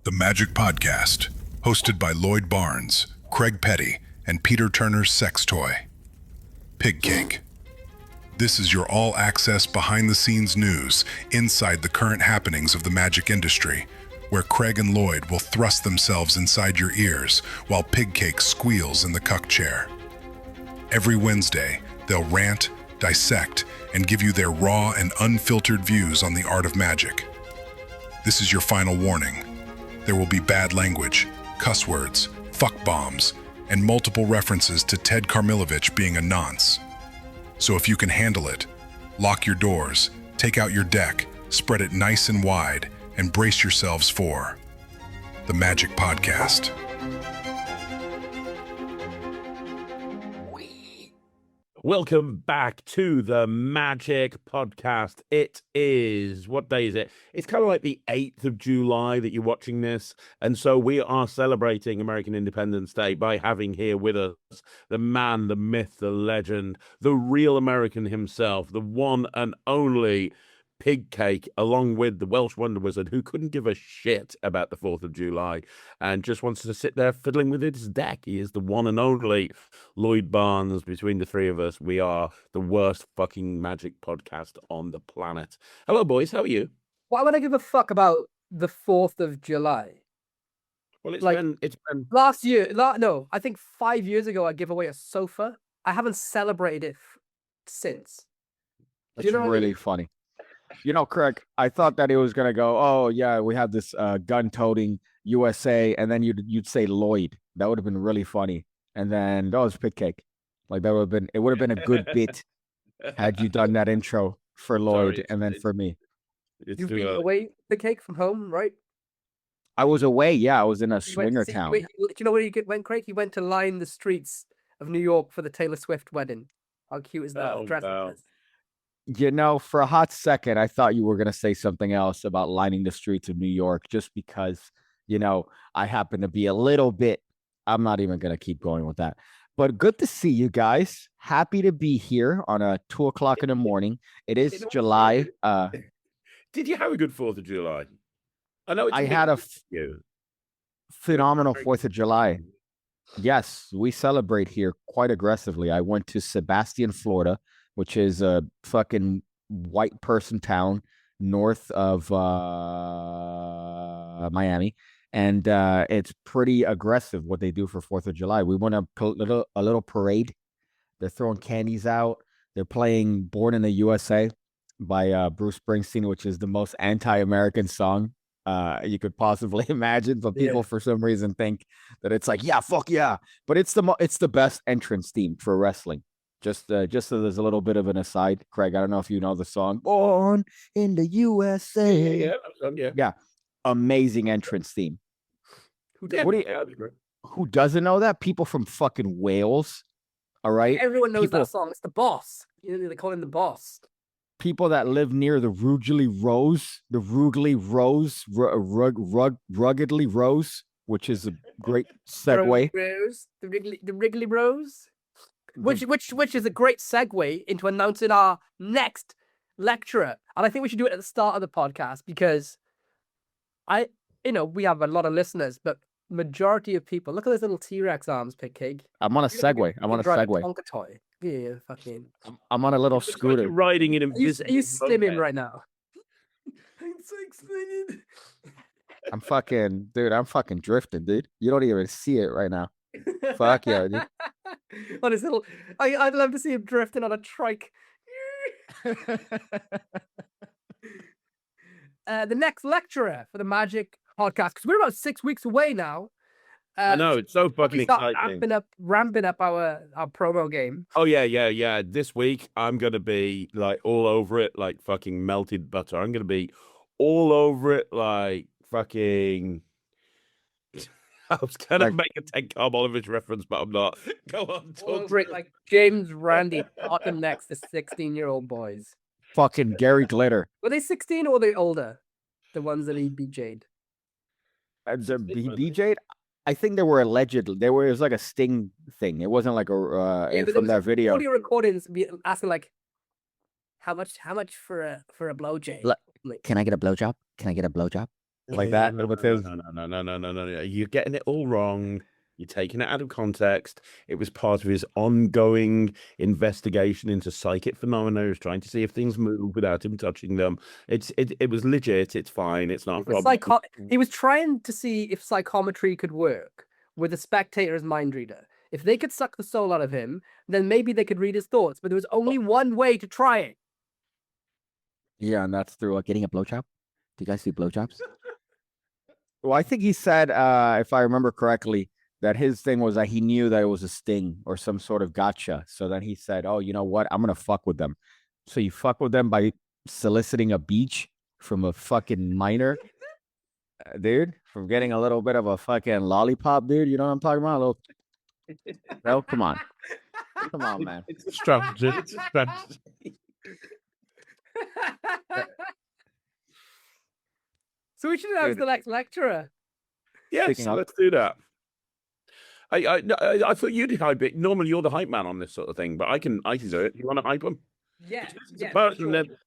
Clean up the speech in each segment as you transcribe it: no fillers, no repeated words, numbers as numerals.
The Magic Podcast, hosted by Lloyd Barnes, Craig Petty, and Peter Turner's sex toy, Pig Cake. This is your all-access behind-the-scenes news inside the current happenings of the magic industry, where Craig and Lloyd will thrust themselves inside your ears while Pig Cake squeals in the cuck chair. Every Wednesday, they'll rant, dissect, and give you their raw and unfiltered views on the art of magic. This is your final warning. There will be bad language, cuss words, fuck bombs, and multiple references to Ted Carmilovich being a nonce. So if you can handle it, lock your doors, take out your deck, spread it nice and wide, and brace yourselves for the Magic Podcast. Welcome back to the Magic Podcast. It is, what day is it? It's kind of like the 8th of July that you're watching this. And so we are celebrating American Independence Day by having here with us the man, the myth, the legend, the real American himself, the one and only Pig Cake, along with the Welsh Wonder Wizard, who couldn't give a shit about the 4th of July and just wants to sit there fiddling with his deck. He is the one and only Lloyd Barnes. Between the three of us, we are the worst fucking magic podcast on the planet. Hello, boys. How are you? Why would I give a fuck about the 4th of July? Well, it's Like, been Last year, no, I think 5 years ago I gave away a sofa. I haven't celebrated it since. That's you know what I really mean? funny. You know, Craig, I thought that it was gonna go, oh yeah, we have this gun-toting USA, and then you'd say Lloyd. That would have been really funny. And then that was Pig Cake. Like it would have been a good bit had you done that intro for Lloyd Sorry, and then for me. it's You've too been early. away the cake from home, right? I was away, yeah, I was in a You went to swinger see- town. wait, do you know where went, Craig? He went to line the streets of New York for the Taylor Swift wedding. How cute is that? Oh, Dress like no. this. You know, for a hot second, I thought you were gonna say something else about lining the streets of New York, just because, you know, I happen to be a little bit. I'm not even gonna keep going with that. But good to see you guys. Happy to be here on a 2:00 in the morning. It is know, July. Did you have a good 4th of July? I know it's I big had a for you. phenomenal 4th of July. Yes, we celebrate here quite aggressively. I went to Sebastian, Florida, which is a fucking white person town north of Miami. And it's pretty aggressive what they do for 4th of July. We went a little parade. They're throwing candies out. They're playing Born in the USA by Bruce Springsteen, which is the most anti-American song you could possibly imagine. But people, for some reason, think that it's like, yeah, fuck yeah. But it's the best entrance theme for wrestling. Just so there's a little bit of an aside, Craig. I don't know if you know the song "Born in the USA." Yeah. Amazing entrance theme. Who Yeah, did? that'd be great. Who doesn't know that? People from fucking Wales. All right. Everyone knows People- that song. It's the boss. You know, they call him the boss. People that live near the Ruggedly Rose, Ruggedly Rose, which is a great segue. Rose, the Wrigley Rose. Which is a great segue into announcing our next lecturer. And I think we should do it at the start of the podcast because we have a lot of listeners, but majority of people look at those little T-Rex arms, Pig Cake. I'm on a segue. Tonka toy. Yeah, fucking. I'm on a little It's like scooter. you're riding an Are you invisible stimming moped. right now? I'm so excited. I'm fucking drifting, dude. You don't even see it right now. Fuck yeah, dude. On his little, I'd love to see him drifting on a trike. The next lecturer for the Magic Podcast, because we're about 6 weeks away now. I know, it's so fucking We start exciting. ramping up our promo game. Oh, yeah. This week, I'm going to be like all over it like fucking melted butter. I'm going to be all over it like fucking... I was going to make a Ted Carmilovich reference, but I'm not. Go on, All talk. over it like James Randy bottom next to 16-year-old boys. Fucking Gary Glitter. Were they 16 or were they older? The ones that he BJ'd. BJ, I think they were allegedly. It was like a sting thing. It wasn't like Yeah, but there from was that video. audio recordings asking like, how much for a blowjob? Like, Like, Can I get a blowjob? Can I get a blowjob? like that with his. No. You're getting it all wrong. You're taking it out of context. It was part of his ongoing investigation into psychic phenomena. He was trying to see if things move without him touching them. It was legit. It's fine. It's not a problem. He was trying to see if psychometry could work with the spectator's mind reader. If they could suck the soul out of him, then maybe they could read his thoughts. But there was only one way to try it. Yeah, and that's through getting a blowjob. Do you guys do blowjobs? Well, I think he said, if I remember correctly, that his thing was that he knew that it was a sting or some sort of gotcha. So then he said, "Oh, you know what? I'm gonna fuck with them." So you fuck with them by soliciting a beach from a fucking minor, dude, from getting a little bit of a fucking lollipop, dude. You know what I'm talking about? A little. No, come on, man. It's a strategy. It's a strategy. So we should announce the next lecturer. Yes, let's do that. I thought you'd hype it. Normally, you're the hype man on this sort of thing, but I can do it. You want to hype him? Yeah.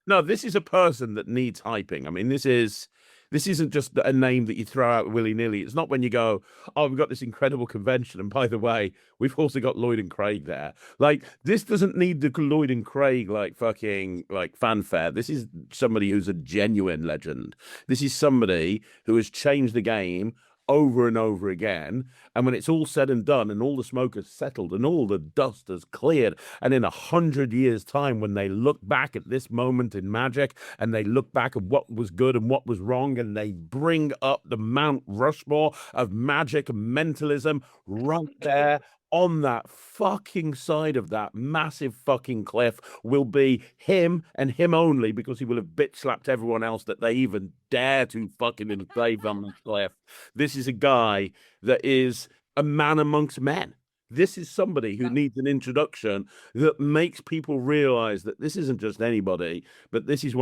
No, this is a person that needs hyping. I mean, this isn't just a name that you throw out willy-nilly. It's not when you go, "Oh, we've got this incredible convention, and by the way, we've also got Lloyd and Craig there." Like, this doesn't need the Lloyd and Craig fucking fanfare. This is somebody who's a genuine legend. This is somebody who has changed the game over and over again. And when it's all said and done and all the smoke has settled and all the dust has cleared, and in 100 years' time, when they look back at this moment in Magic and they look back at what was good and what was wrong, and they bring up the Mount Rushmore of Magic and mentalism right there on that fucking side of that massive fucking cliff, will be him and him only, because he will have bitch slapped everyone else that they even dare to fucking enslave on the cliff. This is a guy that is a man amongst men. This is somebody who needs an introduction that makes people realize that this isn't just anybody, but this is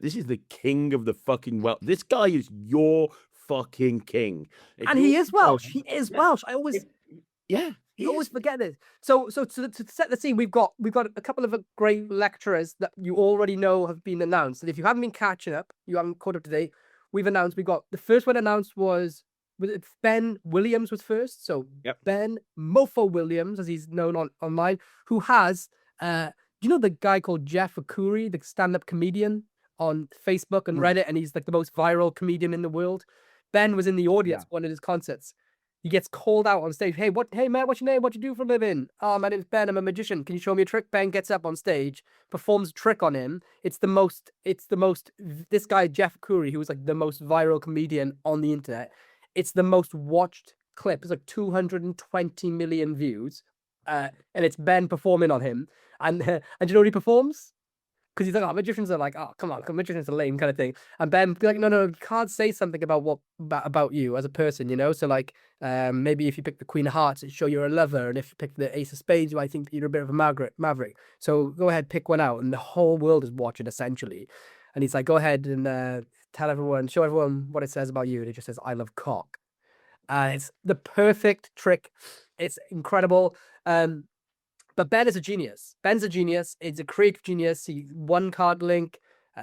this is the king of the fucking Welsh. This guy is your fucking king. And he is Welsh. He is Welsh. I always forget this. So to set the scene, we've got a couple of great lecturers that you already know have been announced. And if you haven't been catching up, you haven't caught up today, we've got the first one announced was Ben Williams was first. So Ben Mofo Williams, as he's known online, who has you know the guy called Jeff Akuri, the stand-up comedian on Facebook and Reddit, and he's like the most viral comedian in the world. Ben was in the audience at one of his concerts. He gets called out on stage. Hey man, what's your name? What you do for a living? Oh, my name's Ben. I'm a magician. Can you show me a trick? Ben gets up on stage, performs a trick on him. It's the most, this guy, Jeff Curry, who was like the most viral comedian on the internet. It's the most watched clip. It's like 220 million views. And it's Ben performing on him. And do you know what he performs? Because he's like, "Oh, magicians are like, oh, come on, magicians are lame," kind of thing. And Ben be like, no, you can't say something about you as a person, you know? So like, maybe if you pick the Queen of Hearts, it show you're a lover. And if you pick the Ace of Spades, I think you're a bit of a maverick. So go ahead, pick one out. And the whole world is watching, essentially. And he's like, go ahead and show everyone what it says about you. And it just says, "I love cock." It's the perfect trick. It's incredible. But Ben is a genius. Ben's a genius. He's a creative genius. He one card link,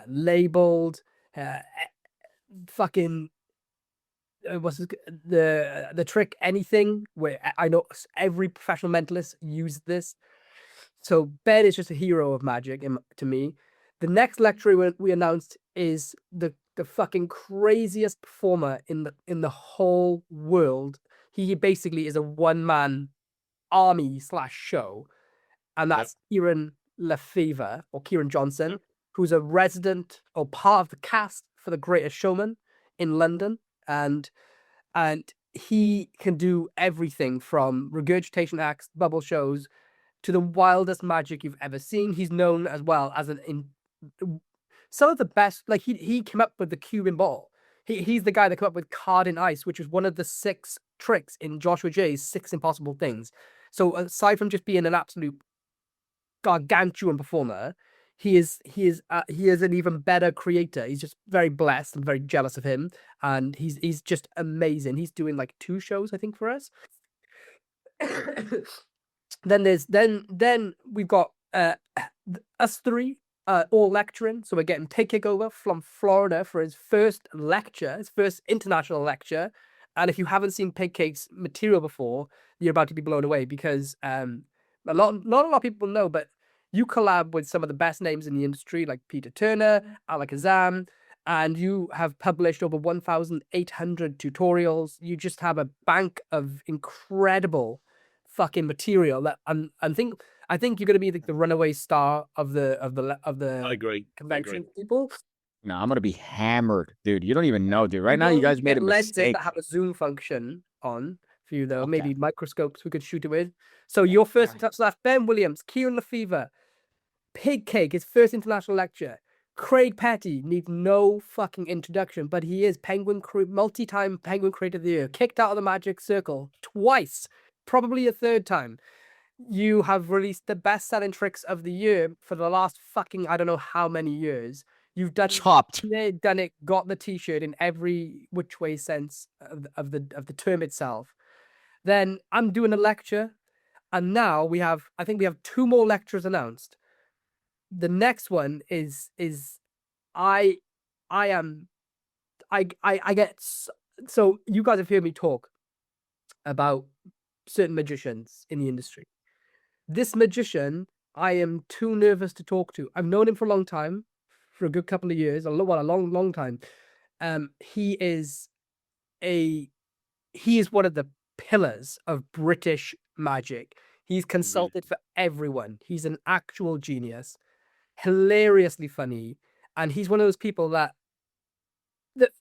labeled, fucking what's the trick anything, where I know every professional mentalist used this. So Ben is just a hero of Magic to me. The next lecturer we announced is the fucking craziest performer in the whole world. He basically is a one-man army / show. And that's Kieran Lefevre, or Kieran Johnson, who's a resident or part of the cast for The Greatest Showman in London. And he can do everything from regurgitation acts, bubble shows, to the wildest magic you've ever seen. He's known as well as some of the best, like he came up with the Cuban ball. He's the guy that came up with Card in Ice, which is one of the 6 tricks in Joshua Jay's 6 Impossible Things. So aside from just being an absolute gargantuan performer, he is an even better creator. He's just very blessed. I'm very jealous of him, and he's just amazing. He's doing like 2 shows, I think, for us. Then we've got us 3 all lecturing. So we're getting Pig over from Florida for his first lecture, his first international lecture. And if you haven't seen Pig material before, you're about to be blown away because not a lot of people know, but you collab with some of the best names in the industry, like Peter Turner, Alakazam, and you have published over 1,800 tutorials. You just have a bank of incredible fucking material that I think you're gonna be the runaway star of the I agree. convention, people. No, I'm gonna be hammered, dude. You don't even know, dude. Right now, you guys made a lenses mistake. that have a zoom function on for you, though. Okay. Maybe microscopes we could shoot it with. So your first touch left, Ben Williams, Kieran Lefevre, Pig Cake, his first international lecture. Craig Petty needs no fucking introduction, but he is multi-time Penguin Creator of the Year, kicked out of the Magic Circle twice, probably a third time. You have released the best-selling tricks of the year for the last fucking I don't know how many years. You've done Chopped. done it, got the t-shirt in every which way sense of the term itself. Then I'm doing a lecture, and now I think we have 2 more lectures announced. The next one is I get so you guys have heard me talk about certain magicians in the industry. This magician, I am too nervous to talk to. I've known him for a long time, for a good couple of years, a long time. He is one of the pillars of British magic. He's consulted for everyone. He's an actual genius, hilariously funny, and he's one of those people that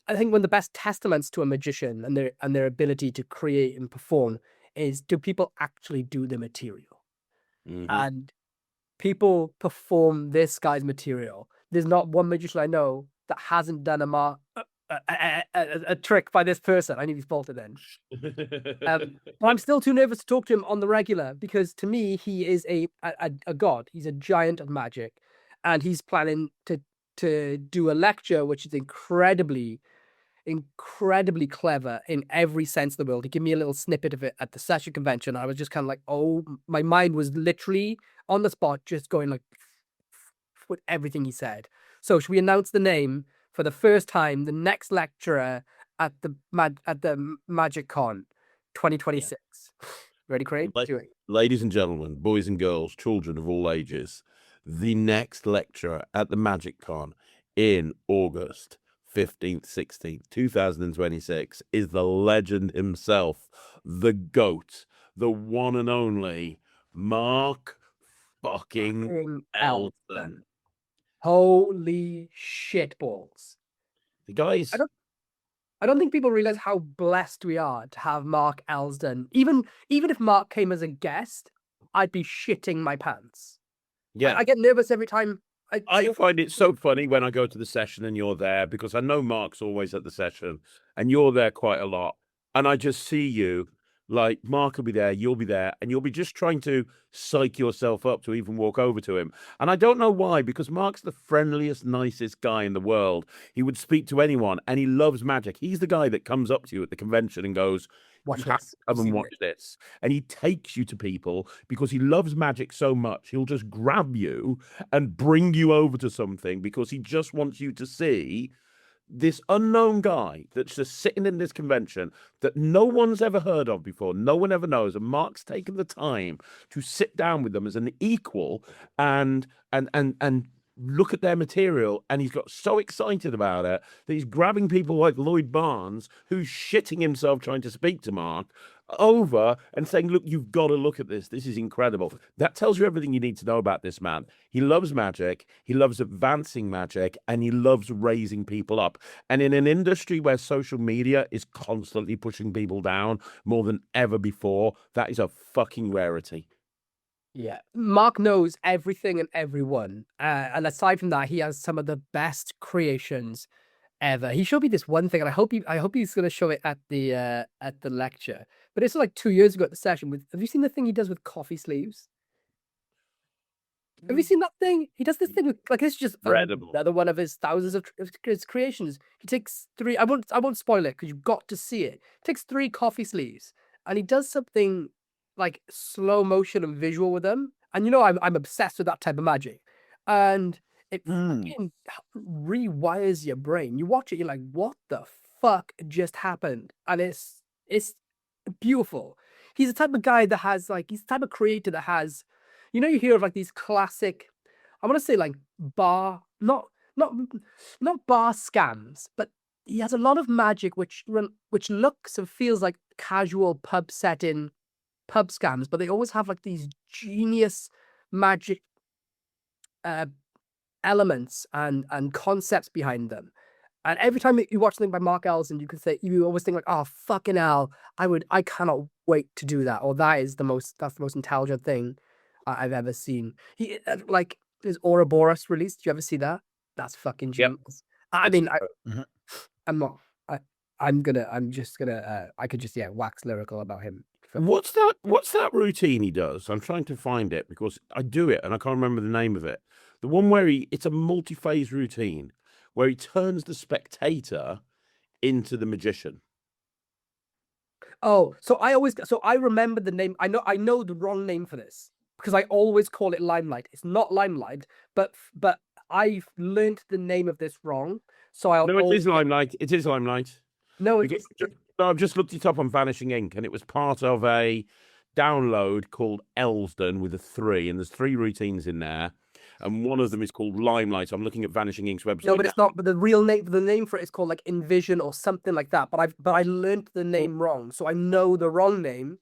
I think one of the best testaments to a magician and their ability to create and perform is, do people actually do the material? And people perform this guy's material. There's not one magician I know that hasn't done a trick by this person. I need to fault it then. But I'm still too nervous to talk to him on the regular because to me he is a god. He's a giant of magic, and he's planning to do a lecture which is incredibly clever in every sense of the world. He gave me a little snippet of it at the session convention. I was just kind of like, oh, my mind was literally on the spot, just going like with everything he said. So should we announce the name for the first time, the next lecturer at the Magic Con 2026? Ready, Craig? Ladies and gentlemen, boys and girls, children of all ages, the next lecturer at the Magic Con in August 15th, 16th, 2026 is the legend himself, the GOAT, the one and only Mark fucking Elsdon. Holy shit balls. The guys. I don't think people realize how blessed we are to have Mark Elsdon. Even if Mark came as a guest, I'd be shitting my pants. Yeah. I get nervous every time. I find it so funny when I go to the session and you're there, because I know Mark's always at the session and you're there quite a lot. And I just see you, like, Mark will be there, you'll be there, and you'll be just trying to psych yourself up to even walk over to him. And I don't know why, because Mark's the friendliest, nicest guy in the world. He would speak to anyone and he loves magic. He's the guy that comes up to you at the convention and goes, watch you have this. to come and watch this. And he takes you to people because he loves magic so much. He'll just grab you and bring you over to something because he just wants you to see this unknown guy that's just sitting in this convention that no one's ever heard of before. No one ever knows. And Mark's taken the time to sit down with them as an equal and look at their material, and he's got so excited about it that he's grabbing people like Lloyd Barnes, who's shitting himself trying to speak to Mark, over and saying, look, you've got to look at this. This is incredible. That tells you everything you need to know about this man. He loves magic. He loves advancing magic, and he loves raising people up. And in an industry where social media is constantly pushing people down more than ever before, that is a fucking rarity. Yeah, Mark knows everything and everyone, and aside from that, he has some of the best creations ever. He showed me this one thing, and I hope he's going to show it at the lecture. But it's like 2 years ago at the session. Have you seen the thing he does with coffee sleeves? Have you seen that thing? He does this thing with, like, it's just incredible. Another one of his thousands of his creations. He takes 3. I won't spoil it because you've got to see it. He takes 3 coffee sleeves, and he does something like slow motion and visual with them. And you know, I'm obsessed with that type of magic. And It Mm. fucking rewires your brain. You watch it, you're like, what the fuck just happened? And it's beautiful. He's the type of guy that has like he's the type of creator that has, you hear of like these classic, I want to say like not not bar scams, but he has a lot of magic which looks and feels like casual pub setting pub scams, but they always have like these genius magic uh elements and concepts behind them. And every time you watch something by Mark Ellison, you always think like, oh fucking hell, I cannot wait to do that, or that's the most intelligent thing I've ever seen. He like his Ouroboros release. Did you ever see that? That's fucking Yep. genius. I mean, Mhm. I'm not. I'm just gonna. I could just wax lyrical about him. What's that routine he does? I'm trying to find it because I do it and I can't remember the name of it. The one where it's a multi-phase routine where he turns the spectator into the magician. Oh, so I remember the name. I know the wrong name for this because I always call it Limelight. It's not Limelight, but I've learned the name of this wrong. So No, it is Limelight. It is Limelight. No, Because- No, I've just looked it up on Vanishing Ink, and it was part of a download called Elsden with a 3, and there's 3 routines in there, and one of them is called Limelight. I'm looking at Vanishing Ink's website. No, but it's not. But the name for it is called like Envision or something like that. But I learned the name wrong, so I know the wrong name.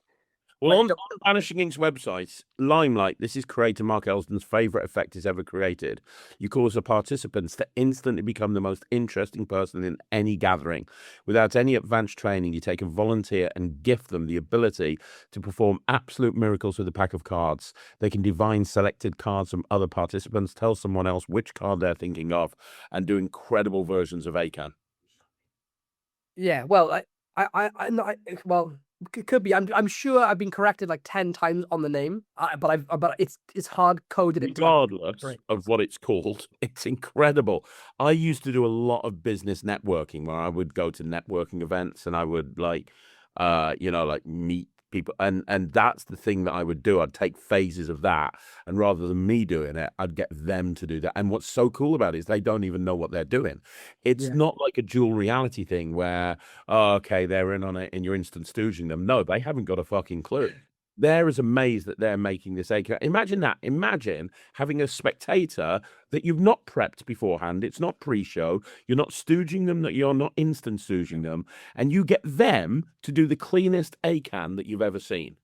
Well, Like, on Vanishing Ink's website, Limelight, this is creator Mark Elsden's favorite effect he's ever created. You cause the participants to instantly become the most interesting person in any gathering. Without any advanced training, you take a volunteer and gift them the ability to perform absolute miracles with a pack of cards. They can divine selected cards from other participants, tell someone else which card they're thinking of, and do incredible versions of Akan. Yeah, well, well, it could be. I'm sure I've been corrected like 10 times on the name, but it's hard coded into. Regardless Right. of what it's called, it's incredible. I used to do a lot of business networking where I would go to networking events and I would like meet people, and that's the thing that I would do. I'd take phases of that, and rather than me doing it, I'd get them to do that. And what's so cool about it is they don't even know what they're doing. It's Yeah. not like a dual reality thing where, oh, okay, they're in on it and you're instant stooging them. No, they haven't got a fucking clue. They're as amazed that they're making this acre. Imagine that. Imagine having a spectator that you've not prepped beforehand. It's not pre-show. You're not stooging them, that you're not instant stooging them, and you get them to do the cleanest Akan that you've ever seen.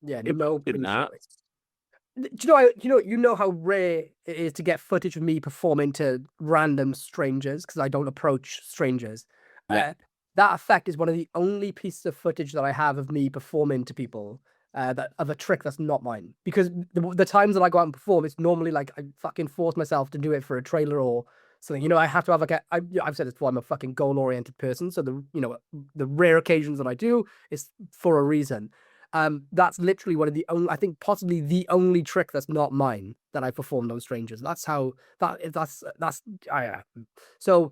Yeah, Imagine no that. pre-show. Do you know how rare it is to get footage of me performing to random strangers because I don't approach strangers. Yeah. That effect is one of the only pieces of footage that I have of me performing to people. That of a trick that's not mine, because the times that I go out and perform, it's normally like I fucking force myself to do it for a trailer or something. I have to have like I've said this before. I'm a fucking goal oriented person, so the rare occasions that I do is for a reason. That's literally one of the only, I think possibly the only trick that's not mine that I performed on strangers. That's how that's so.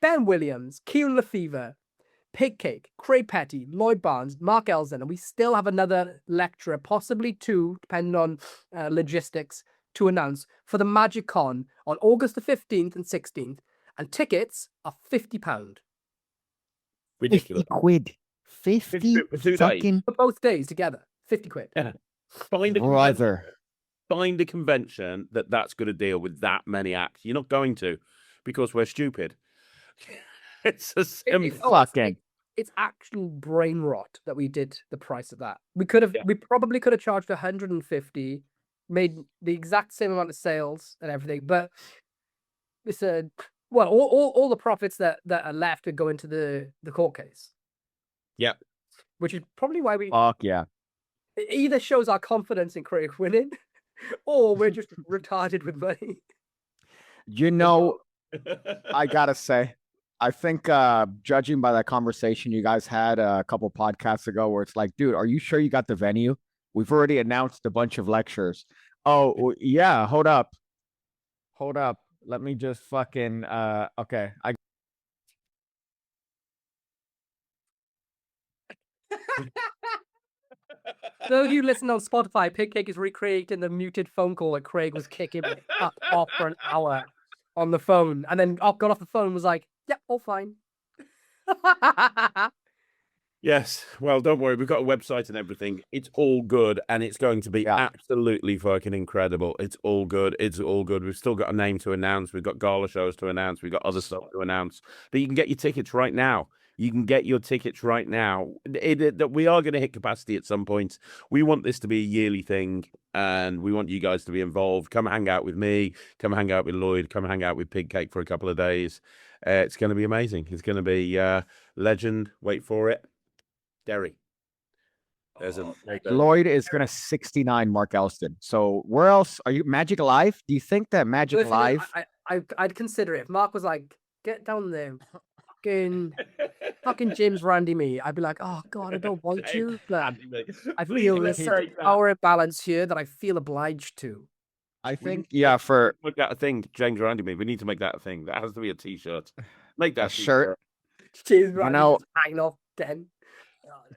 Ben Williams, Kieran Lefevre, Pig Cake, Craig Petty, Lloyd Barnes, Mark Elson, and we still have another lecturer, possibly 2, depending on logistics, to announce for the Magic Con on August the 15th and 16th. And tickets are £50 Ridiculous. 50 quid. 50 for 2 days. fucking for both days together. 50 quid. Yeah. Find a brother. find a convention that's going to deal with that many acts. You're not going to, because we're stupid. It's a Fucking. It's actual brain rot that we did the price of that. We probably could have charged 150, made the exact same amount of sales and everything, but it's all the profits that are left would go into the court case. Yep. Which is probably why we Fuck yeah. it either shows our confidence in Craig winning, or we're just retarded with money. I gotta say, I think judging by that conversation you guys had a couple podcasts ago where it's like, dude, are you sure you got the venue? We've already announced a bunch of lectures. Oh, yeah, hold up. Let me just fucking okay. Those of you listen on Spotify, Pig Cake is recreating the muted phone call that Craig was kicking up off for an hour. on the phone, and then got off the phone and was like, "Yep, all fine." Yes. Well, don't worry. We've got a website and everything. It's all good, and it's going to be Yeah. absolutely fucking incredible. It's all good. It's all good. We've still got a name to announce. We've got gala shows to announce. We've got other stuff to announce. But you can get your tickets right now. You can get your tickets right now. That we are going to hit capacity at some point. We want this to be a yearly thing, and we want you guys to be involved. Come hang out with me. Come hang out with Lloyd. Come hang out with Pig Cake for a couple of days. It's going to be amazing. It's going to be legend. Wait for it. Derry. There's a Lloyd is gonna 69 Mark Elston. So where else are you? Magic Live? Do you think that Magic Listen, Live? I'd consider it. If Mark was like, "Get down there, fucking James Randy me," I'd be like, "Oh God, I don't want to, but I feel this power imbalance here that I feel obliged to." I think for make that a thing, James Randy me. We need to make that a thing. That has to be a t-shirt. Make that a shirt. James Randy know- just hanging off den.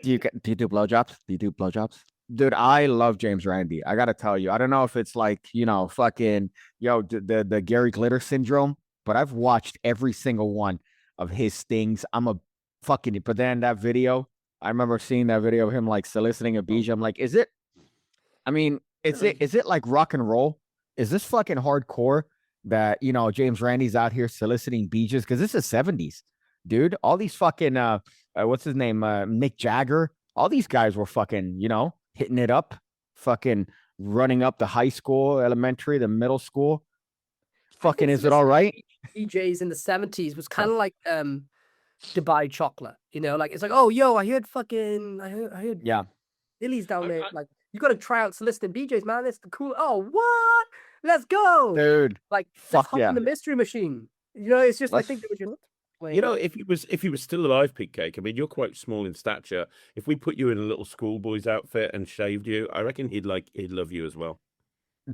Do you do blowjobs? Do you do blowjobs? Dude, I love James Randy. I gotta tell you, I don't know if it's like, fucking the Gary Glitter syndrome, but I've watched every single one of his things. But then that video, I remember seeing that video of him like soliciting a Bijah. I'm like, is it like rock and roll? Is this fucking hardcore that James Randy's out here soliciting Bijahs? Because this is 70s, dude. All these fucking what's his name? Mick Jagger. All these guys were fucking, hitting it up, fucking running up the high school, elementary, the middle school. Fucking, is it all right? DJs in the 70s was kind of like Dubai chocolate, like it's like, oh yo, I heard Yeah. Billy's down there. Like, you got to try out soliciting DJs, man. It's the cool. Oh, what? Let's go, Dude. Like, fuck let's hop yeah. in the mystery machine. It's just, I think that you if he was still alive, Pig Cake. I mean, you're quite small in stature. If we put you in a little schoolboy's outfit and shaved you, I reckon he'd love you as well.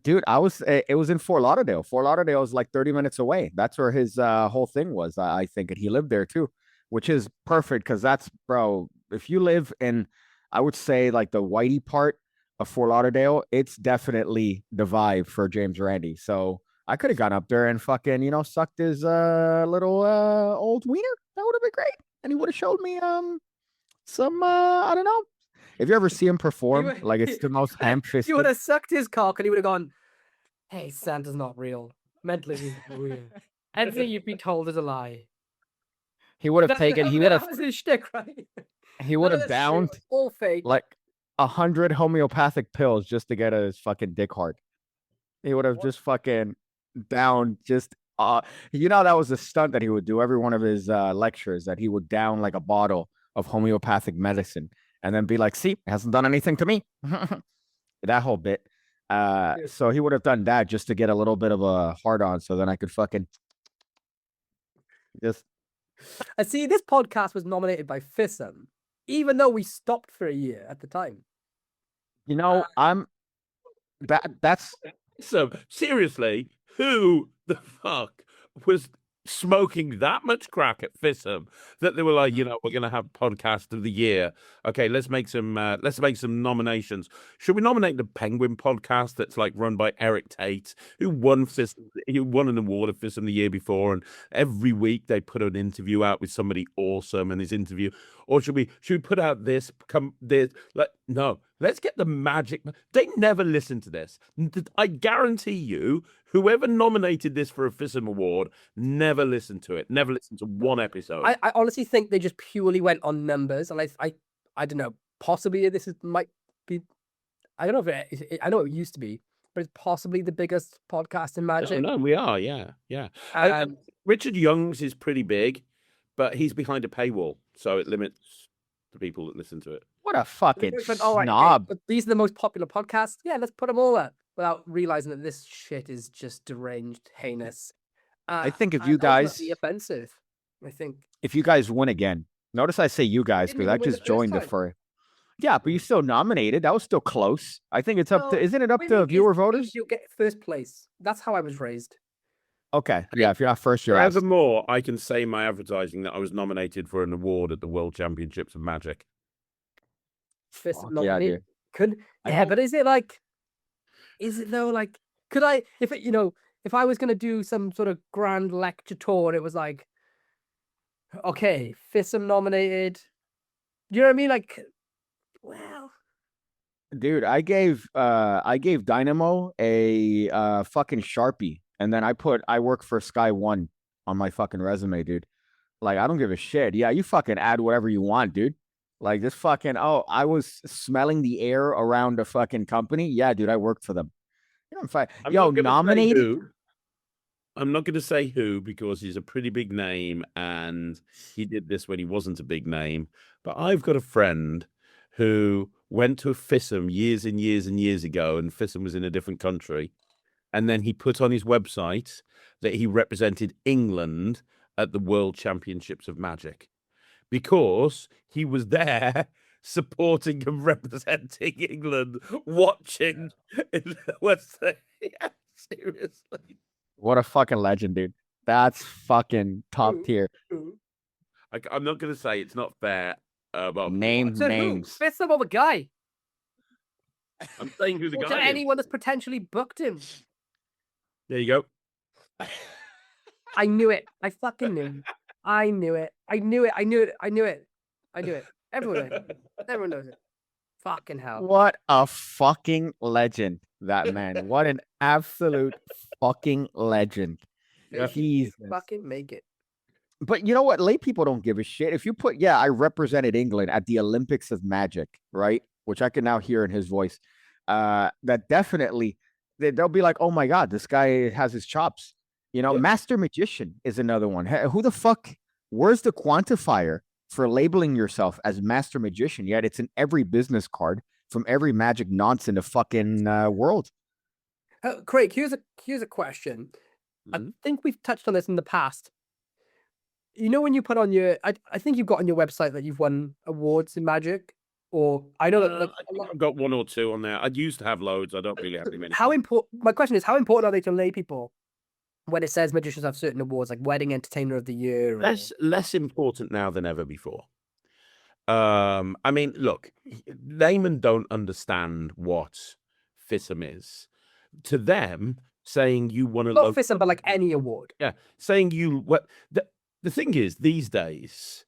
Dude, it was in Fort Lauderdale. Fort Lauderdale is like 30 minutes away. That's where his whole thing was, I think. And he lived there too, which is perfect because if you live in, I would say, like the Whitey part of Fort Lauderdale, it's definitely the vibe for James Randy. So I could have gone up there and fucking, sucked his little old wiener. That would have been great. And he would have showed me some I don't know. If you ever see him perform, like it's the most ham-fisted. You would have sucked his cock and he would have gone, "Hey, Santa's not real. Mentally real. Anything you've been told is a lie." He would have taken. That was his shtick, right? He would have downed all fake. like 100 homeopathic pills just to get his fucking dick hard. He would have just fucking down just that was a stunt that he would do every one of his lectures, that he would down like a bottle of homeopathic medicine and then be like, "See, it hasn't done anything to me." That whole bit. So he would have done that just to get a little bit of a hard on, so then I could fucking just. I see this podcast was nominated by FISM, even though we stopped for a year at the time. That's So seriously, who the fuck was smoking that much crack at FISM that they were like, we're gonna have podcast of the year. Okay, let's make some nominations. Should we nominate the Penguin podcast that's like run by Eric Tate, who won an award at FISM the year before, and every week they put an interview out with somebody awesome in his interview? Or should we put out no, let's get the magic. They never listen to this. I guarantee you, whoever nominated this for a FISM award never listened to it. Never listened to one episode. I honestly think they just purely went on numbers, and I don't know. Possibly might be. I don't know if I know it used to be, but it's possibly the biggest podcast in Magic. No, we are. Yeah. Richard Young's is pretty big, but he's behind a paywall, so it limits the people that listen to it. What a fucking All right, snob. but these are the most popular podcasts. Yeah, let's put them all up without realizing that this shit is just deranged, heinous. I think if and you guys, ultimately offensive. I think if you guys win again, notice I say you guys didn't because I even win just the first joined the time. furry. Yeah, but you still nominated. That was still close. I think it's up to. Isn't it up to winning viewer is- voters? You'll get first place. That's how I was raised. Okay. Yeah, if you're not first, you're out. Forevermore, I can say in my advertising that I was nominated for an award at the World Championships of Magic. First Fuck not yeah, me. dude. Could I yeah, hope- but is it though? Like, could I? If it, if I was going to do some sort of grand lecture tour, and it was like, okay, FISM nominated. You know what I mean? Like, well, Dude, I gave Dynamo a fucking Sharpie, and then I work for Sky One on my fucking resume, dude. Like, I don't give a shit. Yeah, you fucking add whatever you want, dude. Like, this fucking, oh, I was smelling the air around a fucking company. Yeah, dude, I worked for them. You know, if I, I'm yo, not gonna say nominated. who. I'm not going to say who because he's a pretty big name and he did this when he wasn't a big name. But I've got a friend who went to a FISM years and years and years ago, and FISM was in a different country. And then he put on his website that he represented England at the World Championships of Magic because he was there supporting and representing England, watching. Yeah, seriously. What a fucking legend, dude. That's fucking top tier. I'm not going to say it's not fair. But Name to who? names. FISM or the guy? I'm saying who the Or to guy is. anyone that's potentially booked him. There you go. I knew it. I fucking knew it. I knew it. I knew it. I knew it. I knew it. I knew it. Everyone knows it. Everyone knows it. Fucking hell. What a fucking legend, that man. What an absolute fucking legend. Yeah. Jesus. Fucking make it. But you know what? Lay people don't give a shit. If you put, yeah, I represented England at the Olympics of Magic, right? Which I can now hear in his voice. That definitely, they'll be like, oh my God, this guy has his chops. You know, Yeah. Master Magician is another one. Who the fuck, where's the quantifier for labeling yourself as Master Magician? Yet it's in every business card from every magic nonce in the fucking world. Craig, here's a question. I Mhm. think we've touched on this in the past. You know, when you put on your, I think you've got on your website that you've won awards in Magic, or I know that. Like, I think I've got 1 or 2 on there. I used to have loads. I don't really have many. how important? My question is, how important are they to lay people when it says magicians have certain awards, like Wedding Entertainer of the Year? Or... Less important now than ever before. I mean, look, laymen don't understand what FISM is. To them, saying you won a Not FISM, but like any award. Yeah, saying you what the thing is these days.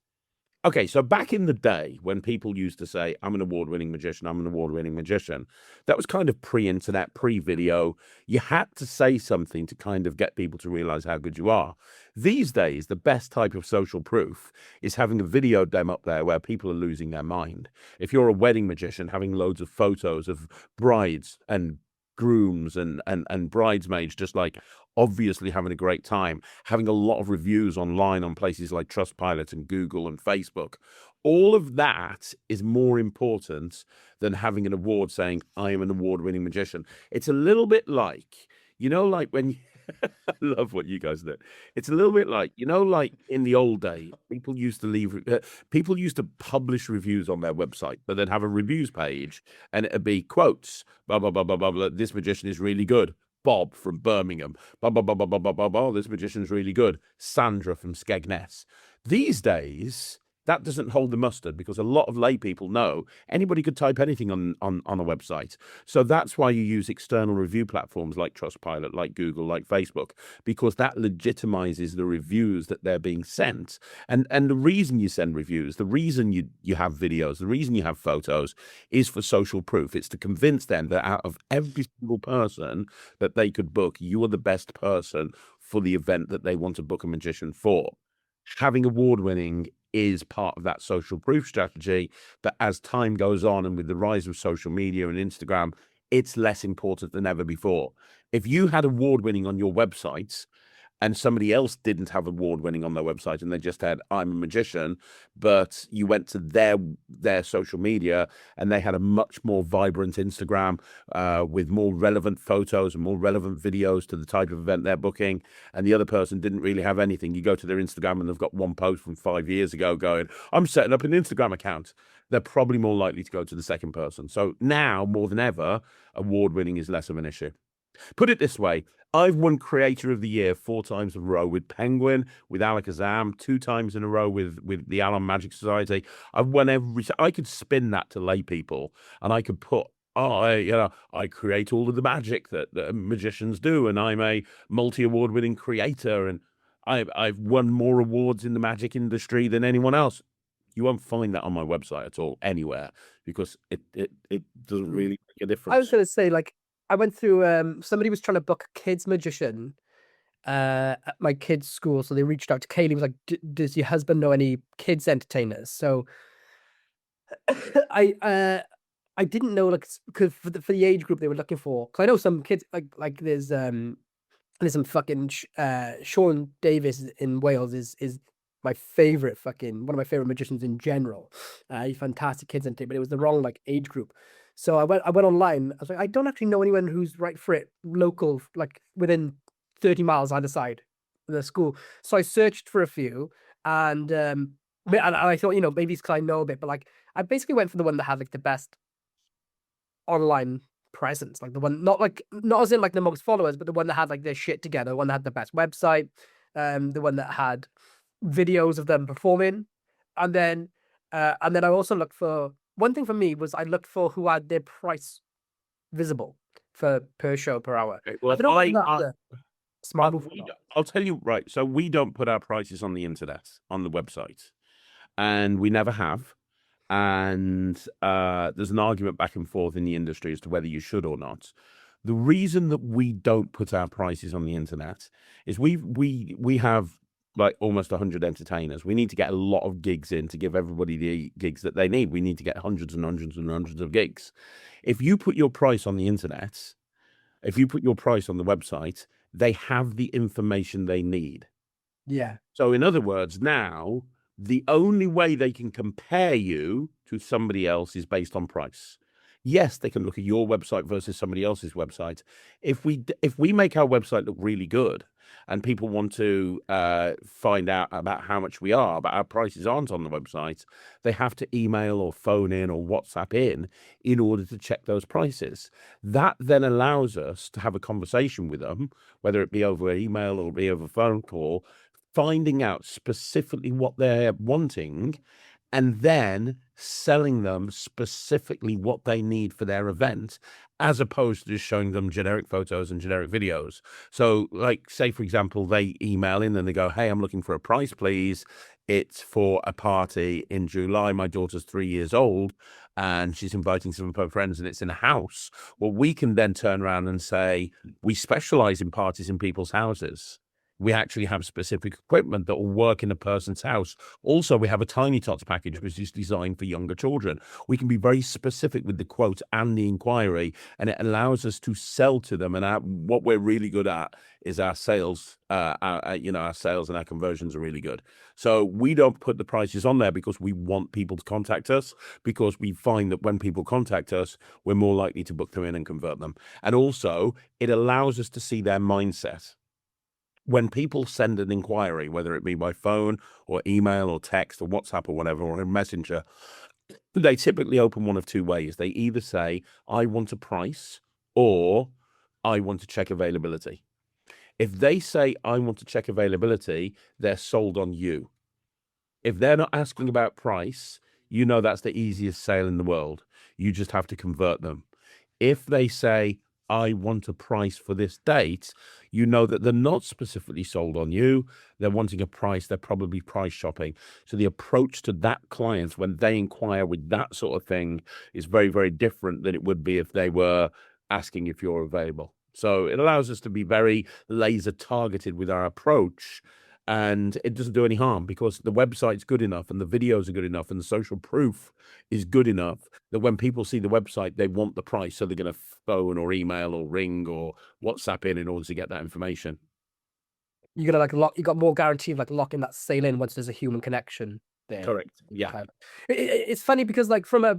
Okay, so back in the day when people used to say, I'm an award-winning magician, I'm an award-winning magician, that was kind of pre-internet, pre-video. You had to say something to kind of get people to realize how good you are. These days, the best type of social proof is having a video demo up there where people are losing their mind. If you're a wedding magician, having loads of photos of brides and grooms and bridesmaids just like obviously having a great time, having a lot of reviews online on places like Trustpilot and Google and Facebook. All of that is more important than having an award saying I am an award-winning magician. It's a little bit like, you know, like when I love what you guys do. It's a little bit like, you know, like in the old days, people used to publish reviews on their website, but then have a reviews page and it'd be quotes, blah, blah, blah, blah, blah, blah. This magician is really good. Bob from Birmingham, blah, blah, blah, blah, blah, blah, blah, blah. This magician's really good. Sandra from Skegness. These days, that doesn't hold the mustard because a lot of lay people know anybody could type anything on a website. So that's why you use external review platforms like Trustpilot, like Google, like Facebook, because that legitimizes the reviews that they're being sent. And the reason you send reviews, the reason you have videos, the reason you have photos is for social proof. It's to convince them that out of every single person that they could book, you are the best person for the event that they want to book a magician for. Having award-winning is part of that social proof strategy. But as time goes on and with the rise of social media and Instagram, it's less important than ever before. If you had award-winning on your website and somebody else didn't have award-winning on their website and they just had I'm a magician, but you went to their social media and they had a much more vibrant Instagram with more relevant photos and more relevant videos to the type of event they're booking, and the other person didn't really have anything, you go to their Instagram and they've got one post from 5 years ago going, I'm setting up an Instagram account. They're probably more likely to go to the second person. So now, more than ever, award-winning is less of an issue. Put it this way, I've won Creator of the Year 4 times in a row with Penguin, with Alakazam, 2 times in a row with the Allen Magic Society. I've won I could spin that to lay people and I could put I create all of the magic that magicians do, and I'm a multi-award-winning creator, and I've won more awards in the magic industry than anyone else. You won't find that on my website at all anywhere because it doesn't really make a difference. I was gonna say, like, I went through somebody was trying to book a kids magician at my kids' school, so they reached out to Kaylee, was like, does your husband know any kids entertainers? So I didn't know, like, because for the age group they were looking for, because I know some kids like there's some fucking Sean Davis in Wales is my favorite one of my favorite magicians in general. He's fantastic kids entertainer, but it was the wrong like age group. So I went online. I was like, I don't actually know anyone who's right for it, local, like within 30 miles either side of the school. So I searched for a few, and I thought, maybe it's because I know a bit, but like I basically went for the one that had like the best online presence, like the one not as in like the most followers, but the one that had like their shit together, the one that had the best website, the one that had videos of them performing, and then I also looked for, one thing for me was I looked for who had their price visible for per show per hour. Okay, well, I don't know if that's a smart move or we not. I'll tell you, right. So we don't put our prices on the internet, on the website, and we never have. And there's an argument back and forth in the industry as to whether you should or not. The reason that we don't put our prices on the internet is we have like almost 100 entertainers. We need to get a lot of gigs in to give everybody the gigs that they need. We need to get hundreds and hundreds and hundreds of gigs. If you put your price on the internet, if you put your price on the website, they have the information they need. Yeah. So in other words, now the only way they can compare you to somebody else is based on price. Yes, they can look at your website versus somebody else's website. If we make our website look really good and people want to find out about how much we are, but our prices aren't on the website, they have to email or phone in or WhatsApp in order to check those prices. That then allows us to have a conversation with them, whether it be over email or be over phone call, finding out specifically what they're wanting, and then selling them specifically what they need for their event, as opposed to just showing them generic photos and generic videos. So, like, say, for example, they email in and they go, hey, I'm looking for a price, please. It's for a party in July. My daughter's 3 years old and she's inviting some of her friends and it's in a house. Well, we can then turn around and say, we specialize in parties in people's houses. We actually have specific equipment that will work in a person's house. Also, we have a Tiny Tots package, which is designed for younger children. We can be very specific with the quote and the inquiry, and it allows us to sell to them. And what we're really good at is our sales. Our sales and our conversions are really good. So we don't put the prices on there because we want people to contact us, because we find that when people contact us, we're more likely to book them in and convert them. And also, it allows us to see their mindset. When people send an inquiry, whether it be by phone or email or text or WhatsApp or whatever, or a messenger, they typically open one of two ways. They either say, I want a price, or I want to check availability. If they say, I want to check availability, they're sold on you. If they're not asking about price, you know that's the easiest sale in the world. You just have to convert them. If they say, I want a price for this date, you know that they're not specifically sold on you. They're wanting a price. They're probably price shopping. So the approach to that client when they inquire with that sort of thing is very, very different than it would be if they were asking if you're available. So it allows us to be very laser targeted with our approach. And it doesn't do any harm because the website's good enough and the videos are good enough and the social proof is good enough that when people see the website, they want the price. So they're going to phone or email or ring or WhatsApp in order to get that information. You're gonna you got more guarantee of like locking that sale in once there's a human connection there. Correct. Yeah. It's funny because like because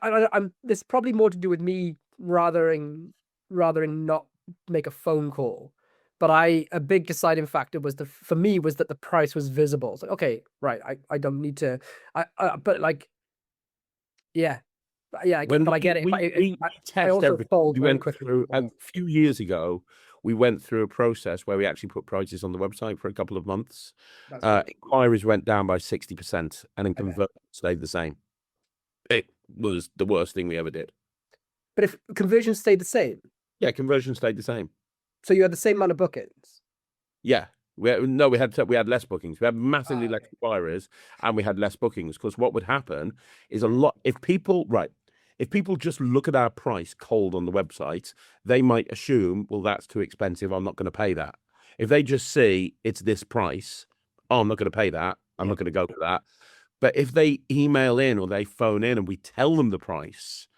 I'm there's probably more to do with me rather than not make a phone call. But a big deciding factor was for me was that the price was visible. It's like, okay, right, I don't need to, but like, yeah, but I get it. We test everything. We went through a few years ago. We went through a process where we actually put prices on the website for a couple of months. Inquiries went down by 60%, and then conversions stayed the same. was the worst thing we ever did. But if conversion stayed the same, Yeah, conversion stayed the same. so you had the same amount of bookings. Yeah. We had less bookings. We had massively less Okay. inquiries, and we had less bookings, because what would happen is if people just look at our price cold on the website, they might assume, well, that's too expensive, I'm not going to pay that. If they just see it's this price, oh, I'm not going to pay that, I'm Yeah. not going to go for that. But if they email in or they phone in and we tell them the price,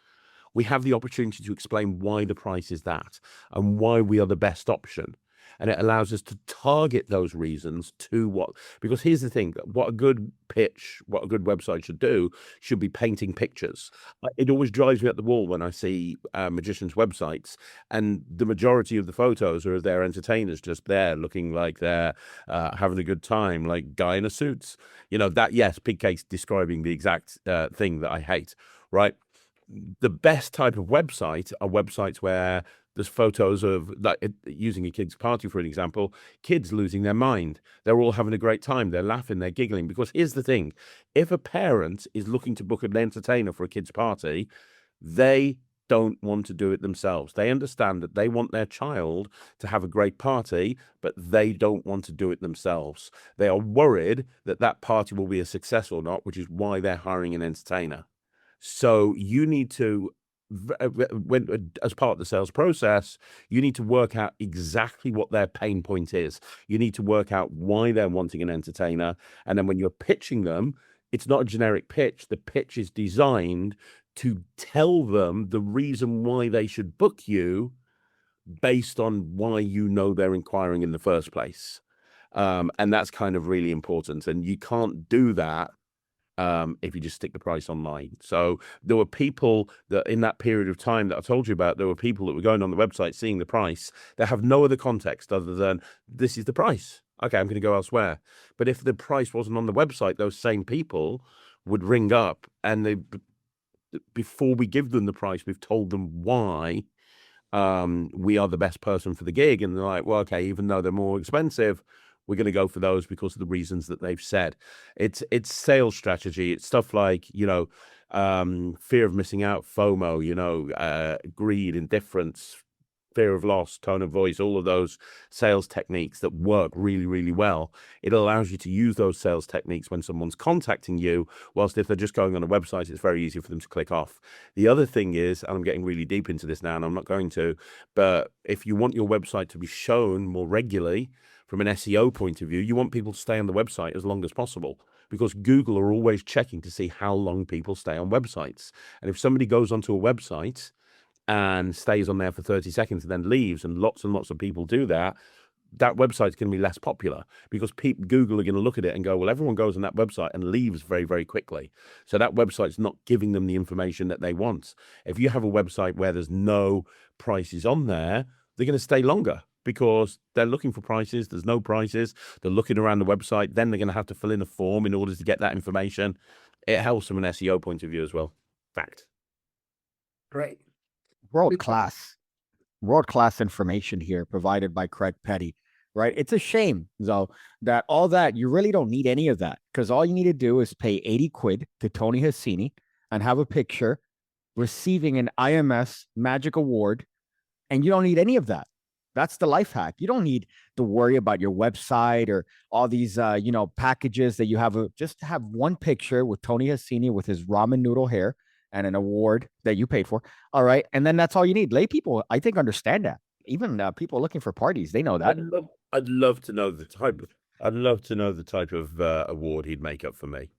we have the opportunity to explain why the price is that and why we are the best option. And it allows us to target those reasons to because here's the thing, what a good pitch, what a good website should be painting pictures. It always drives me up the wall when I see magicians' websites, and the majority of the photos are of their entertainers just there looking like they're having a good time, like guy in a suit. Yes, Pigcake's describing the exact thing that I hate, right? The best type of website are websites where there's photos of, like, using a kid's party for an example, kids losing their mind. They're all having a great time. They're laughing, they're giggling. Because here's the thing, if a parent is looking to book an entertainer for a kid's party, they don't want to do it themselves. They understand that they want their child to have a great party, but they don't want to do it themselves. They are worried that that party will be a success or not, which is why they're hiring an entertainer. So you need to, as part of the sales process, you need to work out exactly what their pain point is. You need to work out why they're wanting an entertainer. And then when you're pitching them, it's not a generic pitch. The pitch is designed to tell them the reason why they should book you based on why they're inquiring in the first place. And that's kind of really important. And you can't do that if you just stick the price online. So there were people that in that period of time that I told you about, there were people that were going on the website, seeing the price, that have no other context other than this is the price. Okay, I'm going to go elsewhere. But if the price wasn't on the website, those same people would ring up, and before we give them the price, we've told them why we are the best person for the gig. And they're like, well, okay, even though they're more expensive, we're going to go for those because of the reasons that they've said. It's sales strategy. It's stuff like, fear of missing out, FOMO, greed, indifference, fear of loss, tone of voice, all of those sales techniques that work really, really well. It allows you to use those sales techniques when someone's contacting you, whilst if they're just going on a website, it's very easy for them to click off. The other thing is, and I'm getting really deep into this now, and I'm not going to, but if you want your website to be shown more regularly, from an SEO point of view, you want people to stay on the website as long as possible, because Google are always checking to see how long people stay on websites. And if somebody goes onto a website and stays on there for 30 seconds and then leaves, and lots of people do that, that website's going to be less popular, because Google are going to look at it and go, well, everyone goes on that website and leaves very, very quickly. So that website's not giving them the information that they want. If you have a website where there's no prices on there, they're going to stay longer, because they're looking for prices. There's no prices. They're looking around the website. Then they're going to have to fill in a form in order to get that information. It helps from an SEO point of view as well. Fact. Great. World class information here provided by Craig Petty, right? It's a shame, though, that all that, you really don't need any of that, because all you need to do is pay 80 quid to Tony Hassini and have a picture receiving an IMS Magic Award, and you don't need any of that. That's the life hack. You don't need to worry about your website or all these, packages that you have. Just have one picture with Tony Hassini with his ramen noodle hair and an award that you paid for. All right. And then that's all you need. Lay people, I think, understand that. Even people looking for parties, they know that. I'd love to know the type of award he'd make up for me.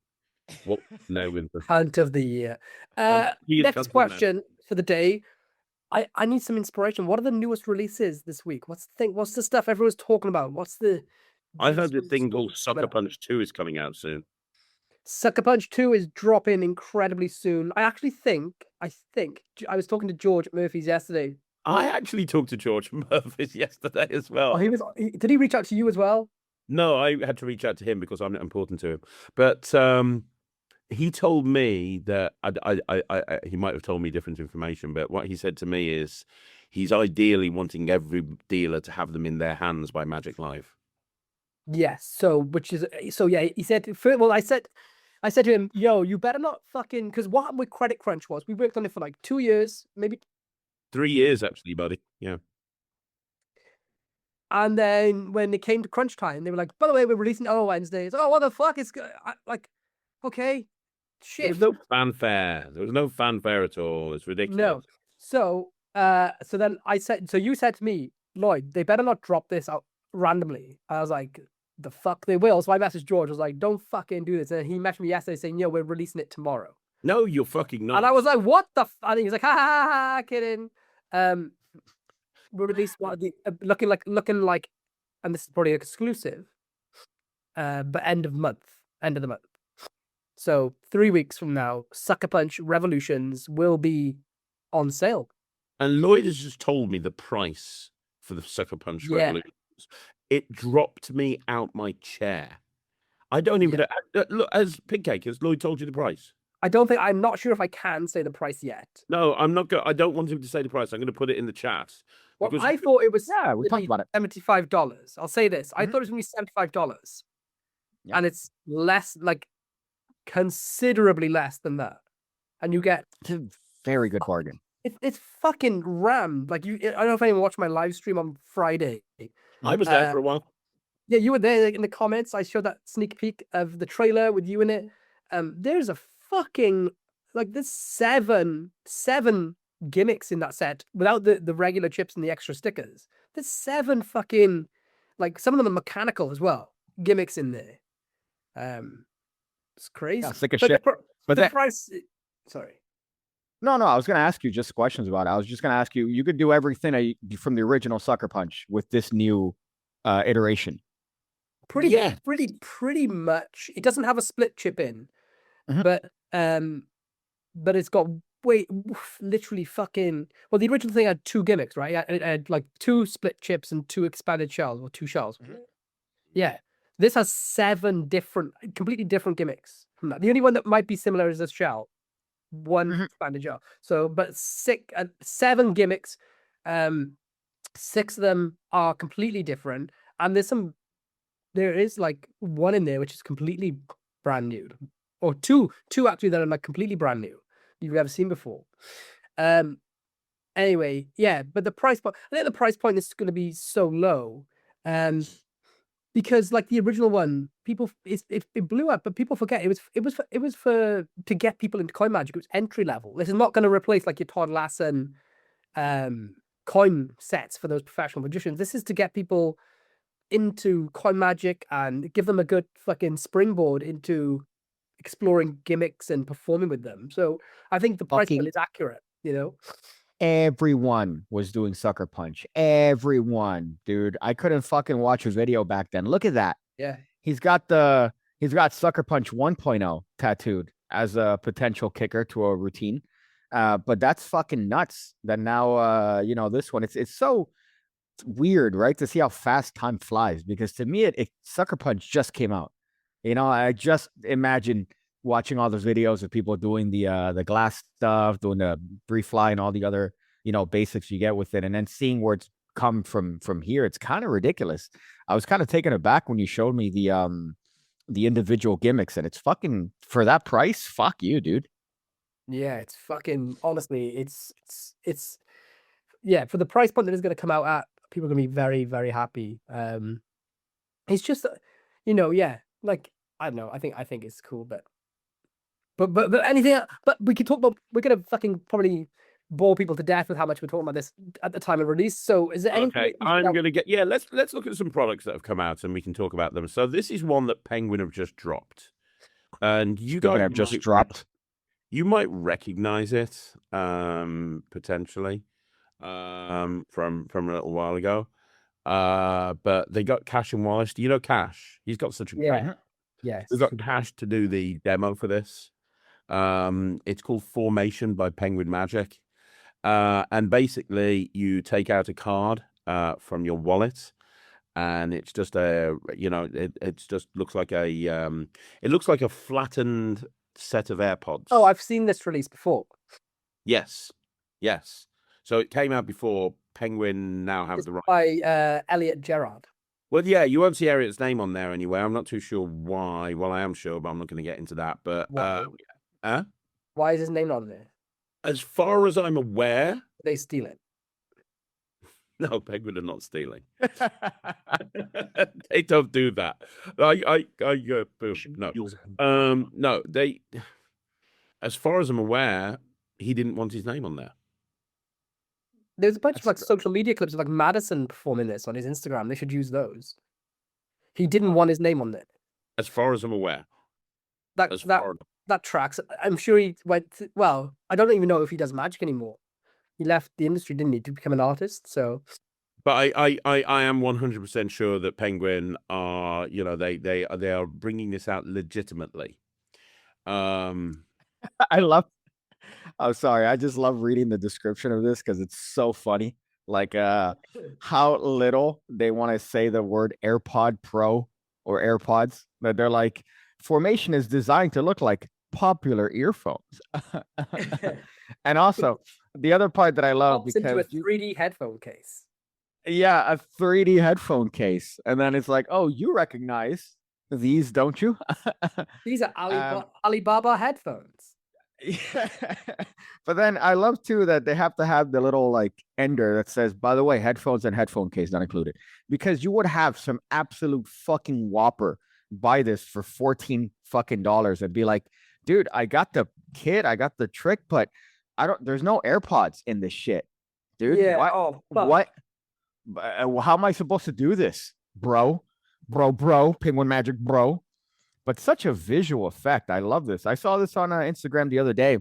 What? No, Hunt of the year. Next question for the day. I need some inspiration. What are the newest releases this week? What's the thing? What's the stuff everyone's talking about? I heard the thing called Sucker Punch 2 is coming out soon. Sucker Punch 2 is dropping incredibly soon. I think I was talking to George Murphy's yesterday. I actually talked to George Murphy's yesterday as well. Did he reach out to you as well? No, I had to reach out to him because I'm not important to him. But he told me that he might have told me different information, but what he said to me is he's ideally wanting every dealer to have them in their hands by Magic Live. Yes. So yeah, he said, I said, I said to him, "Yo, you better not fucking." Because what happened with Credit Crunch was we worked on it for like 2 years, maybe. 3 years, actually, buddy. Yeah. And then when it came to crunch time, they were like, "By the way, we're releasing it on Wednesdays." Oh, what the fuck is like? Okay, There shit. was no fanfare. There was no fanfare at all. It's ridiculous. No. So, so then I said, so you said to me, Lloyd, they better not drop this out randomly. I was like, the fuck they will. So I messaged George. I was like, don't fucking do this. And he messaged me yesterday saying, "Yo, we're releasing it tomorrow." No, you're fucking not. And I was like, what the? And he was like, ha ha ha, kidding. We'll release looking like, and this is probably exclusive. But end of the month. So 3 weeks from now, Sucker Punch Revolutions will be on sale. And Lloyd has just told me the price for the Sucker Punch Yeah. Revolutions. It dropped me out my chair. I don't even know. Look, as Pigcake, has Lloyd told you the price? I'm not sure if I can say the price yet. No, I'm not going. I don't want him to say the price. I'm going to put it in the chat. Well, because- I thought it was Yeah, we talked about it. $75. I'll say this. I Mhm. thought it was going to be $75. Yeah. And it's less, like considerably less than that. And you get It's a very good bargain. it's fucking rammed. Like I don't know if anyone watched my live stream on Friday. I was there for a while. Yeah, you were there in the comments. I showed that sneak peek of the trailer with you in it. There's a fucking there's seven gimmicks in that set without the regular chips and the extra stickers. There's 7 fucking some of them are mechanical as well. Gimmicks in there. It's crazy. Yeah, sick of But shit. But the that, price. Sorry. no, I was gonna ask you just questions about it. I was just gonna ask you. You could do everything from the original Sucker Punch with this new iteration. Yeah. Pretty much. It doesn't have a split chip in, Mhm. but it's got literally fucking. Well, the original thing had 2 gimmicks, right? It had 2 split chips and 2 expanded shells, or 2 shells. Yeah, this has 7 completely different gimmicks from that. The only one that might be similar is a shell, 1 Mhm. expanded shell. So, but 7 gimmicks. 6 of them are completely different, and there is 1 in there which is completely brand new, or two actually that are completely brand new you've never seen before. Anyway, yeah, but the price point, I think the price point is going to be so low, because the original one, it blew up, but people forget it was for to get people into coin magic. It was entry level. This is not going to replace your Todd Lassen coin sets for those professional magicians. This is to get people into coin magic and give them a good fucking springboard into exploring gimmicks and performing with them. So I think the price point is accurate, Everyone was doing Sucker Punch. Everyone, dude. I couldn't fucking watch a video back then. Look at that. Yeah. He's got Sucker Punch 1.0 tattooed as a potential kicker to a routine. But that's fucking nuts that now this one, it's so weird, right? To see how fast time flies, because to me Sucker Punch just came out. I just imagine watching all those videos of people doing the glass stuff, doing the brief fly and all the other, basics you get with it, and then seeing where it's come from here. It's kind of ridiculous. I was kind of taken aback when you showed me the individual gimmicks, and it's fucking, for that price, fuck you, dude. Yeah, it's fucking, honestly, it's yeah, for the price point that it's going to come out at, people are going to be very, very happy. It's just, yeah, I don't know. I think it's cool, but anything, but we could talk about, we're going to fucking probably bore people to death with how much we're talking about this at the time of release. So is there anything? Okay, I'm going to get, let's look at some products that have come out and we can talk about them. So this is one that Penguin have just dropped. And you guys have just dropped. You might recognize it, potentially, from a little while ago. But they got Cash and Wallace. Do you know Cash? He's got such a Yeah. Yes. We've got Cash to do the demo for this. It's called Formation by Penguin Magic. And basically you take out a card from your wallet, and it's just it just looks like a flattened set of AirPods. Oh, I've seen this release before. Yes. So it came out before. Penguin now have the right. By Elliot Gerard. Well, yeah, you won't see Elliot's name on there anywhere. I'm not too sure why. Well, I am sure, but I'm not going to get into that. But Why? huh? Why is his name not on there? As far as I'm aware, They steal it. no, Penguin are not stealing. They don't do that. No, they. As far as I'm aware, he didn't want his name on there. There's a bunch of like That's- social media clips of like Madison performing this on his Instagram. They should use those. He didn't want his name on there. As far as I'm aware, That as that far that tracks. I'm sure he went. Well, I don't even know if he does magic anymore. He left the industry, didn't he, to become an artist? So But I am 100% sure that Penguin are, they are bringing this out legitimately. I love. I'm sorry. I just love reading the description of this because it's so funny. Like how little they want to say the word AirPod Pro or AirPods. That they're like, formation is designed to look like popular earphones. And also the other part that I love pops into a because 3D headphone case. yeah, a 3D headphone case, and then it's like, oh, you recognize these, don't you? These are Alibaba headphones. Yeah. But then I love too that they have to have the little like ender that says, by the way, headphones and headphone case not included. Because you would have some absolute fucking whopper buy this for $14 fucking and be like, dude, I got the kit, I got the trick, but there's no AirPods in this shit. Dude. Yeah. What? Oh, fuck. What? How am I supposed to do this, bro? Penguin Magic, bro. But such a visual effect. I love this. I saw this on Instagram the other day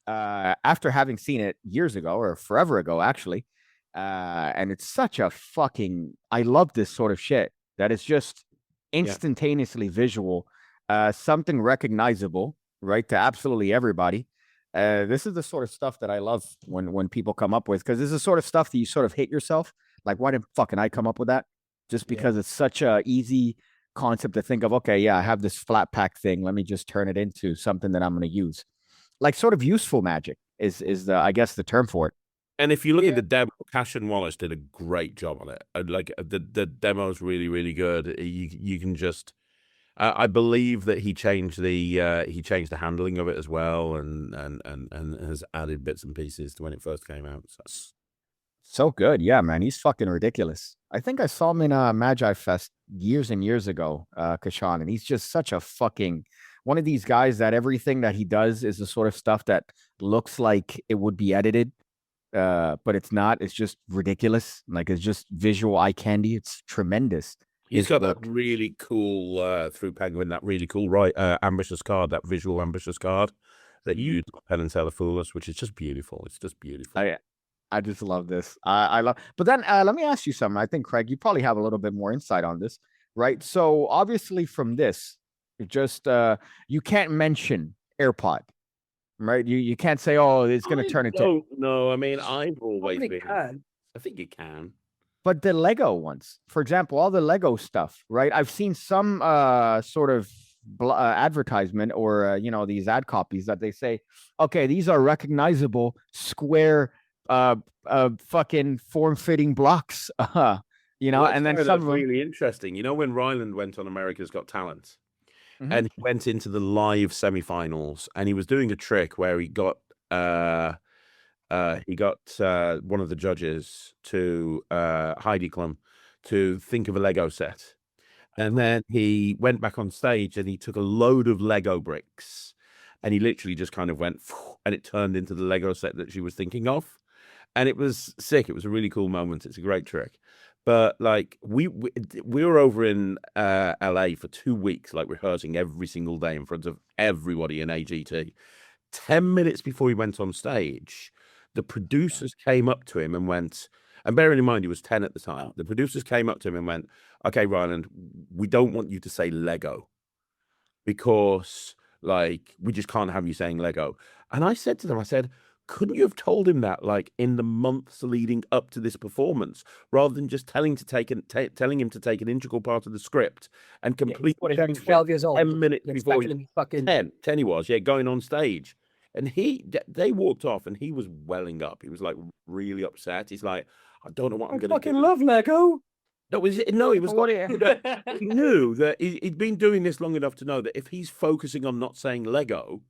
after having seen it years ago or forever ago, actually. And it's such a fucking, I love this sort of shit that it's just instantaneously visual, something recognizable, right, to absolutely everybody. This is the sort of stuff that I love when people come up with, because this is the sort of stuff that you sort of hit yourself. Like, why didn't fucking I come up with that? Just because it's such a easy concept to think of. Okay, yeah, I have this flat pack thing. Let me just turn it into something that I'm going to use. Like sort of useful magic is the, I guess, the term for it. And if you look at the demo, Cash and Wallace did a great job on it. Like the demo is really, really good. You can just, I believe that he changed the handling of it as well, and has added bits and pieces to when it first came out. So good, yeah, man. He's fucking ridiculous. I think I saw him in Magi Fest years and years ago, Kashan, and he's just such a fucking one of these guys that everything that he does is the sort of stuff that looks like it would be edited. But it's not. It's just ridiculous. Like, it's just visual eye candy. It's tremendous. He's got that really cool through Penguin, that really cool ambitious card, that visual ambitious card that you use Penn and Teller Fool Us, which is just beautiful. It's just beautiful. I just love this. I love. But then let me ask you something. I think, Craig, you probably have a little bit more insight on this, right? So obviously from this, just you can't mention AirPod. Right, you can't say, "Oh, it's going to turn into." No, I mean, I've always Probably been. can. I think it can. But the Lego ones, for example, all the Lego stuff, right? I've seen some sort of advertisement or these ad copies that they say, "Okay, these are recognizable square, fucking form-fitting blocks." And then some really interesting. You know, when Ryland went on America's Got Talent. And he went into the live semifinals, and he was doing a trick where he got one of the judges to Heidi Klum to think of a Lego set, and then he went back on stage and he took a load of Lego bricks, and he literally just kind of went, and it turned into the Lego set that she was thinking of, and it was sick. It was a really cool moment. It's a great trick. But like we were over in LA for 2 weeks, like rehearsing every single day in front of everybody in AGT. 10 minutes before he went on stage, the producers came up to him and went, and bearing in mind he was 10 at the time, the producers came up to him and went, "Okay, Ryland, we don't want you to say Lego because like we just can't have you saying Lego." And I said to them, I said, couldn't you have told him that like in the months leading up to this performance, rather than just telling him to take an integral part of the script and complete 12 years old, 10 minutes before fucking 10 he was going on stage, and they walked off and he was welling up. He was like really upset. He's like, I don't know what I'm gonna fucking do. love Lego. No, it was What like, do you- he knew that he'd been doing this long enough to know that if he's focusing on not saying Lego,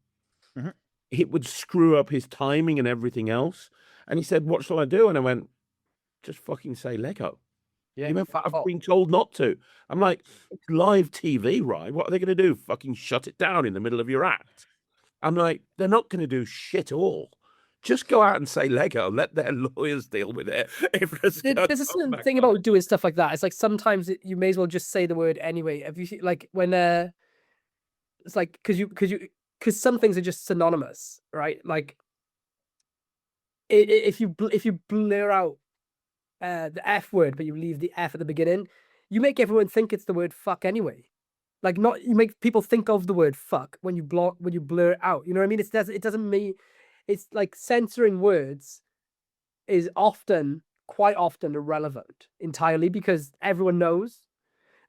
Mhm. it would screw up his timing and everything else. And he said, "What shall I do?" And I went, "Just fucking say Lego." Yeah, He went, fuck "I've off. been told not to." I'm like, "It's live TV, right? What are they going to do? Fucking shut it down in the middle of your act?" I'm like, "They're not going to do shit all. Just go out and say Lego. Let their lawyers deal with it." If it's There's gonna a go certain back thing on. about doing stuff like that. It's like sometimes you may as well just say the word anyway. Have you seen, like when it's like because some things are just synonymous, right? Like if you blur out the F word but you leave the F at the beginning, you make everyone think it's the word fuck anyway. Like not you make people think of the word fuck when you blur it out. You know what I mean? It doesn't mean it's like censoring words is quite often irrelevant entirely because everyone knows.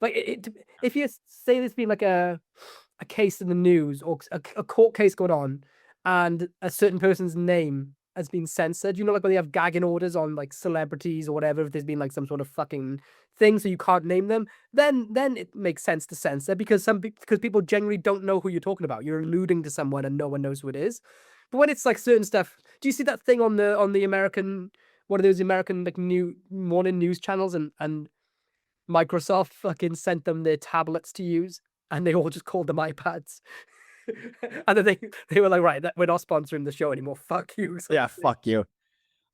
Like if you say there's been like a case in the news or a court case going on, and a certain person's name has been censored, you know, like when they have gagging orders on like celebrities or whatever, if there's been like some sort of fucking thing, so you can't name them, then it makes sense to censor because because people generally don't know who you're talking about. You're alluding to someone and no one knows who it is. But when it's like certain stuff, do you see that thing on the American one of those American like new morning news channels and Microsoft fucking sent them their tablets to use, and they all just called them iPads. And then they were like, right, we're not sponsoring the show anymore. Fuck you. So Yeah, fuck you.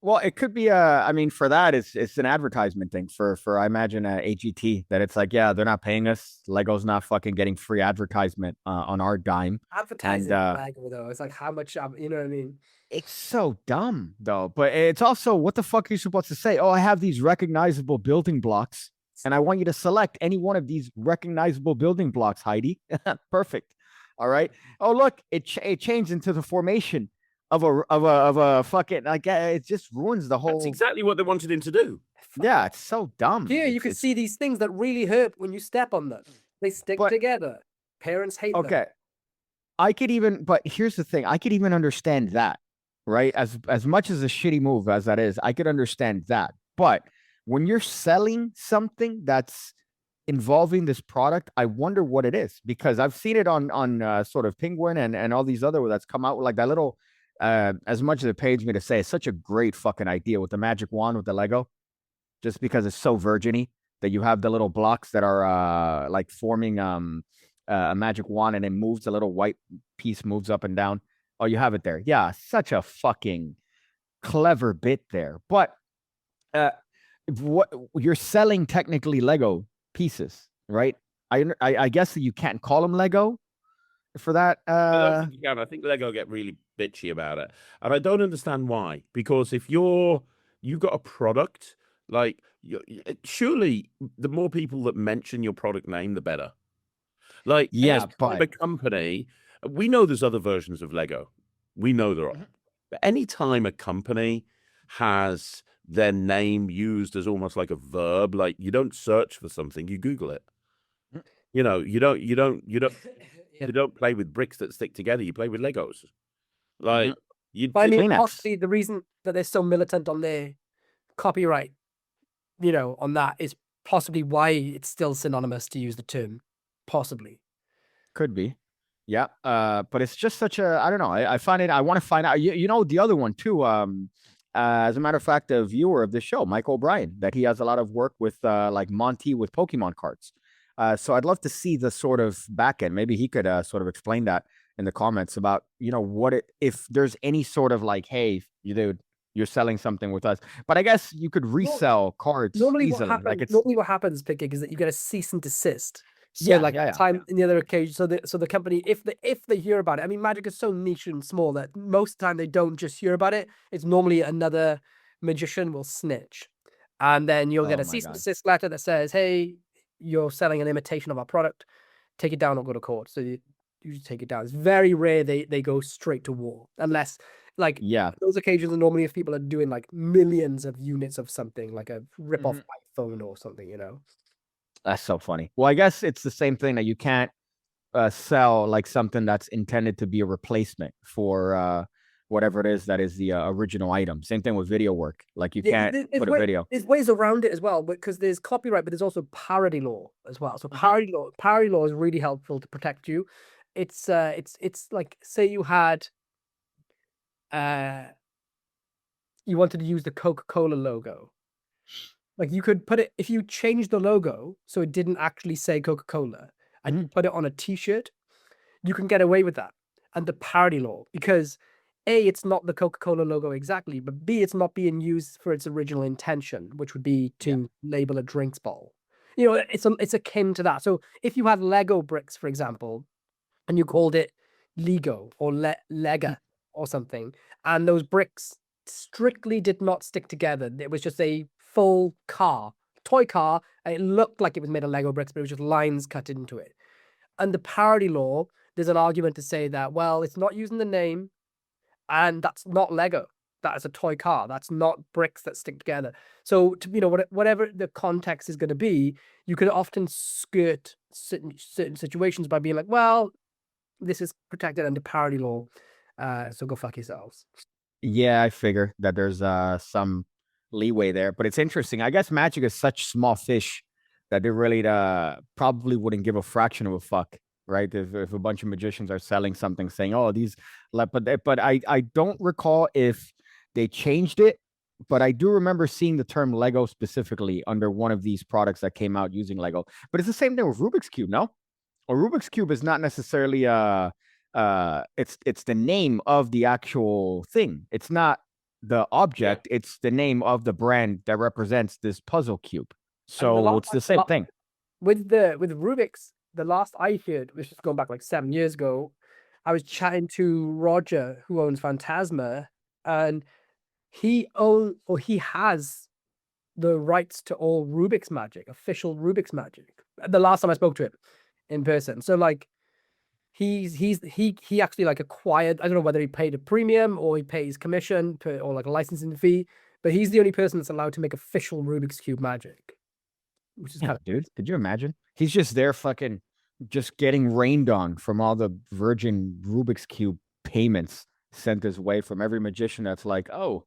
Well, it could be I mean, for that, it's an advertisement thing for I imagine AGT that it's like, yeah, they're not paying us. Lego's not fucking getting free advertisement on our dime. advertising And Lego though, it's like how much you know what I mean? it's so dumb though. But it's also, what the fuck are you supposed to say? Oh, I have these recognizable building blocks, and I want you to select any one of these recognizable building blocks, Heidi. Perfect. All right. Oh, look, it changed into the formation of a fucking, like, it just ruins the That's whole. exactly what they wanted him to do. Yeah, it's so dumb. Here you It's- can it's- see these things that really hurt when you step on them. They stick But- together. Parents hate them. Okay. I could even, but here's the thing, I could even understand that, right? As much as a shitty move as that is, I could understand that. But when you're selling something that's involving this product, I wonder what it is, because I've seen it on sort of Penguin and all these other that's come out with like that little as much as it pains me to say, it's such a great fucking idea with the magic wand with the Lego, just because it's so virginy that you have the little blocks that are like forming a magic wand, and it moves, a little white piece moves up and down. Oh, you have it there. Yeah, such a fucking clever bit there. But what you're selling technically Lego pieces, right? I guess that you can't call them Lego for that. I don't think you can. I think Lego get really bitchy about it, and I don't understand why. Because if you've got a product, like surely the more people that mention your product name, the better. Like, Yeah, anytime a company, we know there's other versions of Lego. We know there are. But anytime a company has their name used as almost like a verb, like you don't search for something, you Google it. You know, you don't play with bricks that stick together. You play with Legos. Like you. But I mean, Kleenex. possibly the reason that they're so militant on their copyright, you know, on that is possibly why it's still synonymous to use the term. Possibly. Could be. Yeah. But it's just such a, I don't know. I find it, I want to find out. You know, the other one too. As a matter of fact, a viewer of this show, Mike O'Brien, that he has a lot of work with like Monty with Pokemon cards. So I'd love to see the sort of back end. Maybe he could sort of explain that in the comments about, you know, if there's any sort of like, hey, you're selling something with us. But I guess you could resell cards Normally easily. what happens, Picking, is that you get a cease and desist. So Yeah, time in the other occasion, so the company, if they hear about it, I mean, Magic is so niche and small that most of the time they don't just hear about it. It's normally another magician will snitch, and then you'll get Oh a my cease and God. desist letter that says, "Hey, you're selling an imitation of our product. Take it down or go to court." So you take it down. It's very rare they go straight to war, unless like Yeah. those occasions are normally if people are doing like millions of units of something, like a rip-off iPhone or something, you know. That's so funny. Well, I guess it's the same thing that you can't sell like something that's intended to be a replacement for whatever it is that is the original item. Same thing with video work. Like you Yeah, can't put a video. There's ways around it as well, because there's copyright, but there's also parody law as well. So parody law is really helpful to protect you. It's like, say you had you wanted to use the Coca-Cola logo. Like, you could put it, if you change the logo so it didn't actually say Coca-Cola and you put it on a t-shirt, you can get away with that under parody law, because A, it's not the Coca-Cola logo exactly, but B, it's not being used for its original intention, which would be to label a drinks bottle. You know, it's akin to that. So if you had Lego bricks, for example, and you called it Lego or Lega or something, and those bricks strictly did not stick together. It was just a full toy car, and it looked like it was made of Lego bricks, but it was just lines cut into it. Under parody law, there's an argument to say that, well, it's not using the name, and that's not Lego. That is a toy car. That's not bricks that stick together. So, whatever the context is going to be, you can often skirt certain situations by being like, well, this is protected under parody law, so go fuck yourselves. Yeah, I figure that there's some leeway there, but it's interesting. I guess Magic is such small fish that they really probably wouldn't give a fraction of a fuck, right? If a bunch of magicians are selling something saying, "Oh, these," but I don't recall if they changed it, but I do remember seeing the term Lego specifically under one of these products that came out using Lego. But it's the same thing with Rubik's Cube, no? Or Rubik's Cube is not necessarily it's the name of the actual thing. It's not the object, it's the name of the brand that represents this puzzle cube. So it's the same thing. With Rubik's, the last I heard, which is going back like 7 years ago, I was chatting to Roger, who owns Phantasma, and he has the rights to all Rubik's Magic, official Rubik's Magic. The last time I spoke to him in person. So like, he actually like acquired, I don't know whether he paid a premium or he pays commission or like a licensing fee, but he's the only person that's allowed to make official Rubik's Cube Magic. Which is dude, could you imagine? He's just there fucking just getting rained on from all the virgin Rubik's Cube payments sent his way from every magician that's like, oh,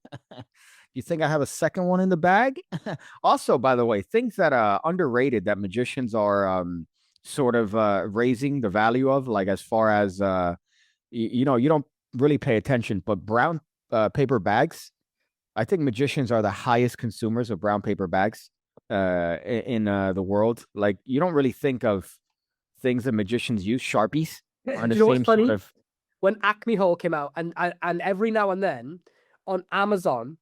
you think I have a second one in the bag? Also, by the way, things that are underrated that magicians are sort of raising the value of, like as far as you don't really pay attention, but brown paper bags. I think magicians are the highest consumers of brown paper bags in the world. Like, you don't really think of things that magicians use. Sharpies are the same sort of. When Acme Hole came out, and every now and then on Amazon,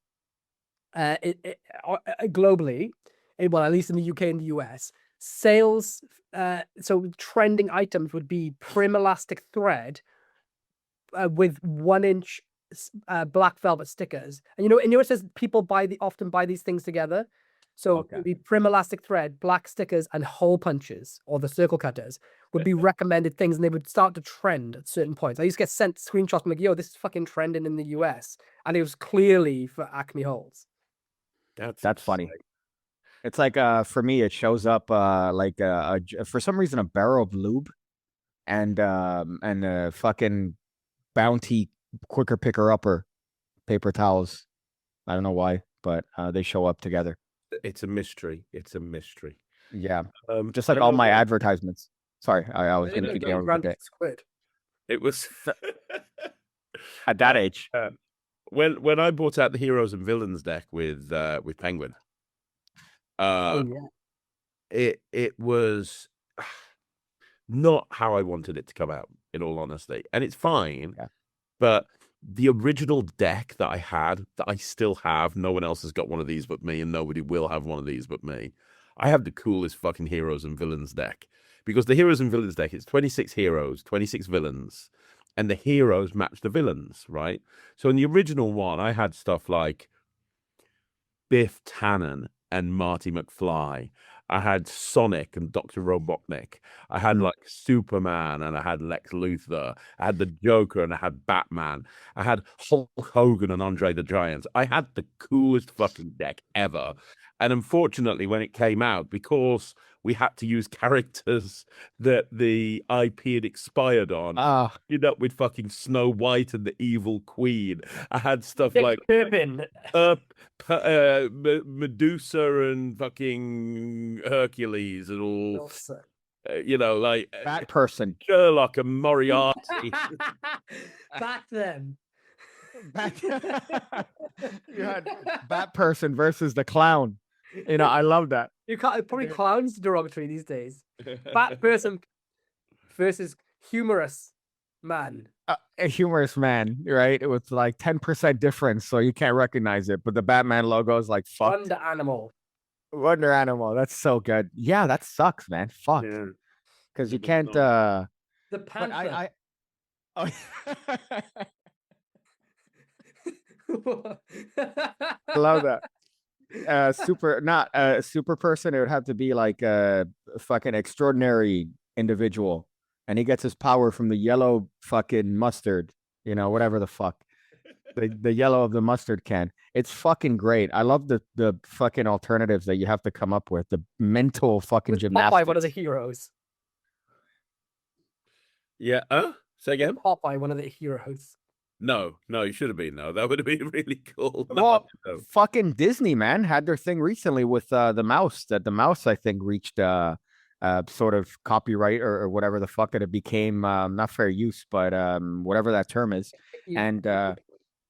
globally, well, at least in the UK and the US, sales, so trending items would be prim elastic thread with 1-inch black velvet stickers. And it says people often buy these things together. So it would be prim elastic thread, black stickers, and hole punches, or the circle cutters, would be recommended things, and they would start to trend at certain points. I used to get sent screenshots like, yo, this is fucking trending in the US. And it was clearly for Acme Holes. That's funny. It's like for me, it shows up for some reason a barrel of lube and a fucking Bounty quicker picker upper paper towels. I don't know why, but they show up together. It's a mystery. Yeah, just like all my advertisements. Sorry, I was going to keep going. It was at that age. When I bought out the Heroes and Villains deck with Penguin. It was not how I wanted it to come out, in all honesty, and it's fine. Yeah. But the original deck that I had, that I still have, no one else has got one of these but me, and nobody will have one of these but me. I have the coolest fucking Heroes and Villains deck, because the Heroes and Villains deck, it's 26 heroes, 26 villains, and the heroes match the villains, right? So in the original one, I had stuff like Biff Tannen and Marty McFly. I had Sonic and Dr. Robotnik. I had like Superman, and I had Lex Luthor. I had the Joker, and I had Batman. I had Hulk Hogan and Andre the Giant. I had the coolest fucking deck ever. And unfortunately, when it came out, because we had to use characters that the IP had expired on. Ah, Ended up with fucking Snow White and the Evil Queen. I had stuff Dick like Turpin. Medusa and fucking Hercules and all, Also. like Bat Person. Sherlock and Moriarty. Back then. Bat, you had Bat Person versus the clown. I love that. You can't probably clowns derogatory these days. Bat person versus humorous man. A humorous man, right? It was like 10% difference, so you can't recognize it. But the Batman logo is like fuck. Wonder Animal. Wonder Animal. That's so good. Yeah, that sucks, man. Fuck. Yeah. Because you It was can't. not. The But Panther. Oh. I love that. Super person. It would have to be like a fucking extraordinary individual, and he gets his power from the yellow fucking mustard. Whatever the fuck, the yellow of the mustard can. It's fucking great. I love the fucking alternatives that you have to come up with. The mental fucking Was gymnastics. Popeye one of the heroes? Yeah. Say again? Popeye one of the heroes. No, you should have been. No, that would have been really cool. Well, No. fucking Disney, man, had their thing recently with the mouse. That the mouse, I think, reached sort of copyright or whatever the fuck that it became, not fair use, but whatever that term is. And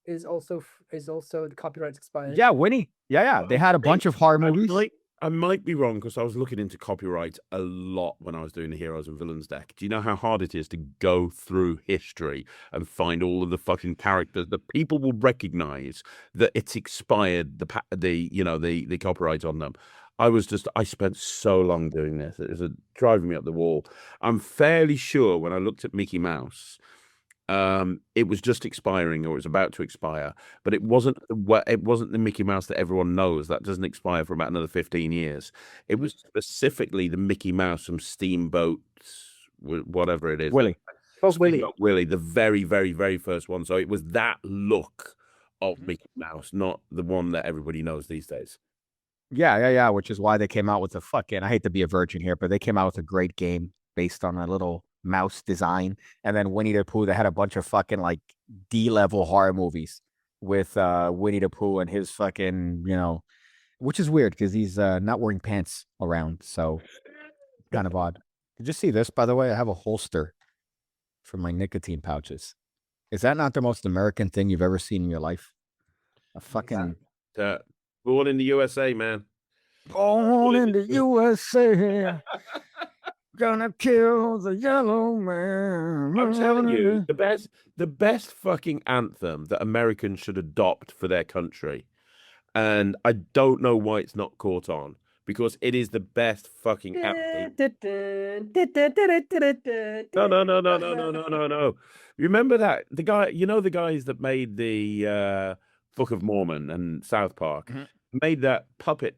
is also the copyrights expired. yeah, Winnie. Yeah. They had a bunch of horror movies. I might be wrong because I was looking into copyright a lot when I was doing the Heroes and Villains deck. Do you know how hard it is to go through history and find all of the fucking characters that people will recognize that it's expired, the copyright on them? I spent so long doing this. It was driving me up the wall. I'm fairly sure when I looked at Mickey Mouse, it was just expiring or it was about to expire, but it wasn't the Mickey Mouse that everyone knows. That doesn't expire for about another 15 years. It was specifically the Mickey Mouse from Steamboat, whatever it is. Willie. Steamboat Willie, the very, very, very first one. So it was that look of Mickey Mouse, not the one that everybody knows these days. Yeah. Which is why they came out with the fucking. I hate to be a virgin here, but they came out with a great game based on a little mouse design. And then Winnie the Pooh, they had a bunch of fucking like D-level horror movies with Winnie the Pooh and his fucking, which is weird because he's not wearing pants around, so kind of odd. Did you see this, by the way? I have a holster for my nicotine pouches. Is that not the most American thing you've ever seen in your life? A fucking Born in the USA, man. born in the USA. Gonna kill the yellow man. I'm telling you, the best fucking anthem that Americans should adopt for their country. And I don't know why it's not caught on, because it is the best fucking anthem. No. Remember that? The guys that made the Book of Mormon and South Park made that puppet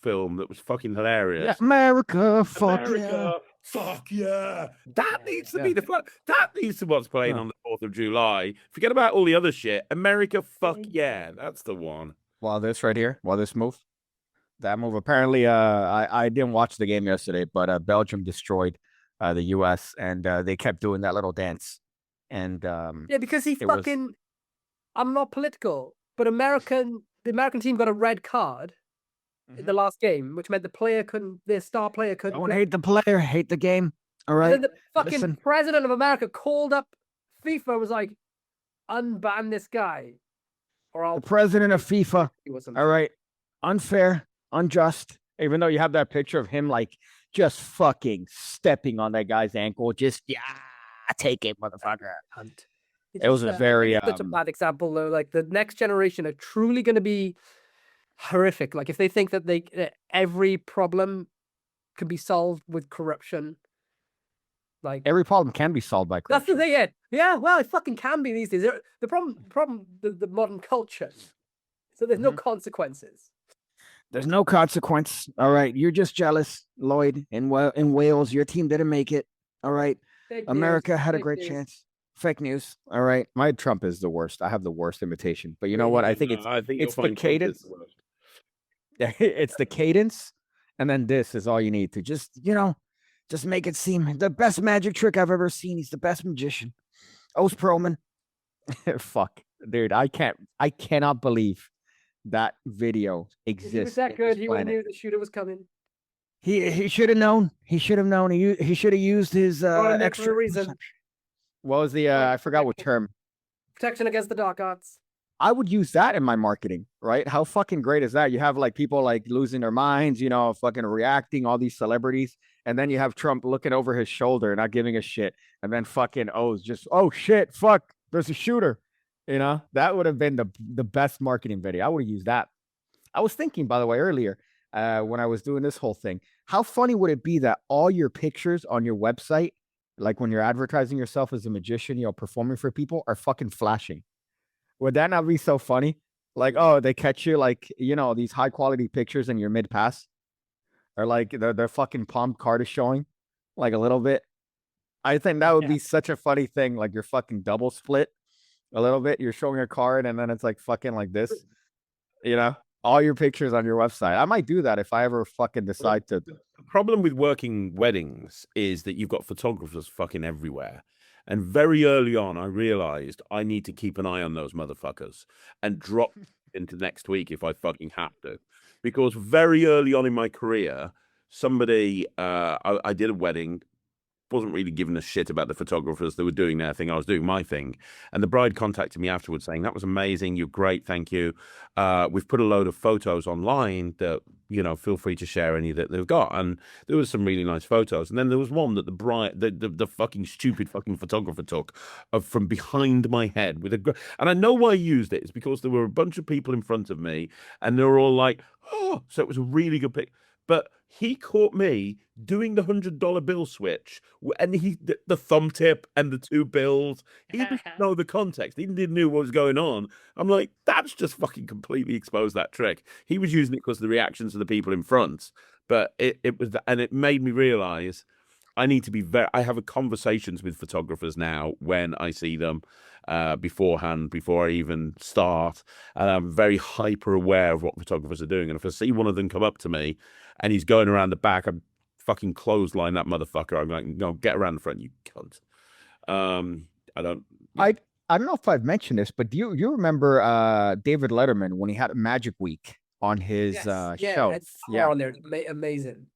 film that was fucking hilarious. Yeah, America, fuck America, fuck yeah. That needs to be that needs to what's playing on the 4th of July. Forget about all the other shit. America, fuck yeah. That's the one. While this right here, that move. Apparently, I didn't watch the game yesterday, but Belgium destroyed the U.S. and they kept doing that little dance. And yeah, because I'm not political, but the American team got a red card in the last game, which meant their star player couldn't. Don't hate the player, hate the game. All right. And then the fucking president of America called up FIFA and was like, unban this guy. Or I'll the president of FIFA. All right. Unfair, unjust. Even though you have that picture of him like just fucking stepping on that guy's ankle. Just, take it, motherfucker. It was a very such a bad example though. Like the next generation are truly going to be horrific. Like if they think that every problem can be solved with corruption, like every problem can be solved by corruption. That's the thing. Yeah, well, it fucking can be these days. The problem, the modern culture. So there's no consequences. There's no consequence. All right, you're just jealous, Lloyd. In Wales, your team didn't make it. All right, America had a great chance. Fake news. All right, my Trump is the worst. I have the worst imitation. But you know what? I think it's the cadence. Yeah, it's the cadence And then this is all you need to just, just make it seem the best magic trick I've ever seen. He's the best magician. Oz Perlman. Fuck, dude, I cannot believe that video exists. He was that good. He knew the shooter was coming. He should have known. He should have known. He should have used his extra reason. What was the I forgot what term. Protection against the dark arts. I would use that in my marketing, right? How fucking great is that? You have like people like losing their minds, fucking reacting, all these celebrities, and then you have Trump looking over his shoulder, not giving a shit, and then fucking oh shit, fuck, there's a shooter. That would have been the best marketing video. I would have used that. I was thinking, by the way, earlier when I was doing this whole thing, how funny would it be that all your pictures on your website, like when you're advertising yourself as a magician, performing for people, are fucking flashing? Would that not be so funny? Like, oh, they catch you like, these high quality pictures and you're mid pass, or like their fucking palm card is showing like a little bit. I think that would be such a funny thing. Like you're fucking double split a little bit. You're showing a card and then it's like fucking like this, all your pictures on your website. I might do that if I ever fucking decide to. The problem with working weddings is that you've got photographers fucking everywhere. And very early on, I realized I need to keep an eye on those motherfuckers and drop into next week if I fucking have to. Because very early on in my career, somebody, I did a wedding, wasn't really giving a shit about the photographers. They were doing their thing. I was doing my thing. And the bride contacted me afterwards saying, that was amazing. You're great. Thank you. We've put a load of photos online that, feel free to share any that they've got. And there was some really nice photos. And then there was one that the bride, the fucking stupid fucking photographer took from behind my head with and I know why I used it. It's because there were a bunch of people in front of me and they were all like, oh, so it was a really good pic. But he caught me doing the $100 bill switch, and the thumb tip and the two bills. He didn't know the context. He didn't know what was going on. I'm like, that's just fucking completely exposed that trick. He was using it because of the reactions of the people in front, but it was, and it made me realize I need to be I have conversations with photographers now when I see them beforehand, before I even start. And I'm very hyper aware of what photographers are doing. And if I see one of them come up to me and he's going around the back, I'm fucking clothesline that motherfucker. I'm like, no, get around the front, you cunt. I don't know if I've mentioned this, but do you remember David Letterman when he had a Magic Week on his show? Yeah, on there, amazing.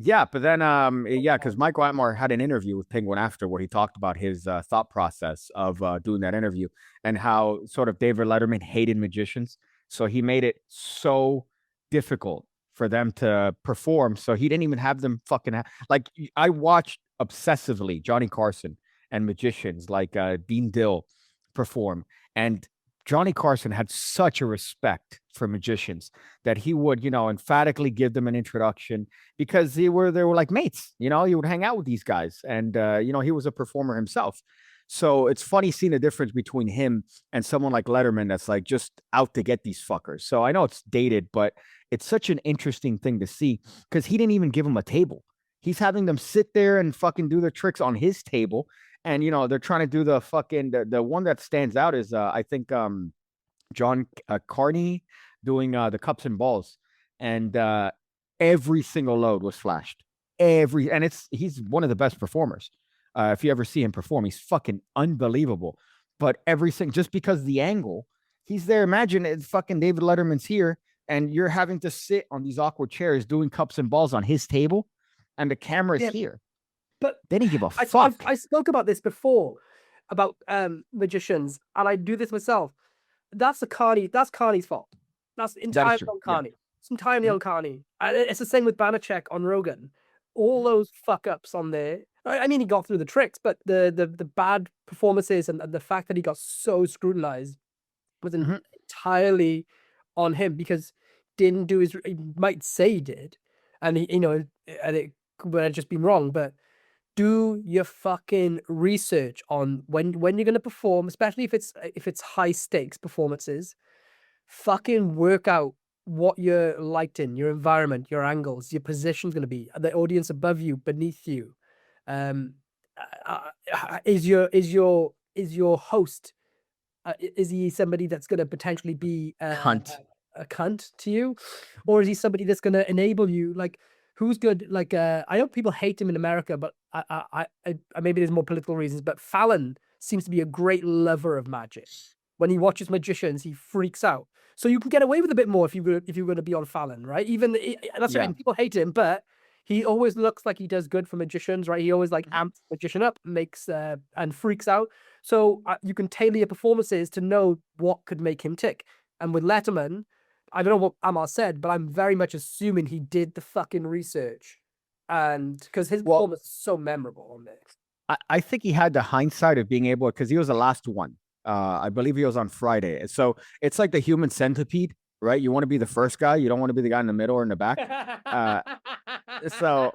Yeah, but then because Michael Atmore had an interview with Penguin after where he talked about his thought process of doing that interview and how sort of David Letterman hated magicians, so he made it so difficult for them to perform. So he didn't even have them fucking like I watched obsessively Johnny Carson and magicians like Dean Dill perform, and Johnny Carson had such a respect for magicians that he would, emphatically give them an introduction because they were like mates. He would hang out with these guys, and he was a performer himself. So it's funny seeing the difference between him and someone like Letterman that's like just out to get these fuckers. So I know it's dated, but it's such an interesting thing to see because he didn't even give them a table. He's having them sit there and fucking do their tricks on his table. And, they're trying to do the fucking, the one that stands out is, I think, John Carney doing the cups and balls. And every single load was flashed. And he's one of the best performers. If you ever see him perform, he's fucking unbelievable. But everything, just because the angle, he's there. Imagine it's fucking David Letterman's here, and you're having to sit on these awkward chairs doing cups and balls on his table, and the camera's here. But they didn't give a fuck. I spoke about this before, about magicians, and I do this myself. That's Carney's fault. That's entirely on Carney. It's entirely on Carney. It's the same with Banachek on Rogan. All those fuck ups on there. I mean, he got through the tricks, but the bad performances and the fact that he got so scrutinized was entirely on him because didn't do his. He might say he did, and it would have just been wrong. But do your fucking research on when you're gonna perform, especially if it's high stakes performances. Fucking work out what your lighting, your environment, your angles, your position's gonna be, the audience above you, beneath you. Is your host? Is he somebody that's gonna potentially be Hunt? a cunt to you, or is he somebody that's going to enable you? Like, who's good? Like, I know people hate him in America, but I maybe there's more political reasons. But Fallon seems to be a great lover of magic. When he watches magicians, he freaks out. So you can get away with a bit more if you're going to be on Fallon, right? Even that's Yeah. right. People hate him, but he always looks like he does good for magicians, right? He always like amps the magician up, makes and freaks out. So you can tailor your performances to know what could make him tick. And with Letterman, I don't know what Amar said, but I'm very much assuming he did the fucking research, and because his performance is so memorable on this. I think he had the hindsight of being able, because he was the last one. I believe he was on Friday. So it's like the human centipede, right? You want to be the first guy. You don't want to be the guy in the middle or in the back. So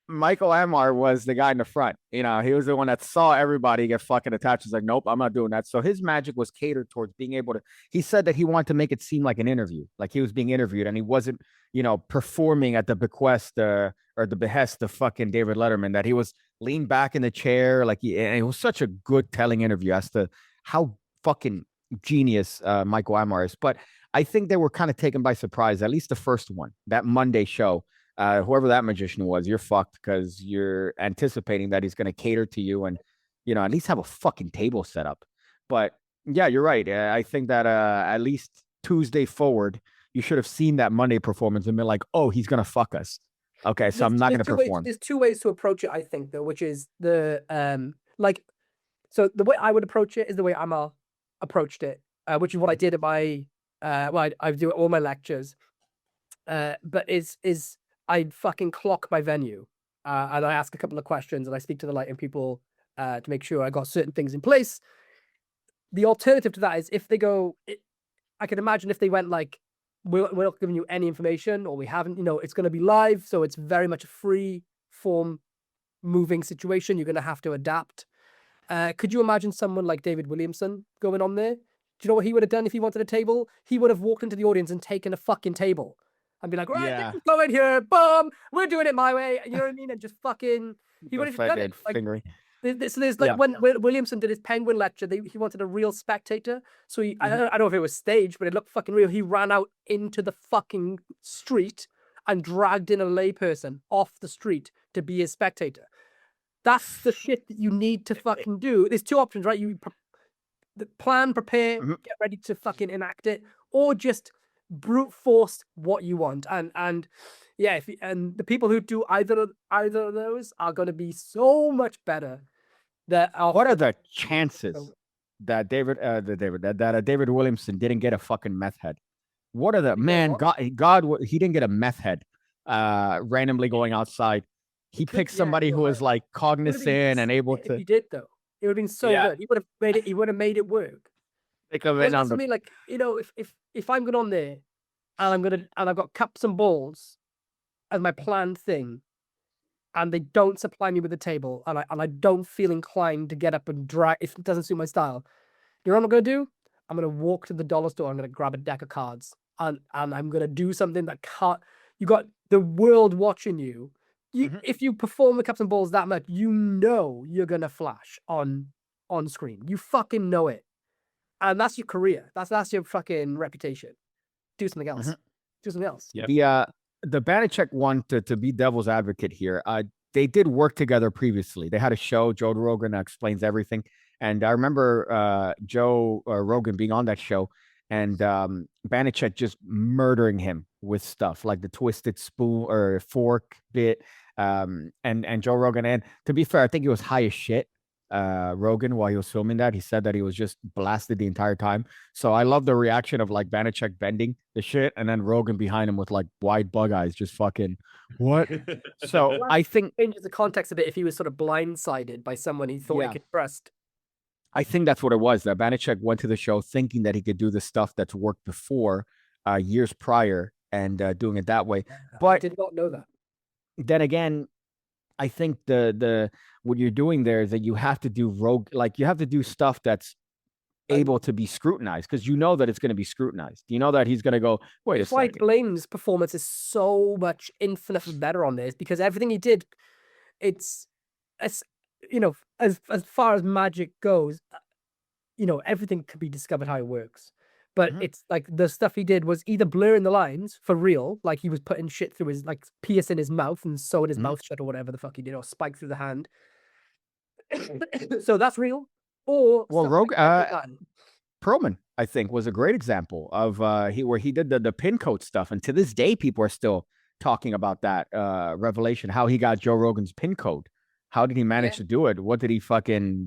Michael Amar was the guy in the front. You know, he was the one that saw everybody get fucking attached. He's like, nope, I'm not doing that. So his magic was catered towards being able to, he said that he wanted to make it seem like an interview, like he was being interviewed and he wasn't, you know, performing at the bequest or the behest of fucking David Letterman, that he was leaned back in the chair. Like and it was such a good telling interview as to how fucking genius Michael Amar is. But I think they were kind of taken by surprise, at least the first one, that Monday show. Whoever that magician was, you're fucked because you're anticipating that he's going to cater to you and, you know, at least have a fucking table set up. But yeah, you're right. I think that at least Tuesday forward, you should have seen that Monday performance and been like, oh, he's going to fuck us. Okay, so I'm not going to perform. There's two ways to approach it, I think, though, which is the so the way I would approach it is the way Amar approached it, which is what I did at my I do all my lectures. But is I fucking clock my venue, and I ask a couple of questions and I speak to the lighting people to make sure I got certain things in place. The alternative to that is if they go, I can imagine if they went like, we're not giving you any information, or we haven't, you know, it's going to be live, so it's very much a free form moving situation. You're going to have to adapt. Could you imagine someone like David Williamson going on there? Do you know what he would have done if he wanted a table? He would have walked into the audience and taken a fucking table. And be like, right, Yeah. let's go in here, boom, we're doing it my way. You know what I mean? And just fucking, he would have done it. Like, so there's like when Williamson did his Penguin lecture, he wanted a real spectator. So I don't know if it was staged, but it looked fucking real. He ran out into the fucking street and dragged in a layperson off the street to be a spectator. That's the shit that you need to fucking do. There's two options, right? You plan, prepare, get ready to fucking enact it, or just brute force what you want. And yeah, and the people who do either of those are going to be so much better. What are the chances that David Williamson didn't get a fucking meth head? What are the God he didn't get a meth head randomly going outside. He picked somebody who was like cognizant and able to. If he did though, it would have been so good. He would have made it. He would have made it work. Like, you know, if I'm going on there and I've got cups and balls as my planned thing, and they don't supply me with a table, and I don't feel inclined to get up and drag if it doesn't suit my style, you know what I'm going to do? I'm going to walk to the dollar store. I'm going to grab a deck of cards, and I'm going to do something that can't. You got the world watching you. If you perform the cups and balls that much, you know you're going to flash on screen. You fucking know it. And that's your career. That's your fucking reputation. Do something else. Do something else. Yep. The Banachek one, to be devil's advocate here, they did work together previously. They had a show, Joe Rogan Explains Everything. And I remember Joe Rogan being on that show and Banachek just murdering him with stuff like the twisted spoon or fork bit. And Joe Rogan. And to be fair, I think he was high as shit. Rogan, while he was filming that, he said that he was just blasted the entire time. So I love the reaction of like Banachek bending the shit and then Rogan behind him with like wide bug eyes, just fucking what? So I think changes the context a bit if he was sort of blindsided by someone he thought he could trust. I think that's what it was. That Banachek went to the show thinking that he could do the stuff that's worked before years prior and doing it that way. But I did not know that. Then again, I think the what you're doing there is that you have to do you have to do stuff that's able to be scrutinized because you know that it's going to be scrutinized. You know that he's going to go, wait a second. That's why Blaine's performance is so much infinitely better on this because everything he did, it's you know, as far as magic goes, you know, everything could be discovered how it works. But Mhm. it's like the stuff he did was either blurring the lines for real, like he was putting shit through his, like piercing his mouth and sewing his Mhm. mouth shut or whatever the fuck he did, or spike through the hand. So that's real. Or Well, stuff Rogue, like Benedict Cumberbatch. Perlman, I think, was a great example of where he did the pin coat stuff, and to this day, people are still talking about that revelation. How he got Joe Rogan's pin code? How did he manage Yeah. to do it? What did he fucking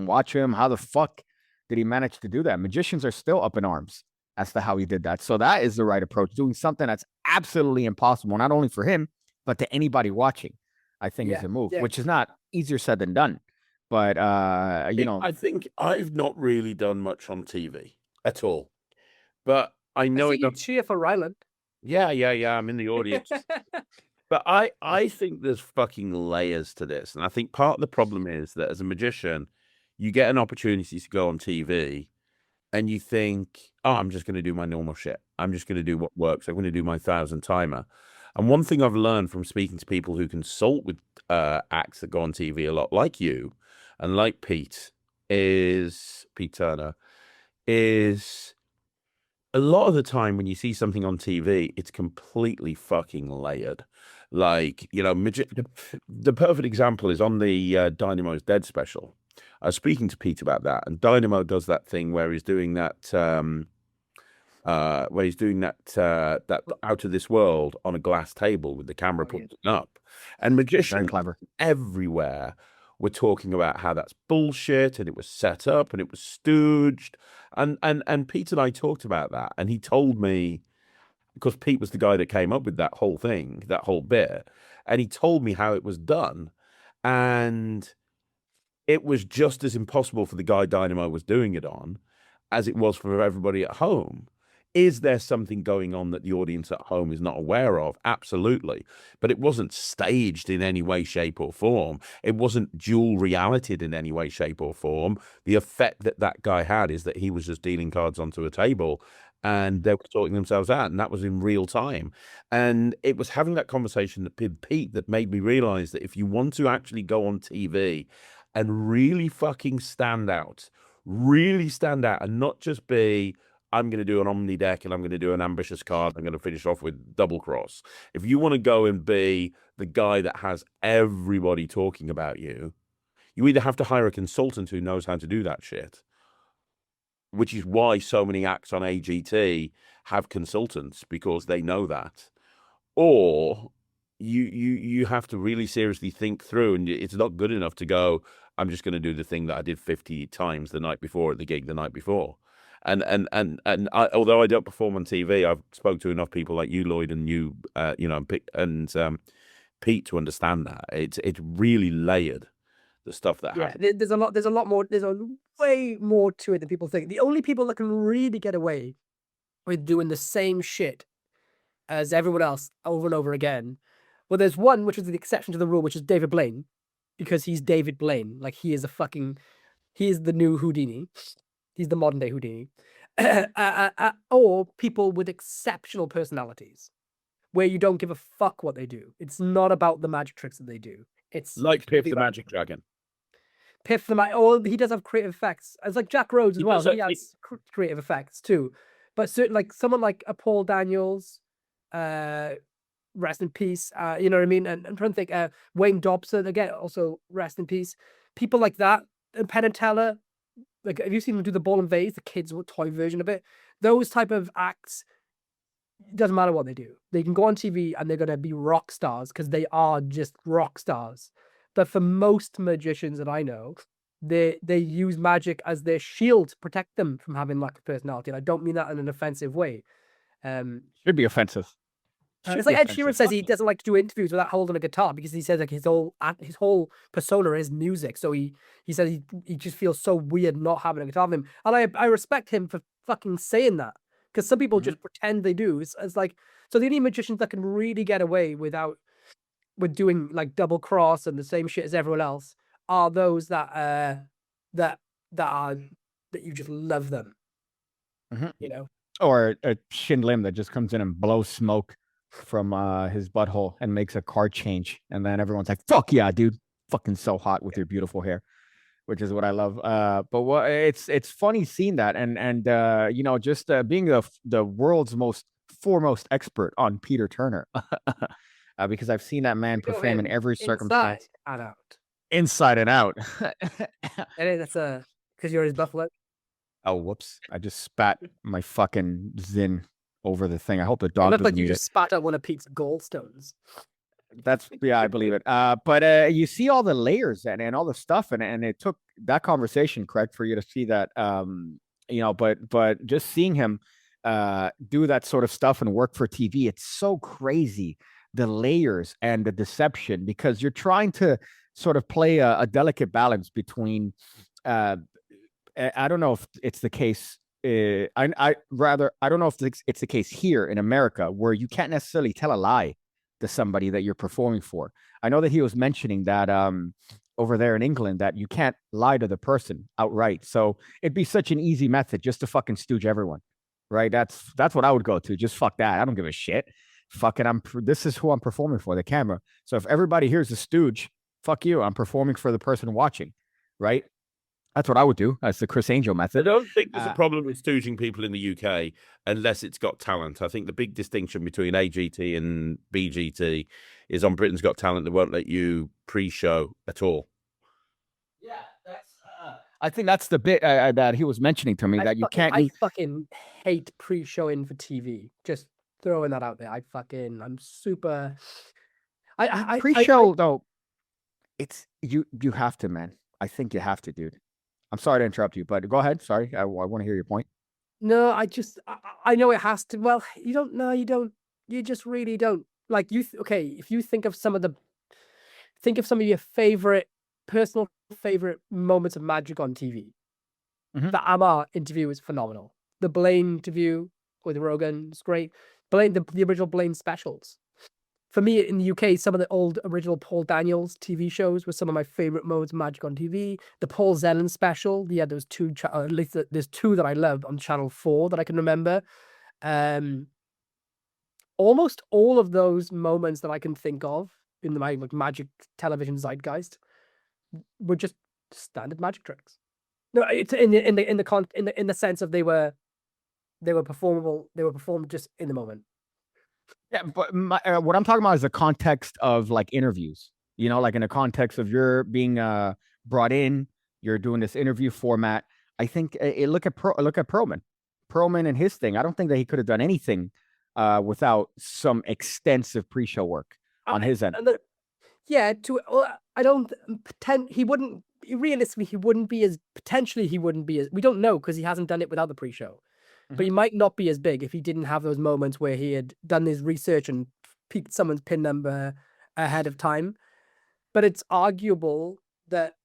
watch him? How the fuck did he manage to do that? Magicians are still up in arms as to how he did that. So that is the right approach. Doing something that's absolutely impossible, not only for him but to anybody watching, I think is Yeah, a move, yeah. which is not easier said than done. But I think I've not really done much on TV at all, but I know I it see you does. cheer for Ryland. Yeah. I'm in the audience. But I think there's fucking layers to this. And I think part of the problem is that as a magician, you get an opportunity to go on TV and you think, oh, I'm just going to do my normal shit. I'm just going to do what works. I'm going to do my 1,000 timer. And one thing I've learned from speaking to people who consult with acts that go on TV a lot, like you and like Pete Turner, is a lot of the time when you see something on TV, it's completely fucking layered. Like, the perfect example is on the Dynamo's Dead special. I was speaking to Pete about that, and Dynamo does that thing where he's doing that that out of this world on a glass table with the camera Oh, yeah. pointing up. And very magicians clever. everywhere were talking about how that's bullshit and it was set up and it was stooged. And Pete and I talked about that, and he told me, because Pete was the guy that came up with that whole thing, that whole bit, and he told me how it was done. And it was just as impossible for the guy Dynamo was doing it on as it was for everybody at home. Is there something going on that the audience at home is not aware of? Absolutely. But it wasn't staged in any way, shape, or form. It wasn't dual realityed in any way, shape, or form. The effect that that guy had is that he was just dealing cards onto a table and they were sorting themselves out, and that was in real time. And it was having that conversation with Pete that made me realize that if you want to actually go on TV and really fucking stand out, and not just be, I'm going to do an Omni deck and I'm going to do an ambitious card. I'm going to finish off with double cross. If you want to go and be the guy that has everybody talking about you, you either have to hire a consultant who knows how to do that shit, which is why so many acts on AGT have consultants, because they know that, or you have to really seriously think through, and it's not good enough to go, I'm just going to do the thing that I did 50 times the night before at the gig the night before. And although I don't perform on TV, I've spoke to enough people like you, Lloyd, and you, Pete, to understand that it's really layered, the stuff that Yeah, happens. there's a lot more. There's a way more to it than people think. The only people that can really get away with doing the same shit as everyone else over and over again, well, there's one which is the exception to the rule, which is David Blaine, because he's David Blaine. Like, he is the new Houdini. He's the modern day Houdini. Or people with exceptional personalities, where you don't give a fuck what they do. It's not about the magic tricks that they do. It's Like Piff the the Magic Dragon. Piff or he does have creative effects. It's like Jack Rhodes as He well. does He have- has creative effects too. But certain, like someone like a Paul Daniels, rest in peace. You know what I mean? And I'm trying to think. Wayne Dobson, again, also rest in peace. People like that, and Penn and Teller. Like, have you seen them do the ball and vase, the kids' toy version of it? Those type of acts, it doesn't matter what they do. They can go on TV and they're gonna be rock stars because they are just rock stars. But for most magicians that I know, they use magic as their shield to protect them from having lack of personality. And I don't mean that in an offensive way. Should be offensive. Should It's like be Ed Sheeran offensive. says he doesn't like to do interviews without holding a guitar, because he says like his whole persona is music. So he says he just feels so weird not having a guitar with him. And I respect him for fucking saying that, because some people just pretend they do. It's like, so the only magicians that can really get away with doing like double cross and the same shit as everyone else are those that you just love them. Mhm. You know? Or a Shin Lim that just comes in and blows smoke from his butthole and makes a card change, and then everyone's like, "Fuck yeah, dude! Fucking so hot with your beautiful hair." which is what I love. But what it's funny seeing that, and you know, just being the world's most foremost expert on Peter Turner, because I've seen that man We know perform in him every inside circumstance, and out. inside and out. And that's because you're his buffalo. Oh, whoops! I just spat my fucking Zin over the thing. I hope the It dog looked doesn't like you eat it. just spat out one of Pete's gallstones. That's yeah, I believe it. But you see all the layers and all the stuff, and it took that conversation, Craig, for you to see that. You know, but just seeing him do that sort of stuff and work for TV, it's so crazy, the layers and the deception, because you're trying to sort of play a delicate balance between I don't know if it's the case. I don't know if it's the case here in America, where you can't necessarily tell a lie to somebody that you're performing for. I know that he was mentioning that over there in England, that you can't lie to the person outright. So it'd be such an easy method just to fucking stooge everyone, right? That's what I would go to. Just fuck that. I don't give a shit. Fucking this is who I'm performing for, the camera. So if everybody here's a stooge, fuck you. I'm performing for the person watching, right? That's what I would do. That's the Chris Angel I method. don't think there's a problem with stooging people in the UK unless it's got talent. I think the big distinction between AGT and BGT is on Britain's Got Talent, they won't let you pre-show at all. Yeah, that's. I think that's the bit that he was mentioning to me, that you can't. I fucking hate pre-showing for TV. Just throwing that out there. I'm super. I Pre-show though, it's you have to, man. I think you have to, dude. I'm sorry to interrupt you, but go ahead. Sorry, I want to hear your point. No, I know it has to. Well, you don't know. You don't. You just really don't. Like okay, if you think of some of your personal favorite moments of magic on TV. Mhm. The Amar interview was phenomenal. The Blaine interview with Rogan is great. Blaine, the original Blaine specials. For me, in the UK, some of the old original Paul Daniels TV shows were some of my favorite moments of magic on TV. The Paul Zennon special, yeah, those two, at least there's two that I loved on Channel 4 that I can remember. Almost all of those moments that I can think of in my magic television zeitgeist were just standard magic tricks. No, it's in the sense of they were performable. They were performed just in the moment. Yeah, but what I'm talking about is the context of like interviews. You know, like in the context of you're being brought in, you're doing this interview format. I think look at Perlman and his thing. I don't think that he could have done anything without some extensive pre-show work on his end. Yeah, I don't pretend he wouldn't. Realistically, he wouldn't be as we don't know because he hasn't done it without the pre-show. But he might not be as big if he didn't have those moments where he had done his research and peeked someone's pin number ahead of time. But it's arguable that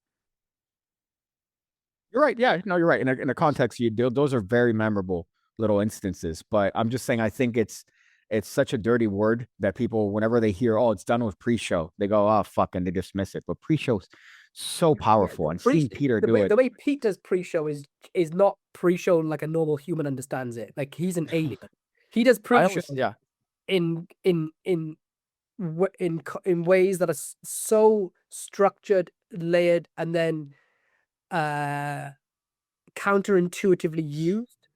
you're right. Yeah, no, you're right. In the context you do, those are very memorable little instances. But I'm just saying, I think it's such a dirty word that people, whenever they hear, oh, it's done with pre-show, they go, oh, fuck, and they dismiss it. But pre-show's so powerful. And seeing Peter do it. The way Pete does pre-show is not pre-show like a normal human understands it. Like he's an alien. He does pre-show in ways that are so structured, layered, and then counterintuitively used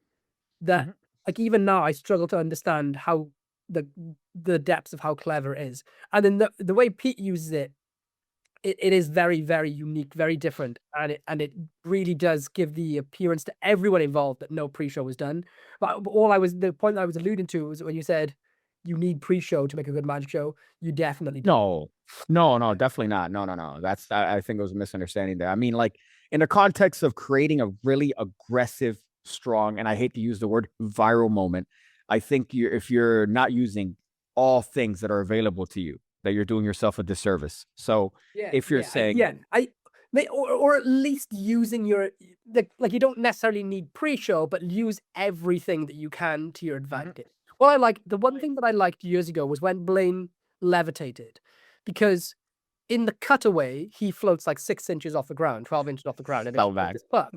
that like even now I struggle to understand how the depths of how clever it is. And then the way Pete uses it is very, very unique, very different, and it really does give the appearance to everyone involved that no pre-show was done. But the point I was alluding to was when you said you need pre-show to make a good magic show. You definitely don't. No, definitely not. No. That's I think it was a misunderstanding there. I mean, like in the context of creating a really aggressive, strong, and I hate to use the word viral moment, I think if you're not using all things that are available to you, that you're doing yourself a disservice. So if you're saying, or at least using your like you don't necessarily need pre-show, but use everything that you can to your advantage. Well, the one thing that I liked years ago was when Blaine levitated, because in the cutaway he floats like 6 inches off the ground, 12 inches off the ground, and it's fuck.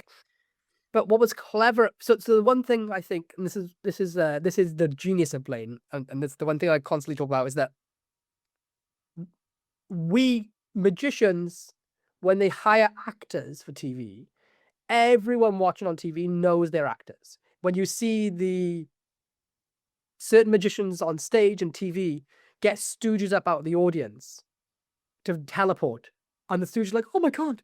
But what was clever, so the one thing I think, and this is the genius of Blaine, and that's the one thing I constantly talk about, is that we magicians when they hire actors for TV, everyone watching on TV knows they're actors. When you see the certain magicians on stage and TV get stooges up out of the audience to teleport, and the stooge is like, oh my God,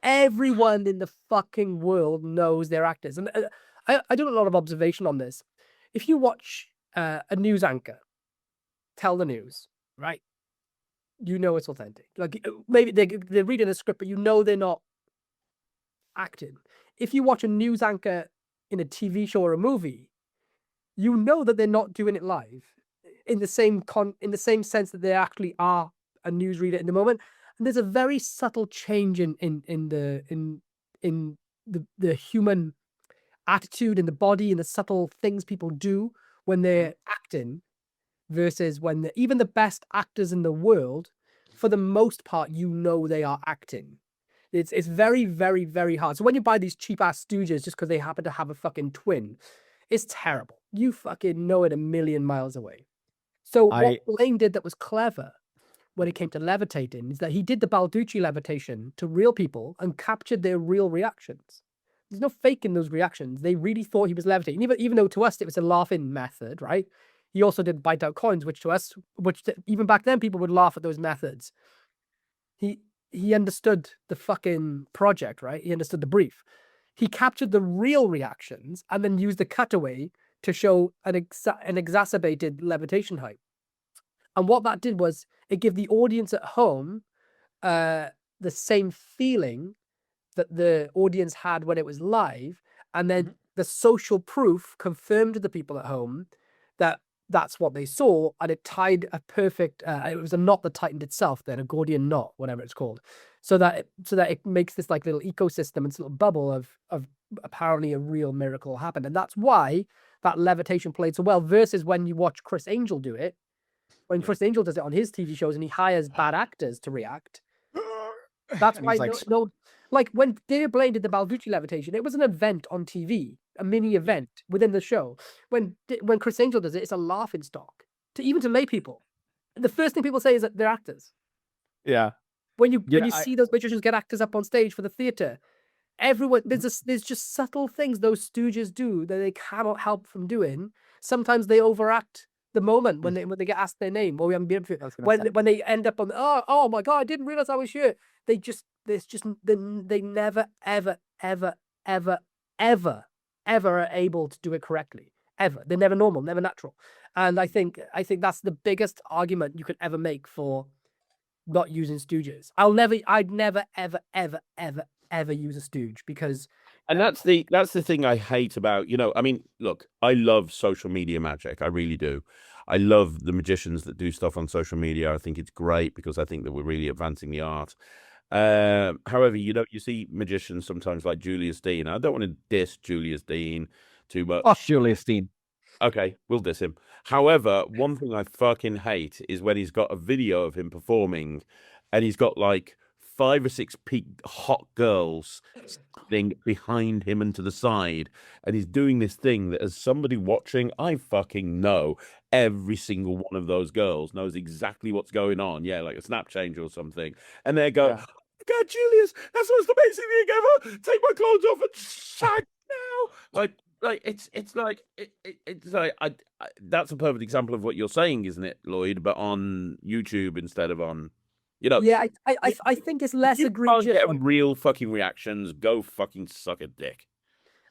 everyone in the fucking world knows they're actors. And I do a lot of observation on this. If you watch a news anchor tell the news, right? You know it's authentic. Like maybe they're reading a script, but you know they're not acting. If you watch a news anchor in a TV show or a movie, you know that they're not doing it live in the same sense that they actually are a newsreader in the moment. And there's a very subtle change in the human attitude in the body and the subtle things people do when they're acting versus when even the best actors in the world, for the most part, you know they are acting. It's very, very, very hard. So when you buy these cheap ass stooges just because they happen to have a fucking twin, it's terrible. You fucking know it a million miles away. So what Blaine did that was clever when it came to levitating is that he did the Balducci levitation to real people and captured their real reactions. There's no faking those reactions. They really thought he was levitating, even though to us it was a laughing method, right? He also did bite out coins, which even back then people would laugh at those methods. He understood the fucking project, right? He understood the brief. He captured the real reactions and then used the cutaway to show an exacerbated levitation hype. And what that did was it gave the audience at home the same feeling that the audience had when it was live. And then the social proof confirmed to the people at home that that's what they saw, and it tied a perfect. It was a knot that tightened itself. Then a Gordian knot, whatever it's called, so that it makes this like little ecosystem, this little bubble of apparently a real miracle happened, and that's why that levitation played so well. Versus when you watch Chris Angel do it, when Chris Angel does it on his TV shows and he hires bad actors to react. That's why like when David Blaine did the Balducci levitation, it was an event on TV, a mini event within the show. When Chris Angel does it, it's a laughing stock even to lay people. The first thing people say is that they're actors. Yeah. When you see those magicians get actors up on stage for the theater, everyone there's just subtle things those stooges do that they cannot help from doing. Sometimes they overact the moment when they get asked their name, or we haven't been when they end up on oh my God, I didn't realize I was here. They never ever are able to do it correctly. Ever. They're never normal, never natural. And I think that's the biggest argument you could ever make for not using stooges. I'd never ever use a stooge because and that's the thing I hate about, I mean, look, I love social media magic. I really do. I love the magicians that do stuff on social media. I think it's great because I think that we're really advancing the art. However, you see magicians sometimes like Julius Dean. I don't want to diss Julius Dean too much. Fuck Julius Dean. Okay, we'll diss him. However, one thing I fucking hate is when he's got a video of him performing and he's got like 5 or 6 hot girls sitting behind him and to the side, and he's doing this thing that as somebody watching, I fucking know every single one of those girls knows exactly what's going on. Yeah, like a snap change or something. And they go, oh God, Julius, that's the most amazing thing ever. Take my clothes off and shag now. It's like that's a perfect example of what you're saying, isn't it, Lloyd? But on YouTube instead of on, Yeah, I think it's less egregious. You can't get real fucking reactions. Go fucking suck a dick.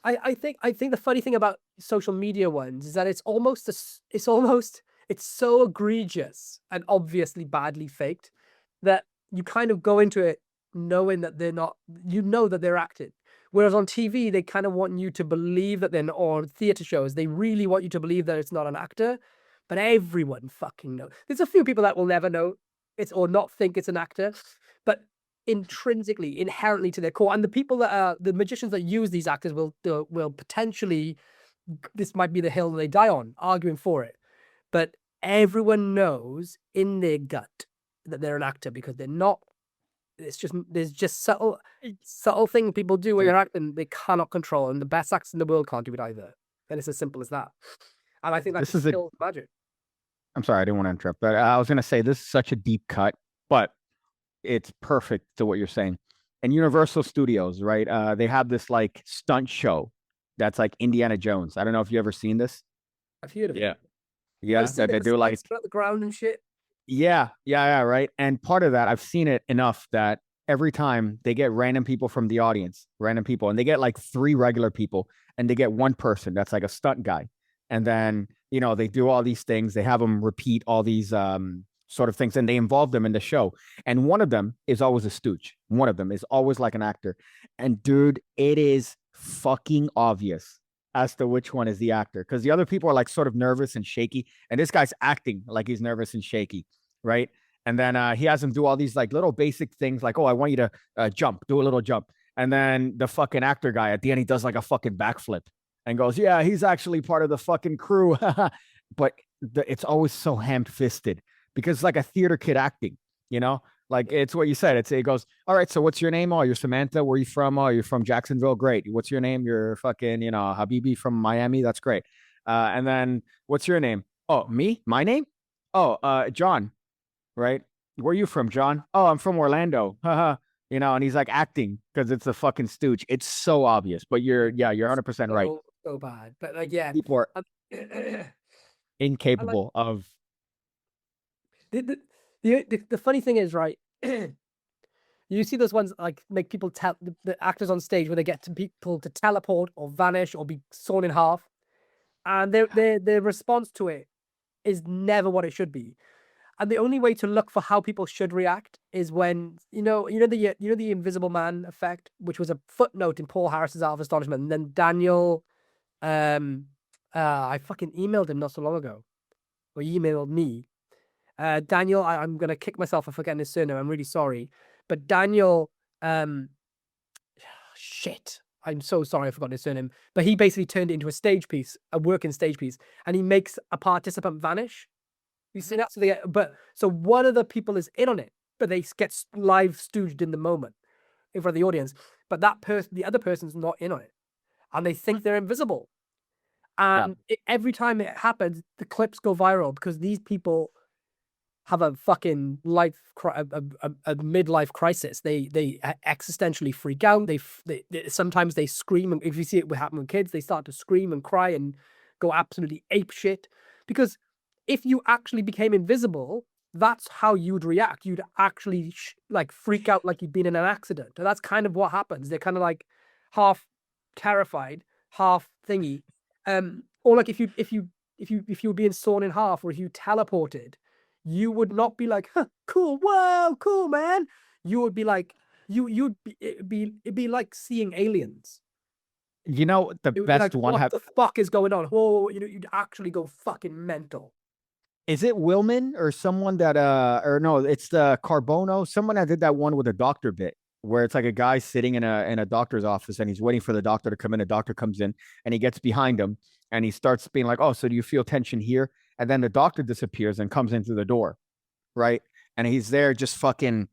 I think the funny thing about social media ones is that it's so egregious and obviously badly faked that you kind of go into it knowing that they're not, that they're acting. Whereas on TV, they kind of want you to believe that or theater shows, they really want you to believe that it's not an actor, but everyone fucking knows. There's a few people that will never know it's or not think it's an actor, but intrinsically, inherently to their core, and the people that are the magicians that use these actors will potentially, this might be the hill they die on, arguing for it, but everyone knows in their gut that they're an actor because they're not. There's just subtle thing people do when they're acting they cannot control, and the best actors in the world can't do it either. And it's as simple as that. And I think that's still magic. I'm sorry, I didn't want to interrupt, but I was going to say this is such a deep cut, but it's perfect to what you're saying. And Universal Studios, right? They have this like stunt show that's like Indiana Jones. I don't know if you ever seen this. I've heard of it. Yeah. Yeah, I've seen that they it do like at the ground and shit. yeah, right. And part of that, I've seen it enough that every time they get random people from the audience, random people, and they get like 3 regular people, and they get one person that's like a stunt guy, and then they do all these things. They have them repeat all these sort of things, and they involve them in the show. And one of them is always a stooge. One of them is always like an actor. And dude, it is fucking obvious as to which one is the actor, because the other people are like sort of nervous and shaky, and this guy's acting like he's nervous and shaky, right? And then he has him do all these like little basic things, like, oh, I want you to jump, do a little jump. And then the fucking actor guy at the end, he does like a fucking backflip and goes, yeah, he's actually part of the fucking crew. But it's always so ham-fisted because it's like a theater kid acting, like it's what you said. It goes, all right, so what's your name? Oh, you're Samantha. Where are you from? Oh, you're from Jacksonville. Great. What's your name? You're fucking, Habibi from Miami. That's great. And then what's your name? Oh, me? My name? Oh, John. Right? Where are you from, John? Oh, I'm from Orlando. Haha. And he's like acting because it's a fucking stooge. It's so obvious, but you're 100% right. So bad. But like, yeah. People are I incapable of. The funny thing is, right? You see those ones like make people tell the actors on stage where they get to people to teleport or vanish or be sawn in half, and their response to it is never what it should be. And the only way to look for how people should react is when the Invisible Man effect, which was a footnote in Paul Harris's Art of Astonishment, and then Daniel, I fucking emailed him not so long ago, or he emailed me. Daniel, I'm gonna kick myself for forgetting his surname. I'm really sorry, but Daniel, shit, I'm so sorry I forgot his surname. But he basically turned it into a stage piece, a working stage piece, and he makes a participant vanish. You see that? So one of the people is in on it, but they get live stooged in the moment in front of the audience. But the other person's not in on it, and they think they're invisible. And every time it happens, the clips go viral because these people have a fucking a midlife crisis. They existentially freak out. They sometimes they scream, and if you see it happen with kids, they start to scream and cry and go absolutely ape shit. Because if you actually became invisible, that's how you'd react. You'd actually like freak out like you'd been in an accident. And that's kind of what happens. They're kind of like half terrified, half thingy. Or like if you were being sawn in half, or if you teleported, you would not be like, huh, cool, whoa, cool, man. You would be like, it'd be like seeing aliens. The best one. What the fuck is going on? Whoa, you'd actually go fucking mental. Is it Willman or someone that or no, it's the Carbono, someone that did that one with a doctor bit where it's like a guy sitting in a doctor's office and he's waiting for the doctor to come in. The doctor comes in and he gets behind him and he starts being like, oh, so do you feel tension here? And then the doctor disappears and comes into the door, right? And he's there just having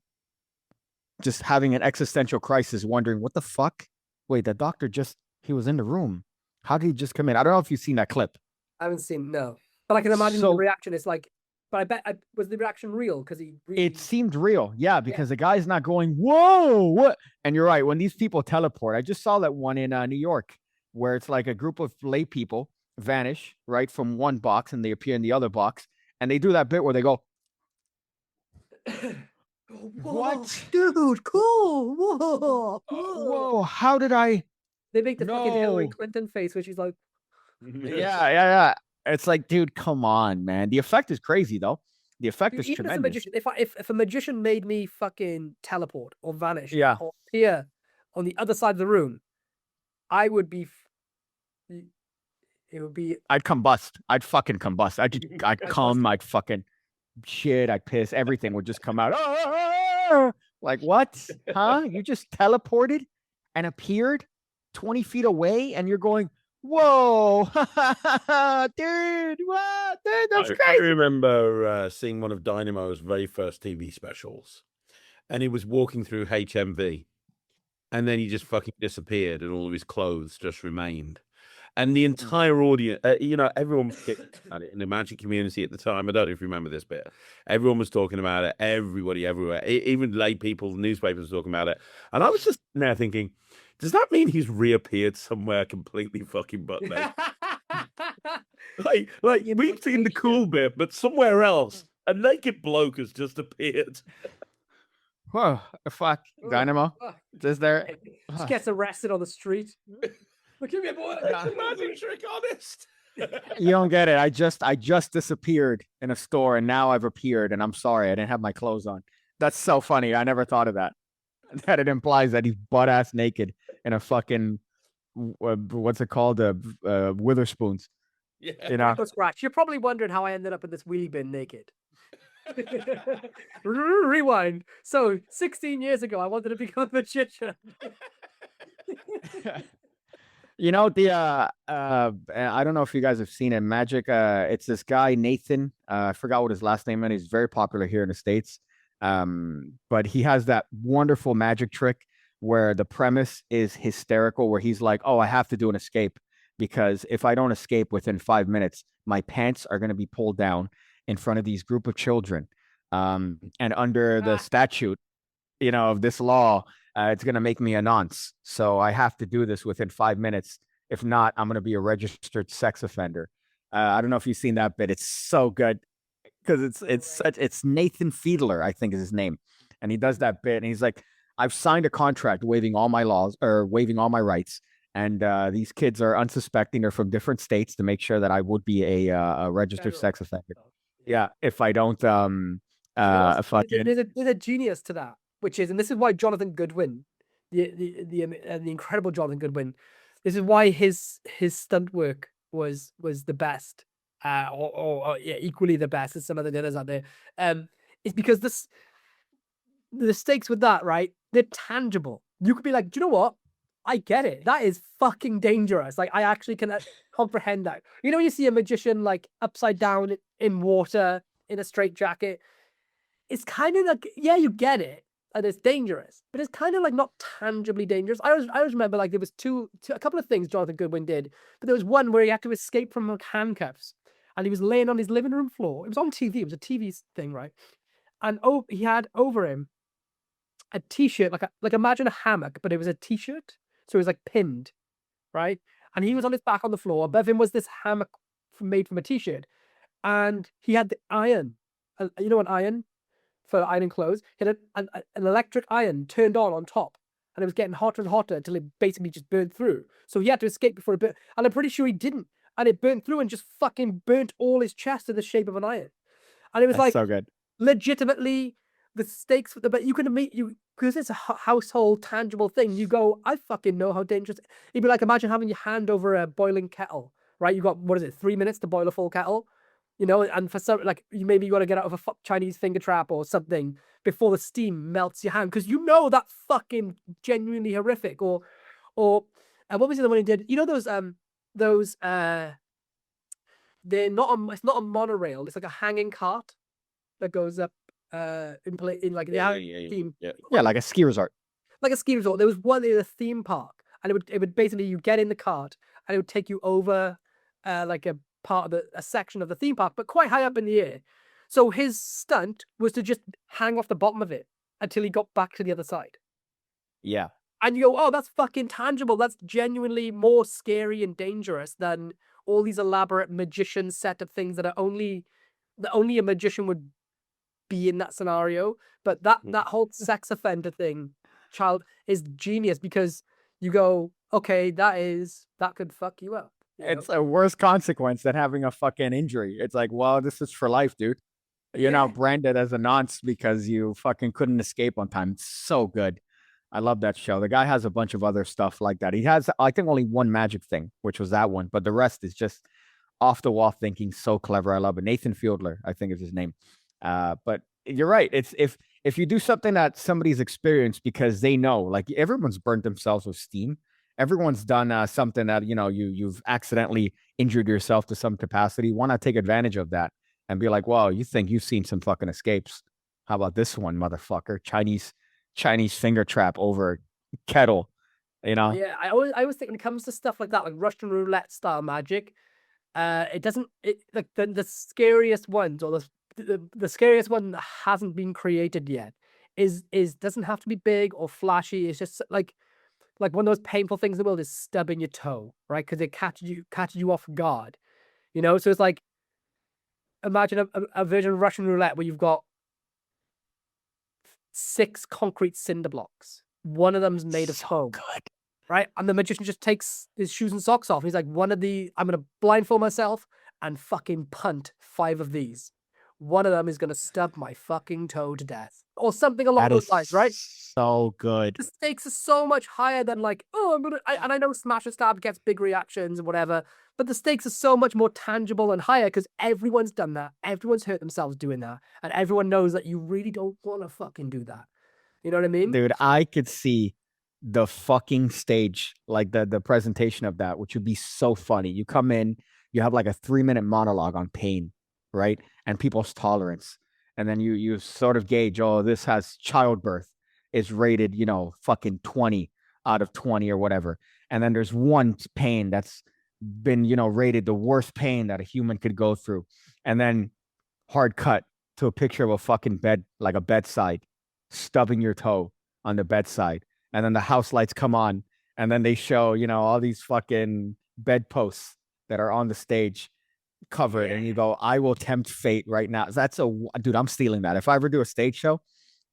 an existential crisis, wondering what the fuck? Wait, the doctor he was in the room. How did he just come in? I don't know if you've seen that clip. I haven't seen, no. But I can imagine the reaction is like, but I bet, was the reaction real? Because it seemed real, yeah, because the guy's not going, whoa, what? And you're right, when these people teleport, I just saw that one in New York, where it's like a group of lay people vanish, right, from one box, and they appear in the other box, and they do that bit where they go, what? Dude, cool, whoa, how did I? They make the fucking Hillary Clinton face, where she's like, yeah. It's like, dude, come on, man. The effect is crazy, though. The effect is tremendous. As a magician, if a magician made me fucking teleport or vanish, or appear on the other side of the room, I would be. It would be. I'd combust. I'd fucking combust. I'd come. I'd fucking shit. I'd piss. Everything would just come out. Like what? Huh? You just teleported and appeared 20 feet away, and you're going, whoa, dude, what? Dude, that's crazy. I remember seeing one of Dynamo's very first TV specials, and he was walking through HMV, and then he just fucking disappeared, and all of his clothes just remained. And the entire audience, everyone was kicked at it in the Magic community at the time. I don't know if you remember this bit. Everyone was talking about it. Everybody, everywhere, even lay people, newspapers were talking about it. And I was just there thinking, does that mean he's reappeared somewhere completely fucking butt naked? like we've seen the cool bit, but somewhere else, a naked bloke has just appeared. Whoa, fuck, Dynamo. Is there? Just gets arrested on the street. Look at me, boy. Magic trick artist. You don't get it. I just disappeared in a store, and now I've appeared, and I'm sorry, I didn't have my clothes on. That's so funny. I never thought of that. That it implies that he's butt ass naked in a fucking what's it called? Witherspoons. Yeah. You know. Scratch. You're probably wondering how I ended up in this wheelie bin naked. Rewind. So 16 years ago, I wanted to become a magician. You know, I don't know if you guys have seen it. Magic. It's this guy Nathan. I forgot what his last name is. He's very popular here in the States. But he has that wonderful magic trick where the premise is hysterical, where he's like, "Oh, I have to do an escape because if I don't escape within 5 minutes, my pants are going to be pulled down in front of these group of children. And under the statute, of this law, it's going to make me a nonce. So I have to do this within 5 minutes. If not, I'm going to be a registered sex offender." I don't know if you've seen that bit. It's so good because it's Nathan Fiedler, I think is his name. And he does that bit and he's like, "I've signed a contract waiving all my rights. And these kids are unsuspecting. They're from different states to make sure that I would be a registered sex offender. Yeah, if I don't fucking... There's a genius to that, which is, and this is why Jonathan Goodwin, the incredible Jonathan Goodwin, this is why his stunt work was the best, or equally the best as some other others out there. It's because the stakes with that, right? They're tangible. You could be like, do you know what? I get it. That is fucking dangerous. Like, I actually can comprehend that. You know, when you see a magician like upside down in water in a straitjacket, it's kind of like, yeah, you get it, and it's dangerous, but it's kind of like not tangibly dangerous. I always remember like there was a couple of things Jonathan Goodwin did, but there was one where he had to escape from handcuffs, and he was laying on his living room floor. It was on TV. It was a TV thing, right? And he had over him a t-shirt, like imagine a hammock, but it was a t-shirt. So it was like pinned, right? And he was on his back on the floor. Above him was this hammock made from a t-shirt. And he had the iron. You know, an iron for ironing clothes? He had an electric iron turned on top. And it was getting hotter and hotter until it basically just burned through. So he had to escape before it burnt. And I'm pretty sure he didn't. And it burnt through and just fucking burnt all his chest in the shape of an iron. And it was That's so good. Legitimately, the stakes, but you can meet you because it's a household tangible thing. You go, I fucking know how dangerous. It'd be like, imagine having your hand over a boiling kettle, right? You got, 3 minutes to boil a full kettle, and for some, like, maybe you got to get out of a Chinese finger trap or something before the steam melts your hand, because that's fucking genuinely horrific. Or what was the other one he did? Those they're not it's not a monorail, it's like a hanging cart that goes up in like the theme. Yeah, like a ski resort. Like a ski resort. There was one in a theme park, and it would basically, you get in the cart and it would take you over like a part of a section of the theme park, but quite high up in the air. So his stunt was to just hang off the bottom of it until he got back to the other side. Yeah. And you go, oh, that's fucking tangible. That's genuinely more scary and dangerous than all these elaborate magician set of things that only a magician would be in that scenario. But that whole sex offender thing, child, is genius, because you go, okay, that could fuck you up. It's a worse consequence than having a fucking injury. It's like, well, this is for life, dude. You're now branded as a nonce because you fucking couldn't escape on time. It's so good. I love that show. The guy has a bunch of other stuff like that. He has, I think, only one magic thing, which was that one. But the rest is just off the wall thinking. So clever. I love it. Nathan Fiedler, I think is his name. But you're right. It's if you do something that somebody's experienced, because they know, like, everyone's burnt themselves with steam. Everyone's done something that, you've accidentally injured yourself to some capacity. Why not take advantage of that and be like, well, you think you've seen some fucking escapes? How about this one, motherfucker? Chinese finger trap over kettle. You know, Yeah, I always think when it comes to stuff like that, like Russian roulette style magic, it doesn't like the scariest ones or the scariest one that hasn't been created yet is doesn't have to be big or flashy. It's just like one of those painful things in the world is stubbing your toe, right? Because it catches you off guard, you know. So it's like imagine a version of Russian roulette where you've got 6 concrete cinder blocks. One of them's made of foam. good. Right? And the magician just takes his shoes and socks off. He's like, I'm going to blindfold myself and fucking punt 5 of these. One of them is going to stub my fucking toe to death. Or something along That those is lines, right? so good. The stakes are so much higher than like, oh, and I know Smash and Stab gets big reactions and whatever, but the stakes are so much more tangible and higher because everyone's done that. Everyone's hurt themselves doing that. And everyone knows that you really don't want to fucking do that. You know what I mean? Dude, I could see the fucking stage, like the presentation of that, which would be so funny. You come in, you have like a 3-minute monologue on pain, right? And people's tolerance. And then you sort of gauge, oh, this has childbirth is rated, fucking 20 out of 20 or whatever. And then there's one pain that's been, rated the worst pain that a human could go through. And then hard cut to a picture of a fucking bed, like a bedside, stubbing your toe on the bedside. And then the house lights come on, and then they show, all these fucking bedposts that are on the stage covered. And you go, I will tempt fate right now. Dude, I'm stealing that. If I ever do a stage show,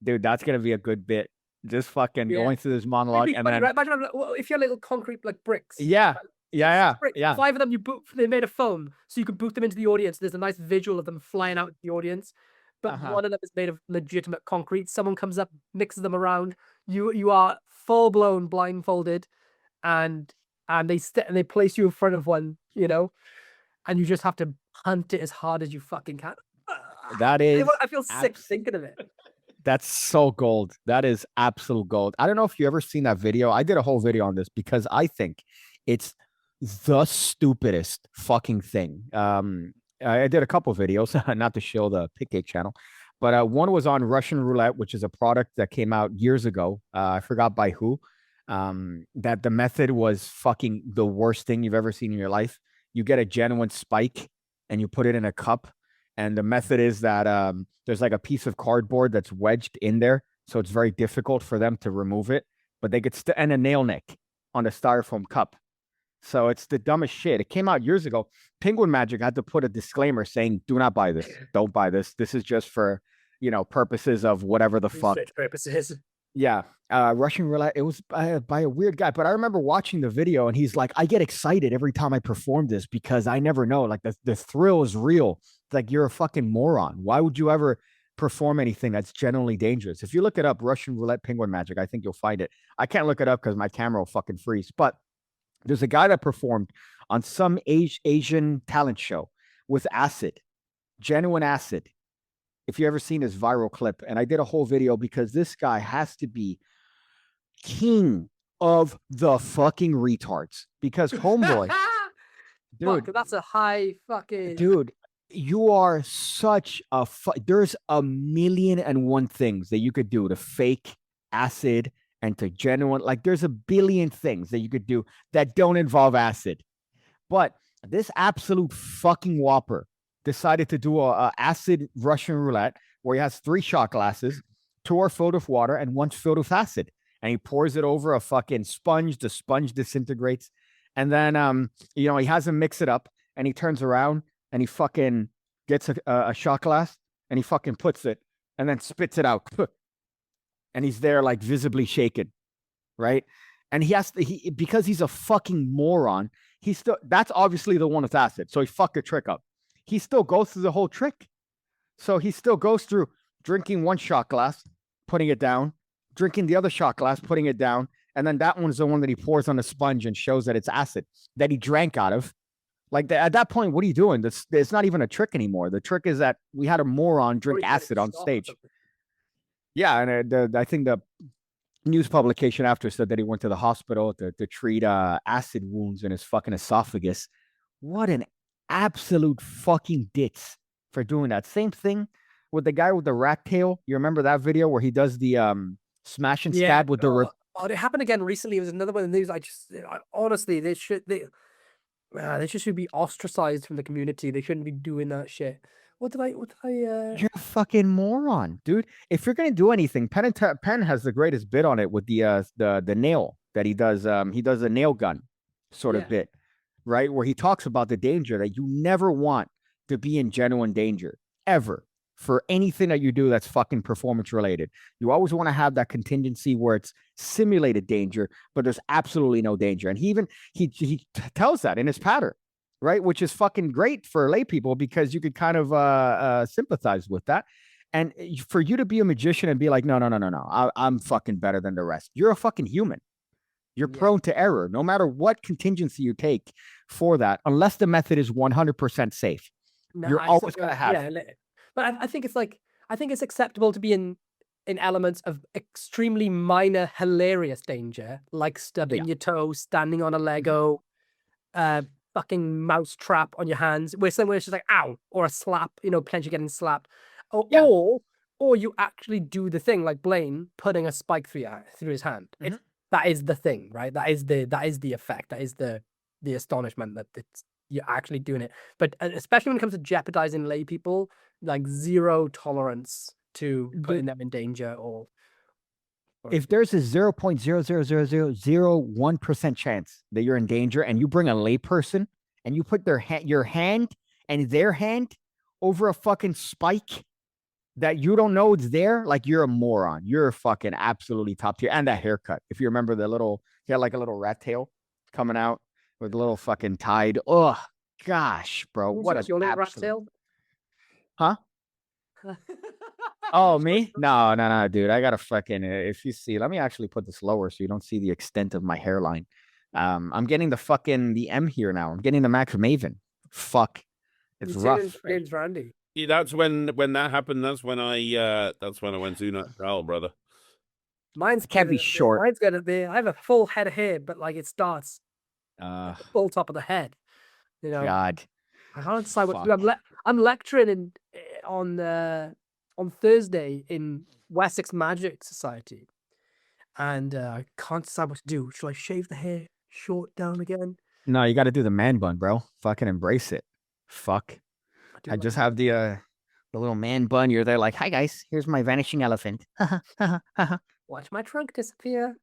dude, that's going to be a good bit. Just fucking going through this monologue. And then, right? Imagine if you're little concrete like bricks. yeah. 5 of them they're made of foam, so you can boot them into the audience. There's a nice visual of them flying out to the audience. But one of them is made of legitimate concrete. Someone comes up, mixes them around. You are full blown blindfolded, and they place you in front of one, and you just have to hunt it as hard as you fucking can. That is. I feel sick thinking of it. That's so gold. That is absolute gold. I don't know if you ever seen that video. I did a whole video on this because I think it's the stupidest fucking thing. I did a couple videos, not to show the Pickcake channel, but one was on Russian roulette, which is a product that came out years ago. I forgot by who. That the method was fucking the worst thing you've ever seen in your life. You get a genuine spike and you put it in a cup. And the method is that there's like a piece of cardboard that's wedged in there. So it's very difficult for them to remove it. But they could and a nail nick on the styrofoam cup. So it's the dumbest shit. It came out years ago. Penguin Magic had to put a disclaimer saying, do not buy this. Don't buy this. This is just for, purposes of whatever the fuck. Purposes. Yeah. Russian roulette. It was by a weird guy. But I remember watching the video and he's like, I get excited every time I perform this because I never know. Like the thrill is real. It's like, you're a fucking moron. Why would you ever perform anything that's genuinely dangerous? If you look it up, Russian roulette Penguin Magic, I think you'll find it. I can't look it up because my camera will fucking freeze. But there's a guy that performed on some Asian talent show with acid, genuine acid. If you ever seen his viral clip, and I did a whole video because this guy has to be king of the fucking retards because homeboy, dude, that's a high fucking dude. You are such a there's a million and one things that you could do to fake acid and to genuine, like there's a billion things that you could do that don't involve acid. But this absolute fucking whopper decided to do a acid Russian roulette where he has 3 shot glasses, 2 are filled with water and 1's filled with acid. And he pours it over a fucking sponge. The sponge disintegrates. And then, he has him mix it up and he turns around and he fucking gets a shot glass and he fucking puts it and then spits it out. And he's there like visibly shaken, right? And because he's a fucking moron, that's obviously the one with acid. So he fucked the trick up. He still goes through the whole trick. So he still goes through drinking 1 shot glass, putting it down, drinking the other shot glass, putting it down. And then that one's the one that he pours on the sponge and shows that it's acid that he drank out of. Like at that point, what are you doing? It's not even a trick anymore. The trick is that we had a moron drink acid on stage. Yeah, and I think the news publication after said that he went to the hospital to treat acid wounds in his fucking esophagus. What an absolute fucking ditz for doing that. Same thing with the guy with the rat tail. You remember that video where he does the smash and stab with the Oh, it happened again recently. It was another one of the news. Honestly, they just should be ostracized from the community. They shouldn't be doing that shit. What did I? You're a fucking moron, dude. If you're gonna do anything, Penn has the greatest bit on it with the nail that he does. He does a nail gun sort Yeah. of bit, right? Where he talks about the danger that you never want to be in genuine danger ever for anything that you do that's fucking performance related. You always want to have that contingency where it's simulated danger, but there's absolutely no danger. And he tells that in his pattern, right? Which is fucking great for lay people because you could kind of sympathize with that. And for you to be a magician and be like, no, I'm fucking better than the rest. You're a fucking human. You're prone to error, no matter what contingency you take for that, unless the method is 100% safe. No, You're always going to have it. But I think it's acceptable to be in elements of extremely minor, hilarious danger, like stubbing your toe, standing on a Lego, fucking mouse trap on your hands, where somewhere it's just like ow, or a slap, potentially getting slapped, or you actually do the thing like Blaine putting a spike through his hand. That is the thing, right? That is the effect. That is the astonishment that you're actually doing it. But especially when it comes to jeopardizing lay people, like zero tolerance to putting them in danger or if there's a 0.00001% chance that you're in danger and you bring a layperson and you put your hand and their hand over a fucking spike that you don't know it's there, like you're a moron. You're fucking absolutely top tier. And that haircut. If you remember he had like a little rat tail coming out with a little fucking tied. Oh gosh, bro. What a rat tail? Huh? Oh, me? No, dude. I gotta fucking if you see, let me actually put this lower so you don't see the extent of my hairline. I'm getting the M here now. I'm getting the Max Maven. Fuck. It's rough. James Randy. Yeah, that's when that happened. That's when I went to Natural, brother. Mine's can't be short. Mine's gonna be. I have a full head of hair, but like it starts full top of the head. God. I can't decide what to do. I'm lecturing on Thursday in Wessex Magic Society, and I can't decide what to do. Should I shave the hair short down again? No, you got to do the man bun, bro. Fucking embrace it. Fuck. I just have the little man bun. You're there like, hi guys, here's my vanishing elephant. Watch my trunk disappear.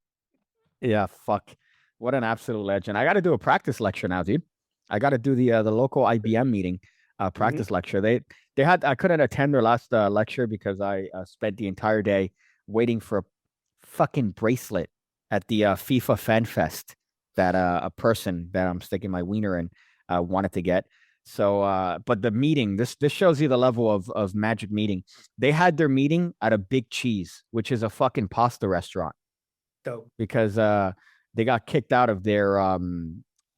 Yeah, fuck. What an absolute legend. I got to do a practice lecture now, dude. I got to do the local IBM meeting practice lecture. They had, I couldn't attend their last lecture because I spent the entire day waiting for a fucking bracelet at the FIFA Fan Fest that a person that I'm sticking my wiener in wanted to get. So, but the meeting, this shows you the level of Magic meeting. They had their meeting at a Big Cheese, which is a fucking pasta restaurant. Dope. Because they got kicked out of their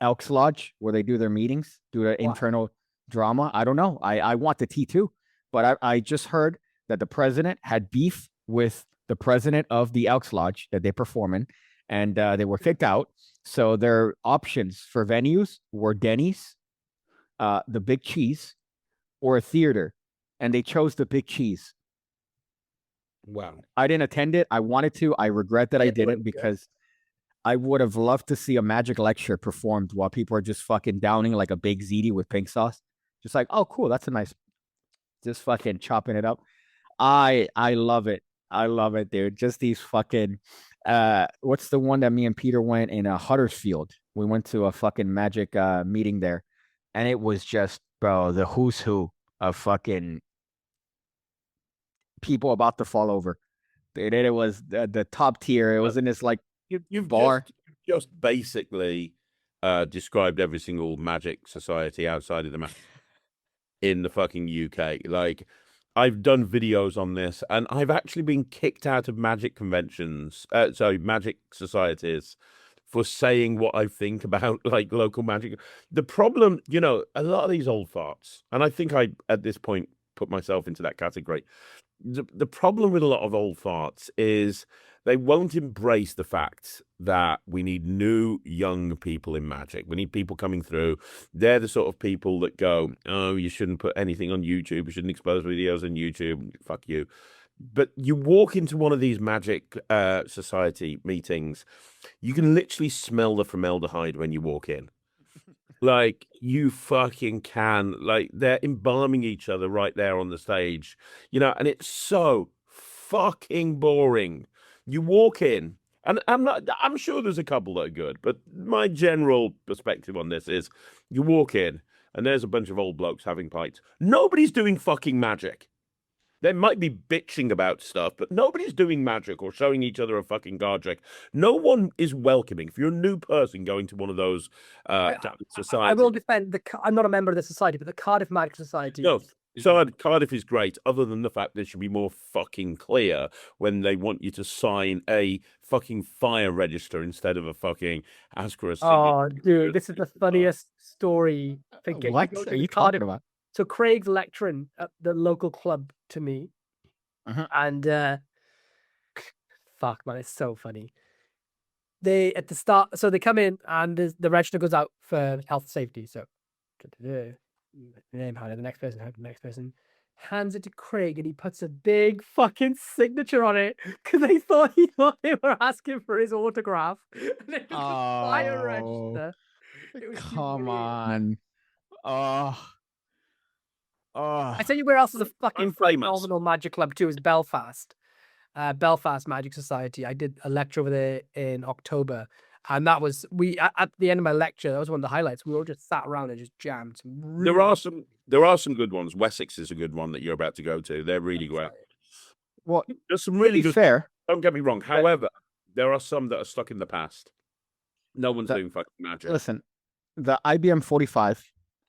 Elks Lodge where they do their meetings, do their internal drama. I don't know. I want the tea too, but I just heard that the president had beef with the president of the Elks Lodge that they perform in, and they were kicked out. So their options for venues were Denny's, the Big Cheese, or a theater, and they chose the Big Cheese. Wow. I didn't attend it. I wanted to. I regret that I didn't because I would have loved to see a magic lecture performed while people are just fucking downing like a big ziti with pink sauce. Just like, oh, cool. That's a nice, just fucking chopping it up. I love it. I love it, dude. Just these fucking, what's the one that me and Peter went in Huddersfield? We went to a fucking magic meeting there. And it was just, bro, the who's who of fucking people about to fall over. It was the top tier. It was in this like you've bar. Just basically described every single Magic Society outside of the Magic in the fucking UK. Like, I've done videos on this, and I've actually been kicked out of Magic conventions. Magic societies for saying what I think about like local magic. The problem, a lot of these old farts, and I think I at this point put myself into that category. The problem with a lot of old farts is they won't embrace the fact that we need new young people in Magic. We need people coming through. They're the sort of people that go, oh, you shouldn't put anything on YouTube. You shouldn't expose videos on YouTube. Fuck you. But you walk into one of these Magic Society meetings, you can literally smell the formaldehyde when you walk in. Like, you fucking can. Like, they're embalming each other right there on the stage, and it's so fucking boring. You walk in, and I'm sure there's a couple that are good, but my general perspective on this is you walk in, and there's a bunch of old blokes having pints. Nobody's doing fucking magic. They might be bitching about stuff, but nobody's doing magic or showing each other a fucking card trick. No one is welcoming. If you're a new person going to one of those societies, I will defend I'm not a member of the society, but the Cardiff Magic Society. No, Cardiff is great, other than the fact they should be more fucking clear when they want you to sign a fucking fire register instead of a fucking Ascra. Oh, dude, this is the funniest story. What are you talking about? So Craig's lecturing at the local club to me, and fuck, man, it's so funny. They at the start, so they come in and the register goes out for health and safety. So name, the next person hands it to Craig, and he puts a big fucking signature on it because he thought they were asking for his autograph. And it was a fire register. Come on. I tell you where else is a fucking phenomenal magic club too is Belfast. Belfast Magic Society. I did a lecture over there in October, and that was at the end of my lecture. That was one of the highlights. We all just sat around and just jammed. There are some good ones. Wessex is a good one that you're about to go to. They're really great. Well, there's some really good. Fair. Don't get me wrong. However, there are some that are stuck in the past. No one's doing fucking magic. Listen, the IBM 45,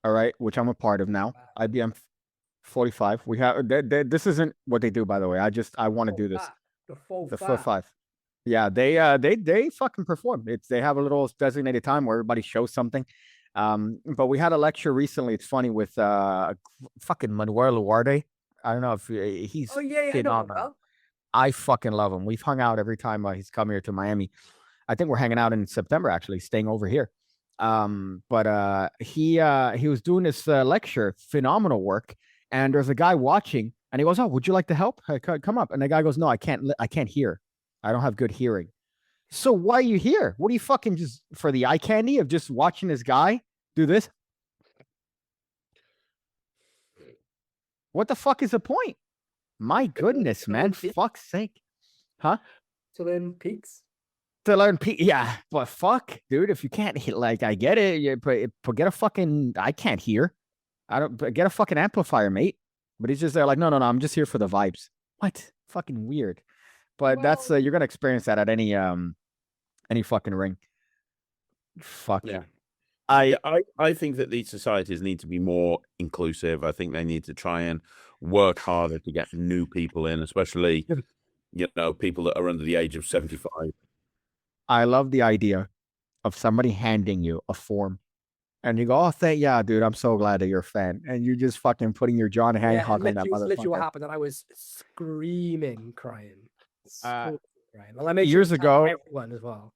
all right, which I'm a part of now. IBM 45. We have this isn't what they do, by the way. I want to do this. The full 5. Yeah, they fucking perform. They have a little designated time where everybody shows something. But we had a lecture recently. It's funny with fucking Manuel Luarde. I don't know if he's phenomenal. I fucking love him. We've hung out every time he's come here to Miami. I think we're hanging out in September, actually, staying over here. But he was doing this lecture, phenomenal work. And there's a guy watching, and he goes, "Oh, would you like to help? Come up." And the guy goes, "No, I can't hear. I don't have good hearing." So why are you here? What are you fucking just for the eye candy of just watching this guy do this? What the fuck is the point? My goodness, man. Fuck's sake. Huh? To learn peaks. Yeah, but fuck, dude, if you can't hit, like, I get it. But get a fucking, I can't hear. Get a fucking amplifier, mate. But he's just there like, no, I'm just here for the vibes. What? Fucking weird. But that's you're gonna experience that at any fucking ring. Fuck yeah. I think that these societies need to be more inclusive. I think they need to try and work harder to get new people in, especially people that are under the age of 75. I love the idea of somebody handing you a form. And you go, "Oh, dude, I'm so glad that you're a fan." And you're just fucking putting your John Hancock on that motherfucker. Literally what happened, and I was screaming, crying. Well, I made years ago, one as well.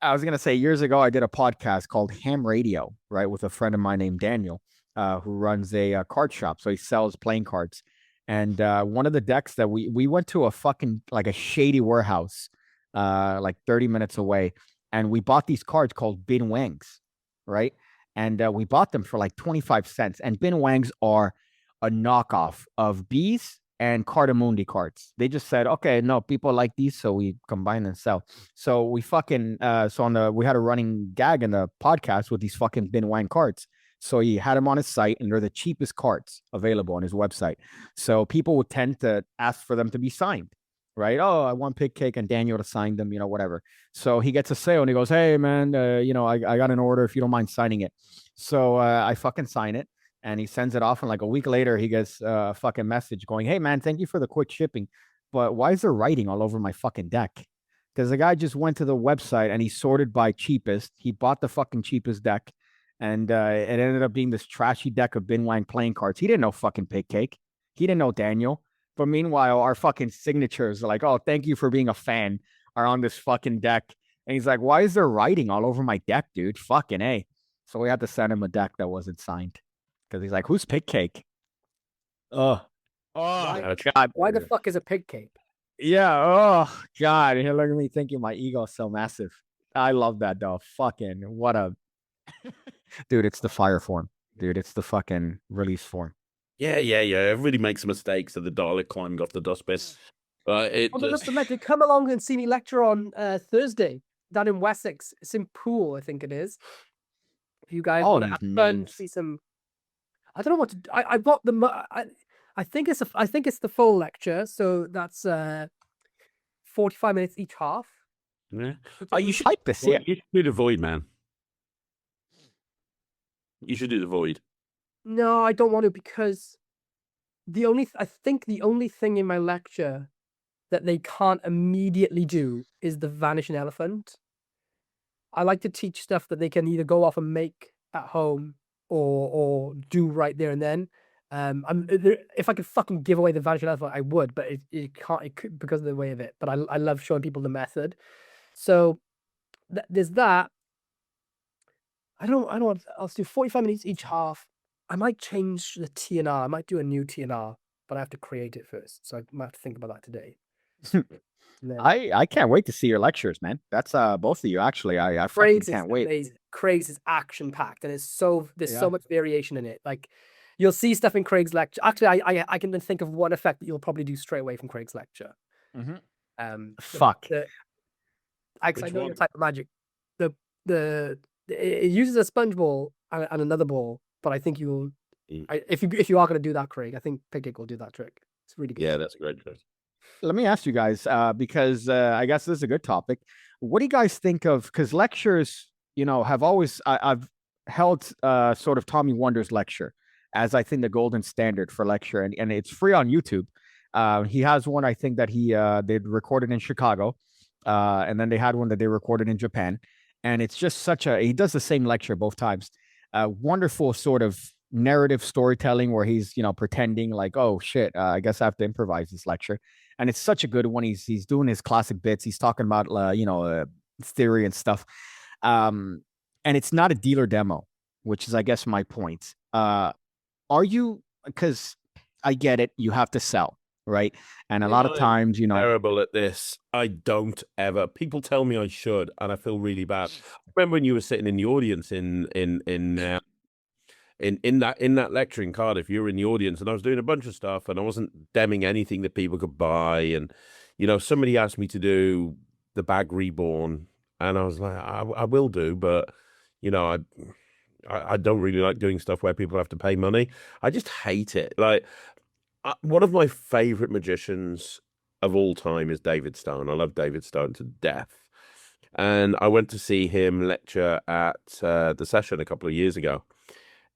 I was gonna say years ago, I did a podcast called Ham Radio, right, with a friend of mine named Daniel, who runs a card shop. So he sells playing cards. And one of the decks that we went to a fucking like a shady warehouse, like 30 minutes away, and we bought these cards called Bin Wangs, right? And we bought them for like 25 cents. And Bin Wangs are a knockoff of Bees and Cardamundi cards. They just said, okay, no, people like these, so we combine and sell. So we fucking we had a running gag in the podcast with these fucking Bin Wang cards. So he had them on his site, and they're the cheapest cards available on his website. So people would tend to ask for them to be signed, right? Oh, I want Pig Cake and Daniel to sign them, whatever. So he gets a sale, and he goes, "Hey, man, I got an order if you don't mind signing it." So I fucking sign it. And he sends it off, and like a week later, he gets a fucking message going, "Hey, man, thank you for the quick shipping, but why is there writing all over my fucking deck?" Because the guy just went to the website and he sorted by cheapest. He bought the fucking cheapest deck, and it ended up being this trashy deck of Bin Wang playing cards. He didn't know fucking Pig Cake. He didn't know Daniel. But meanwhile, our fucking signatures are like, "Oh, thank you for being a fan," are on this fucking deck. And he's like, "Why is there writing all over my deck, dude? Fucking A." So we had to send him a deck that wasn't signed. Because he's like, "Who's Pig Cake?" Oh Oh, God. Why the fuck is a pig cape? Yeah. Oh, God. Here, look at me thinking my ego is so massive. I love that, though. Fucking what a. Dude, it's the fire form. Dude, it's the fucking release form. Yeah. Everybody makes mistakes at the Dalek climbing off the dustbin. But it Oh, but just... that's the matter. Come along and see me lecture on Thursday down in Wessex. It's in Poole, I think it is. If you guys All want to these have fun, names. see some. I don't know what to. I got the. I think it's the full lecture, so that's 45 minutes each half. Yeah. You should hype this here. You should do the Void, man. You should do the Void. No, I don't want to, because I think the only thing in my lecture that they can't immediately do is the vanishing elephant. I like to teach stuff that they can either go off and make at home or do right there and then. If I could fucking give away the vanishing elephant, I would, but it can't. It could, because of the way of it. But I love showing people the method. So there's that. I don't want. I'll do 45 minutes each half. I might change the TNR. I might do a new TNR, but I have to create it first. So I might have to think about that today. I can't wait to see your lectures, man. That's both of you, actually. I fucking Craig's can't wait. Amazing. Craig's is action packed, and there's so Yeah. much variation in it. Like, you'll see stuff in Craig's lecture. Actually, I can then think of one effect that you'll probably do straight away from Craig's lecture. Fuck. I Which know your one? type of magic. It uses a sponge ball and another ball, but I think you'll. If you are going to do that, Craig, I think Pigkick will do that trick. It's really good. Yeah, that's a great choice. Let me ask you guys, because I guess this is a good topic. What do you guys think of? Because lectures, have always I've held sort of Tommy Wonder's lecture as, I think, the golden standard for lecture, and it's free on YouTube. He has one, I think, that they'd recorded in Chicago, and then they had one that they recorded in Japan, and it's just he does the same lecture both times. Wonderful sort of narrative storytelling where he's pretending like, oh shit, I guess I have to improvise this lecture. And it's such a good one. He's doing his classic bits. He's talking about theory and stuff. And it's not a dealer demo, which is, I guess, my point. Are you? Because I get it. You have to sell, right? And a lot of times, terrible at this. I don't ever. People tell me I should, and I feel really bad. I remember when you were sitting in the audience in that lecture in Cardiff, you were in the audience, and I was doing a bunch of stuff, and I wasn't demming anything that people could buy. And somebody asked me to do the Bag Reborn, and I was like, I will do, but I don't really like doing stuff where people have to pay money. I just hate it. Like, one of my favorite magicians of all time is David Stone. I love David Stone to death, and I went to see him lecture at the session a couple of years ago.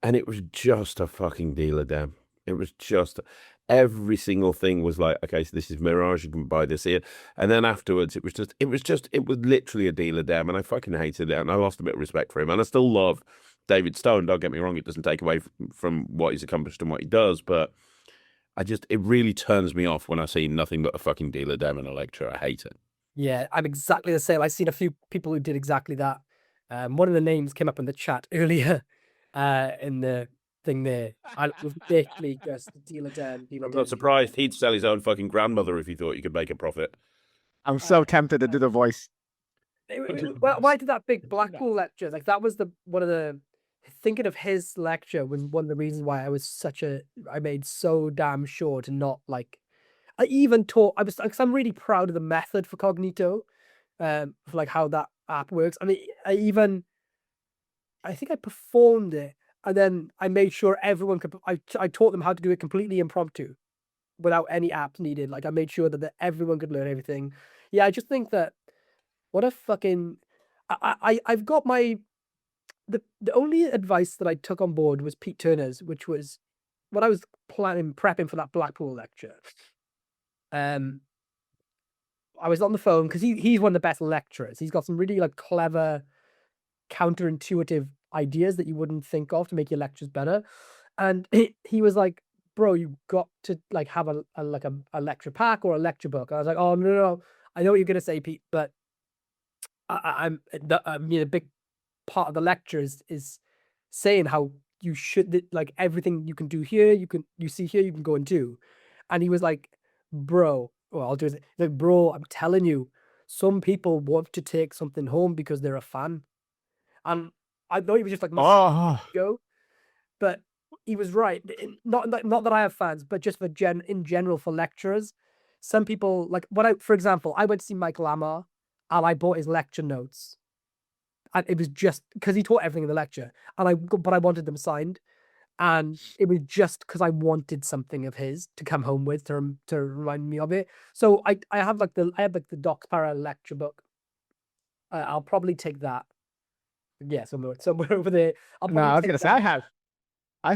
And it was just a fucking dealer dem. It was just every single thing was like, okay, so this is Mirage, you can buy this here. And then afterwards, it was literally a dealer dem, and I fucking hated it. And I lost a bit of respect for him. And I still love David Stone. Don't get me wrong; it doesn't take away from what he's accomplished and what he does. But it really turns me off when I see nothing but a fucking dealer dem in a lecture. I hate it. Yeah, I'm exactly the same. I've seen a few people who did exactly that. One of the names came up in the chat earlier. In the thing there, I was basically just dealer den. I'm not surprised. He'd sell his own fucking grandmother if he thought you could make a profit. I'm so tempted to do the voice. Well, why did that big Blackpool lecture? Like, that was one of the. Thinking of his lecture was one of the reasons why I made so damn sure to not, like. I even taught. Because I'm really proud of the method for Cognito, for like how that app works. I mean, I think I performed it, and then I made sure everyone could. I taught them how to do it completely impromptu, without any apps needed. Like, I made sure that everyone could learn everything. Yeah, I just think that what a fucking. I've got the only advice that I took on board was Pete Turner's, which was when I was prepping for that Blackpool lecture. I was on the phone because he's one of the best lecturers. He's got some really like clever, counterintuitive ideas that you wouldn't think of to make your lectures better. And he was like, bro, you got to like have a lecture pack or a lecture book. And I was like, oh no, I know what you're gonna say, Pete, but I mean, a big part of the lecture is saying how you should, like, everything you can do here, you see here, you can go and do. And he was like, bro, well, I'll do it. Like, bro, I'm telling you, some people want to take something home because they're a fan. And I know he was just like, Oh, go, but he was right. Not that I have fans, but just in general for lecturers, some people like for example, I went to see Michael Amar and I bought his lecture notes, and it was just because he taught everything in the lecture, but I wanted them signed, and it was just because I wanted something of his to come home with to remind me of it. So I have like the Docs Para lecture book. I'll probably take that. Yeah, somewhere over there. I'll no, I was probably gonna take say I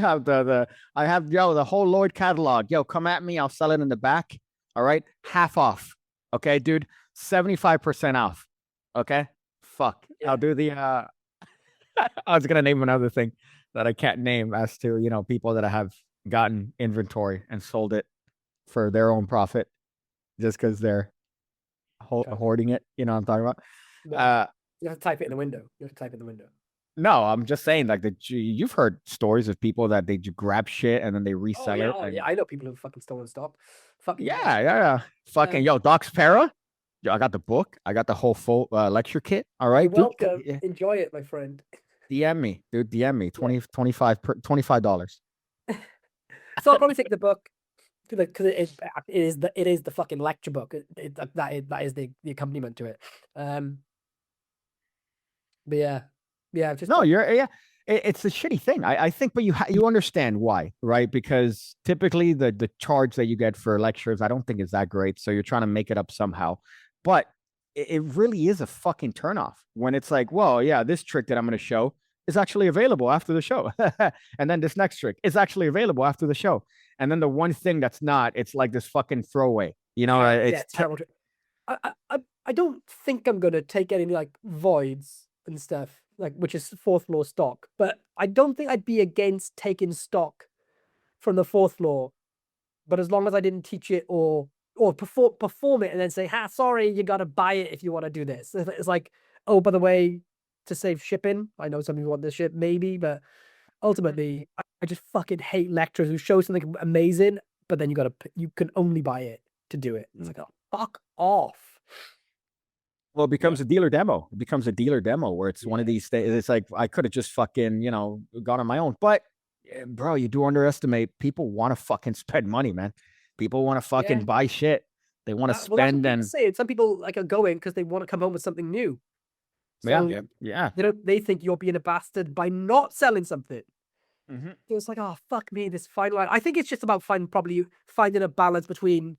have the whole Lloyd catalog. Yo, come at me. I'll sell it in the back. All right, half off. Okay, dude, 75% off. Okay, fuck. Yeah. I'll do the. I was gonna name another thing that I can't name as to people that have gotten inventory and sold it for their own profit, just because they're hoarding it. You know what I'm talking about? No, you have to type it in the window. You have to type it in the window. No, I'm just saying, like you've heard stories of people that they grab shit and then they resell it. Oh, yeah, I know people who've fucking stolen stock. Fucking Yeah. Fucking yo, Docs Para. Yo, I got the book. I got the whole full lecture kit. All right, You're dude. welcome. Enjoy it, my friend. DM me, dude. DM me. $25. So I'll probably take the book because it is the fucking lecture book. That is the accompaniment to it. But yeah, just No, it's a shitty thing. I think, but you understand why, right? Because typically the charge that you get for lectures, I don't think is that great. So you're trying to make it up somehow. But it really is a fucking turnoff when it's like, well, yeah, this trick that I'm going to show is actually available after the show. And then this next trick is actually available after the show. And then the one thing that's not, it's like this fucking throwaway. It's terrible. I don't think I'm gonna take any like voids and stuff, like which is fourth floor stock, but I don't think I'd be against taking stock from the fourth floor, but as long as I didn't teach it or perform it and then say, sorry, you gotta buy it if you want to do this. It's like, oh, by the way, to save shipping, I know some people want this shit maybe, but ultimately I just fucking hate lecturers who show something amazing, but then you can only buy it to do it. It's like, oh, fuck off. Well, it becomes a dealer demo. It becomes a dealer demo where it's one of these things. It's like, I could have just fucking, gone on my own. But, bro, you do underestimate. People want to fucking spend money, man. People want to fucking buy shit. They want to spend and say it. Some people like are going because they want to come home with something new. So, yeah. They think you're being a bastard by not selling something. Mm-hmm. It was like, oh, fuck me, this final line. I think it's just about finding a balance between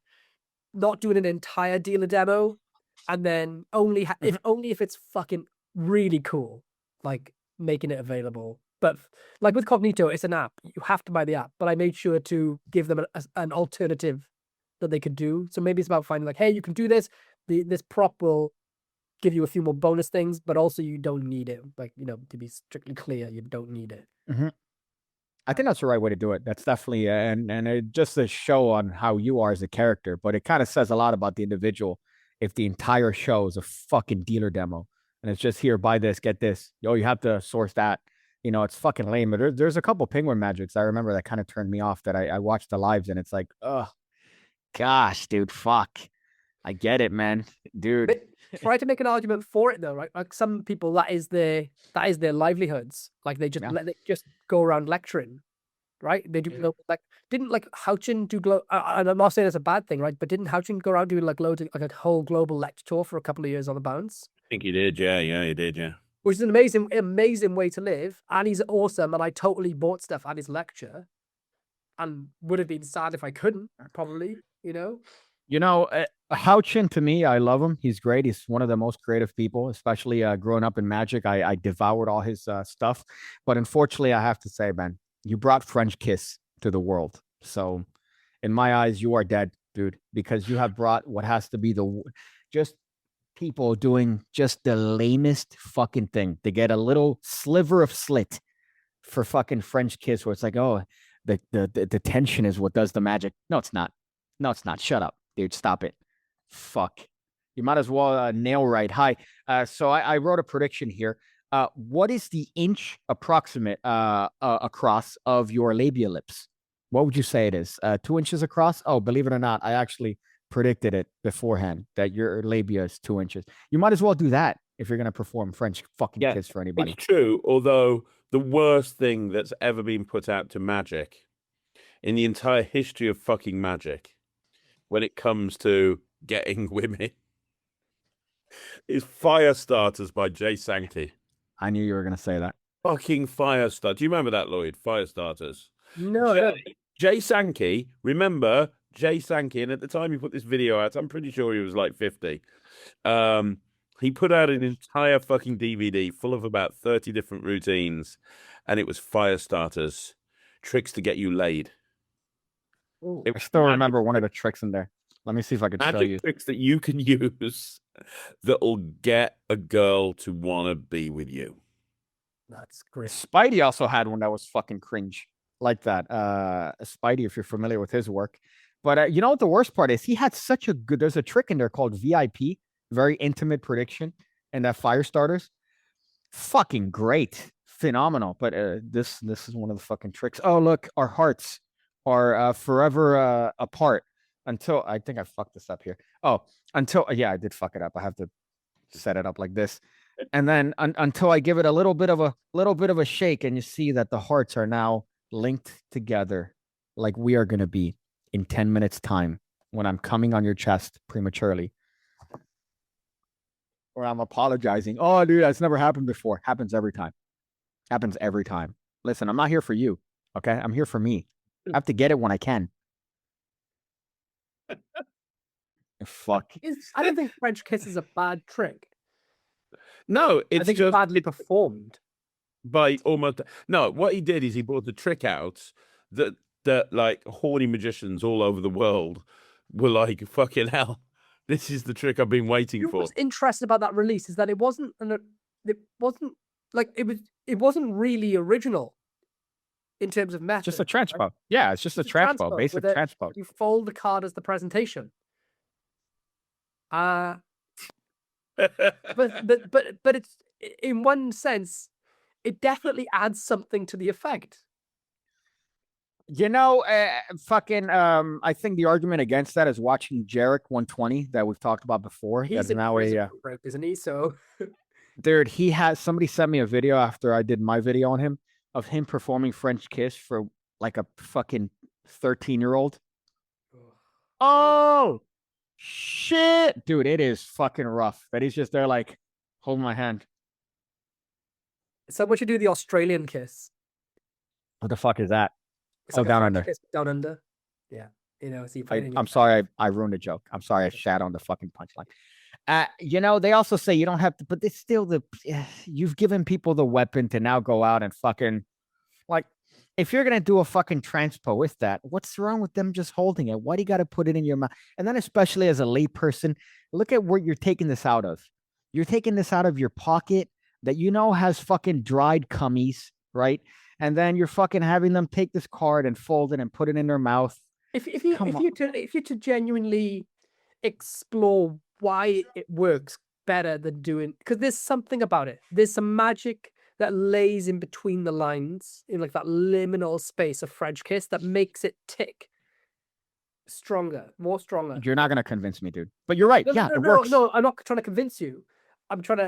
not doing an entire dealer demo and then if it's fucking really cool, like making it available. But like with Cognito, it's an app. You have to buy the app. But I made sure to give them an alternative that they could do. So maybe it's about finding like, hey, you can do this. This prop will give you a few more bonus things, but also you don't need it. Like, to be strictly clear, you don't need it. Mm-hmm. I think that's the right way to do it. That's definitely and it just a show on how you are as a character, but it kind of says a lot about the individual if the entire show is a fucking dealer demo and it's just here, buy this, get this. Yo, you have to source that. It's fucking lame. But there's a couple Penguin Magics I remember that kind of turned me off that I watched the lives and it's like, oh gosh, dude, fuck. I get it, man. Dude. But try to make an argument for it though, right? Like some people that is their livelihoods. Like they just go around lecturing, right? They do didn't like Houchin do and I'm not saying it's a bad thing, right? But didn't Houchin go around doing like loads of like a whole global lecture tour for a couple of years on the bounce? I think he did, yeah, he did, yeah. Which is an amazing way to live, and he's awesome, and I totally bought stuff at his lecture, and would have been sad if I couldn't, probably, Houchin, to me, I love him. He's great. He's one of the most creative people, especially growing up in Magic. I devoured all his stuff. But unfortunately, I have to say, man, you brought French Kiss to the world. So in my eyes, you are dead, dude, because you have brought what has to be just people doing just the lamest fucking thing to get a little sliver of slit for fucking French Kiss, where it's like, oh, the tension is what does the magic. No, it's not. Shut up, dude. Stop it. Fuck. You might as well nail right. Hi. So I wrote a prediction here. What is the inch approximate across of your labia lips? What would you say it is? 2 inches across? Oh, believe it or not, I actually predicted it beforehand that your labia is 2 inches. You might as well do that if you're gonna perform French fucking Yeah, kiss for anybody. It's true, although the worst thing that's ever been put out to magic in the entire history of fucking magic when it comes to getting women is Firestarters by Jay Sankey. I knew you were gonna say that. Fucking Firestarter. Do you remember that, Lloyd? Firestarters. No. Jay Sankey, remember Jay Sankey, and at the time he put this video out, I'm pretty sure he was like 50. He put out an entire fucking DVD full of about 30 different routines, and it was Firestarters, tricks to get you laid. Ooh. It I was still magic- remember one of the tricks in there. Let me see if I could show magic you. tricks that you can use that'll get a girl to want to be with you. That's great. Spidey also had one that was fucking cringe like that. Spidey, if you're familiar with his work. But you know what the worst part is? He had such a good. There's a trick in there called VIP, very intimate prediction, and that Firestarters, fucking great, phenomenal. But this is one of the fucking tricks. Oh look, our hearts are forever apart until I think I fucked this up here. Oh, until yeah, I did fuck it up. I have to set it up like this. And then until I give it a little bit of a shake, and you see that the hearts are now linked together, like we are gonna be in 10 minutes time when I'm coming on your chest prematurely, or I'm apologizing. Oh, dude, that's never happened before. Happens every time. Happens every time. Listen, I'm not here for you. Okay, I'm here for me. I have to get it when I can. Fuck. I don't think French kiss is a bad trick. No, I it's think just it's badly performed. by almost no. What he did is he brought the trick out that like horny magicians all over the world were like, fucking hell, this is the trick I've been waiting You know for. what's interesting about that release is that it wasn't really original in terms of method. Just a trench right? bow. Yeah, it's just a trench bow, with basic a- trench bow. You fold the card as the presentation. But it's in one sense, it definitely adds something to the effect. You know, fucking. I think the argument against that is watching Jarek 120 that we've talked about before. He's That's in now prison for it, isn't he? So dude. He has somebody sent me a video after I did my video on him of him performing French kiss for like a fucking 13-year-old. Oh shit, dude! It is fucking rough. That he's just there like, hold my hand. So what you do the Australian kiss? What the fuck is that? It's Oh, a down French under. kiss, down under. Yeah, so you put it in your I'm sorry, I ruined the joke. I'm sorry, I shat on the fucking punchline. You know, they also say you don't have to, but it's still you've given people the weapon to now go out and fucking, like, if you're gonna do a fucking transpo with that, what's wrong with them just holding it? Why do you got to put it in your mouth? And then, especially as a layperson, look at where you're taking this out of. You're taking this out of your pocket that you know has fucking dried cummies, right? And then you're fucking having them take this card and fold it and put it in their mouth. If you to genuinely explore why it works better than doing, because there's something about it. There's some magic that lays in between the lines in like that liminal space of French kiss that makes it tick more stronger. You're not gonna convince me, dude. But you're right. Yeah, it works. No, I'm not trying to convince you. I'm trying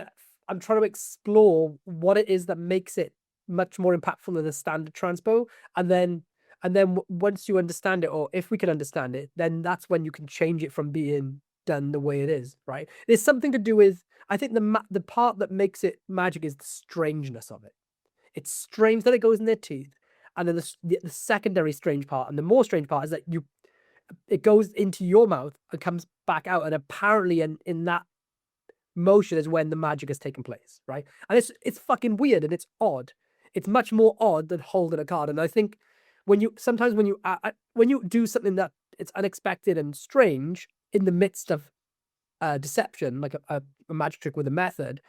to explore what it is that makes it much more impactful than the standard transpo, and then once you understand it, or if we can understand it, then that's when you can change it from being done the way it is, right? There's something to do with, I think the part that makes it magic is the strangeness of it. It's strange that it goes in their teeth, and then the secondary strange part, and the more strange part is that it goes into your mouth and comes back out, and apparently in that motion is when the magic has taken place, right? And it's fucking weird and it's odd. It's much more odd than holding a card. And I think when you do something that it's unexpected and strange in the midst of deception, like a magic trick with a method,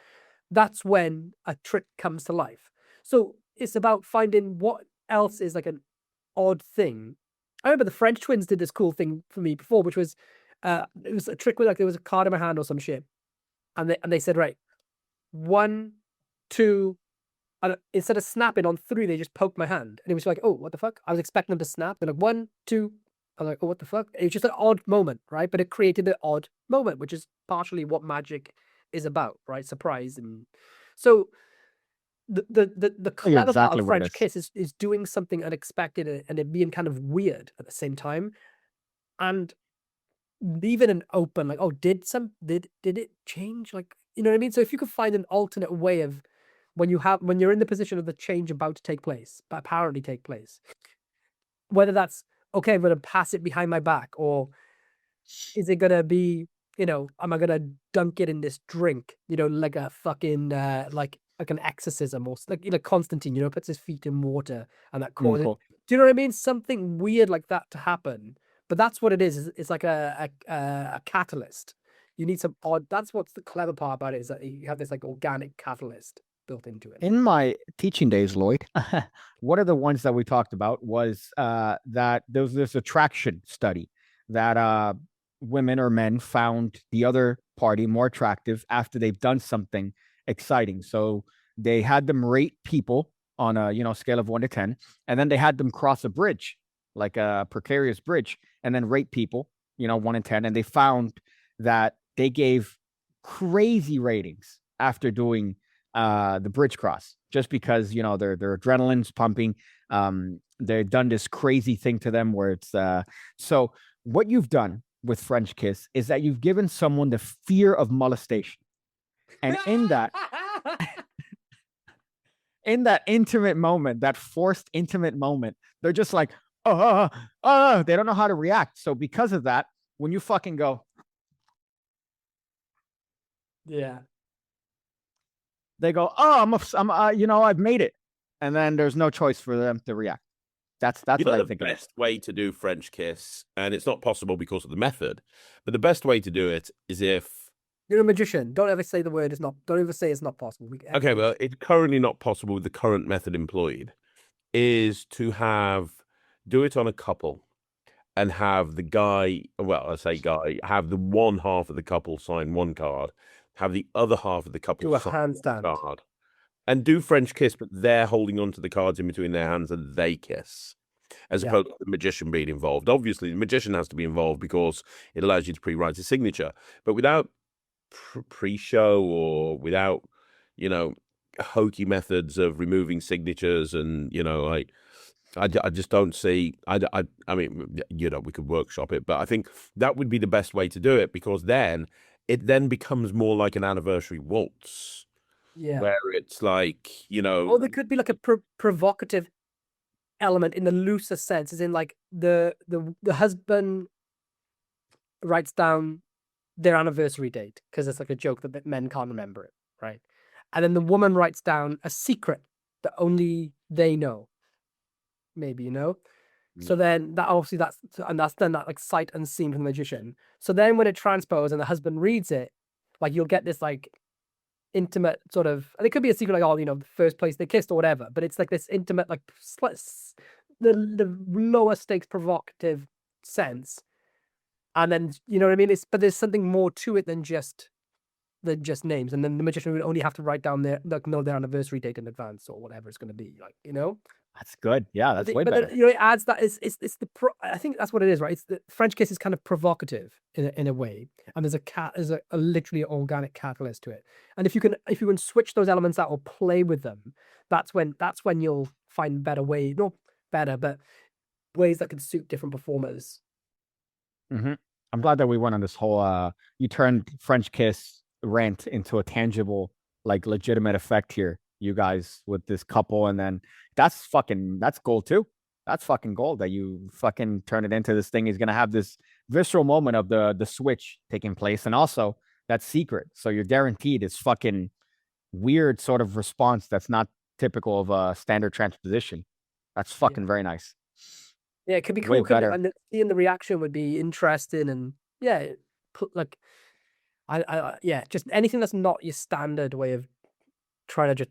that's when a trick comes to life. So it's about finding what else is like an odd thing. I remember the French twins did this cool thing for me before, which was it was a trick with like there was a card in my hand or some shit, and they said, right, 1, 2, And instead of snapping on 3, they just poked my hand. And it was like, oh, what the fuck? I was expecting them to snap. They're like, 1, 2. I was like, oh, what the fuck? It was just an odd moment, right? But it created an odd moment, which is partially what magic is about, right? Surprise. And so the clever part exactly of what it French is. Kiss is doing something unexpected and it being kind of weird at the same time. And leaving an open, like, oh, did it change? Like, you know what I mean? So if you could find an alternate way of when you're in the position of the change about to take place, but apparently take place, whether that's okay, I'm gonna pass it behind my back, or is it gonna be, am I gonna dunk it in this drink, like a fucking like an exorcism, or like Constantine, puts his feet in water and that causes. Cool. Do you know what I mean? Something weird like that to happen. But that's what it is. It's like a catalyst. You need some odd. That's what's the clever part about it, is that you have this like organic catalyst built into it. In my teaching days, Lloyd, one of the ones that we talked about was that there was this attraction study that women or men found the other party more attractive after they've done something exciting. So they had them rate people on a scale of 1 to 10, and then they had them cross a bridge, like a precarious bridge, and then rate people, 1 and 10, and they found that they gave crazy ratings after doing the bridge cross, just because their adrenaline's pumping. They've done this crazy thing to them where it's so what you've done with French Kiss is that you've given someone the fear of molestation, and in that intimate moment, that forced intimate moment, they're just like, they don't know how to react. So because of that, when you fucking go, Yeah. they go, I've made it, and then there's no choice for them to react. That's what I think. The best way to do French Kiss, and it's not possible because of the method, but the best way to do it is if you're a magician. Don't ever say the word is not. Don't ever say it's not possible. Okay, well, it's currently not possible with the current method employed, is to do it on a couple and have the guy, well, I say guy, have the one half of the couple sign one card, have the other half of the couple Do a sign handstand. one card, and do French Kiss, but they're holding onto the cards in between their hands and they kiss, as opposed to the magician being involved. Obviously, the magician has to be involved because it allows you to pre-write a signature, but without pre-show or without hokey methods of removing signatures, and I just don't see. I mean, we could workshop it, but I think that would be the best way to do it, because then it becomes more like an anniversary waltz, where it's like or there could be like a provocative element in the looser sense, as in like the husband writes down their anniversary date because it's like a joke that men can't remember it, right? And then the woman writes down a secret that only they know, maybe, so then that obviously that's then that like sight unseen from the magician. So then when it transposes and the husband reads it, like you'll get this like intimate sort of, and it could be a secret, like, the first place they kissed or whatever, but it's like this intimate, like the lower stakes provocative sense. And then, you know what I mean? But there's something more to it than just names. And then the magician would only have to write down their anniversary date in advance or whatever it's going to be, like, That's good. Yeah, that's way better. Then, it adds that it's I think that's what it is, right? It's the French Kiss is kind of provocative in a way, and there's a literally organic catalyst to it. And if you can switch those elements out or play with them, that's when you'll find better ways, not better, but ways that can suit different performers. Mm-hmm. I'm glad that we went on this whole you turned French Kiss rant into a tangible, like, legitimate effect here, you guys, with this couple. And then that's gold too. That's fucking gold that you fucking turn it into this thing. He's gonna have this visceral moment of the switch taking place, and also that secret. So you're guaranteed this fucking weird sort of response that's not typical of a standard transposition. That's fucking very nice. Yeah, it could be Way cool. better. And seeing the reaction would be interesting, and like just anything that's not your standard way of trying to just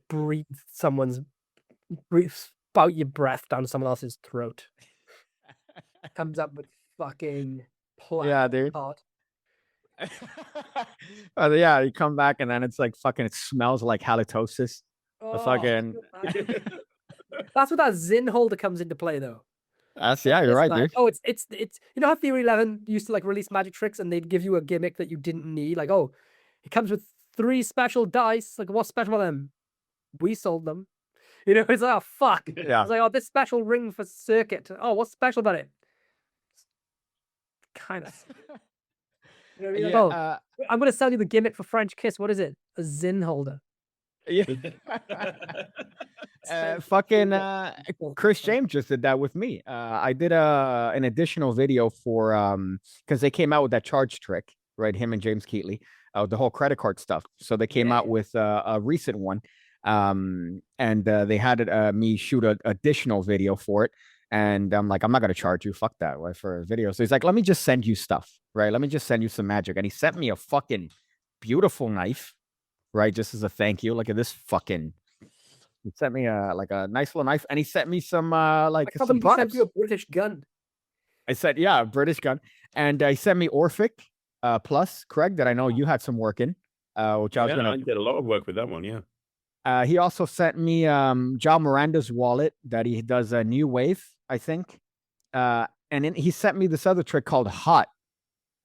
spout your breath down someone else's throat. Comes up with fucking Yeah, dude. hot. Yeah, you come back and then it's like fucking, it smells like halitosis That's fucking. That's where that Zin holder comes into play, though. That's yeah, you're It's right, like, dude. oh, it's you know how Theory 11 used to like release magic tricks and they'd give you a gimmick that you didn't need, like, oh, it comes with 3 special dice. Like, what's special about them? We sold them. You know, it's like, oh fuck. Yeah. It's like, oh, this special ring for circuit. Oh, what's special about it? Kind of. You know what I mean? Like, Yeah, oh, I'm gonna sell you the gimmick for French Kiss. What is it? A Zin holder. yeah. Fucking Chris James just did that with me. I did an additional video for because they came out with that charge trick, right? Him and James Keatley, the whole credit card stuff. So they came out with a recent one, and they had me shoot an additional video for it. And I'm like, I'm not gonna charge you, fuck that, right, for a video. So he's like, let me just send you stuff, right? Let me just send you some magic. And he sent me a fucking beautiful knife, right? Just as a thank you. Look at this fucking. He sent me a nice little knife, and he sent me some like some He sent products. you a British gun. I said, yeah, a British gun, and he sent me Orphic Plus, Craig, that I know you had some work in, which I was I gonna. did a lot of work with that one. Yeah. He also sent me John Miranda's wallet that he does a New Wave, I think, and then he sent me this other trick called Hot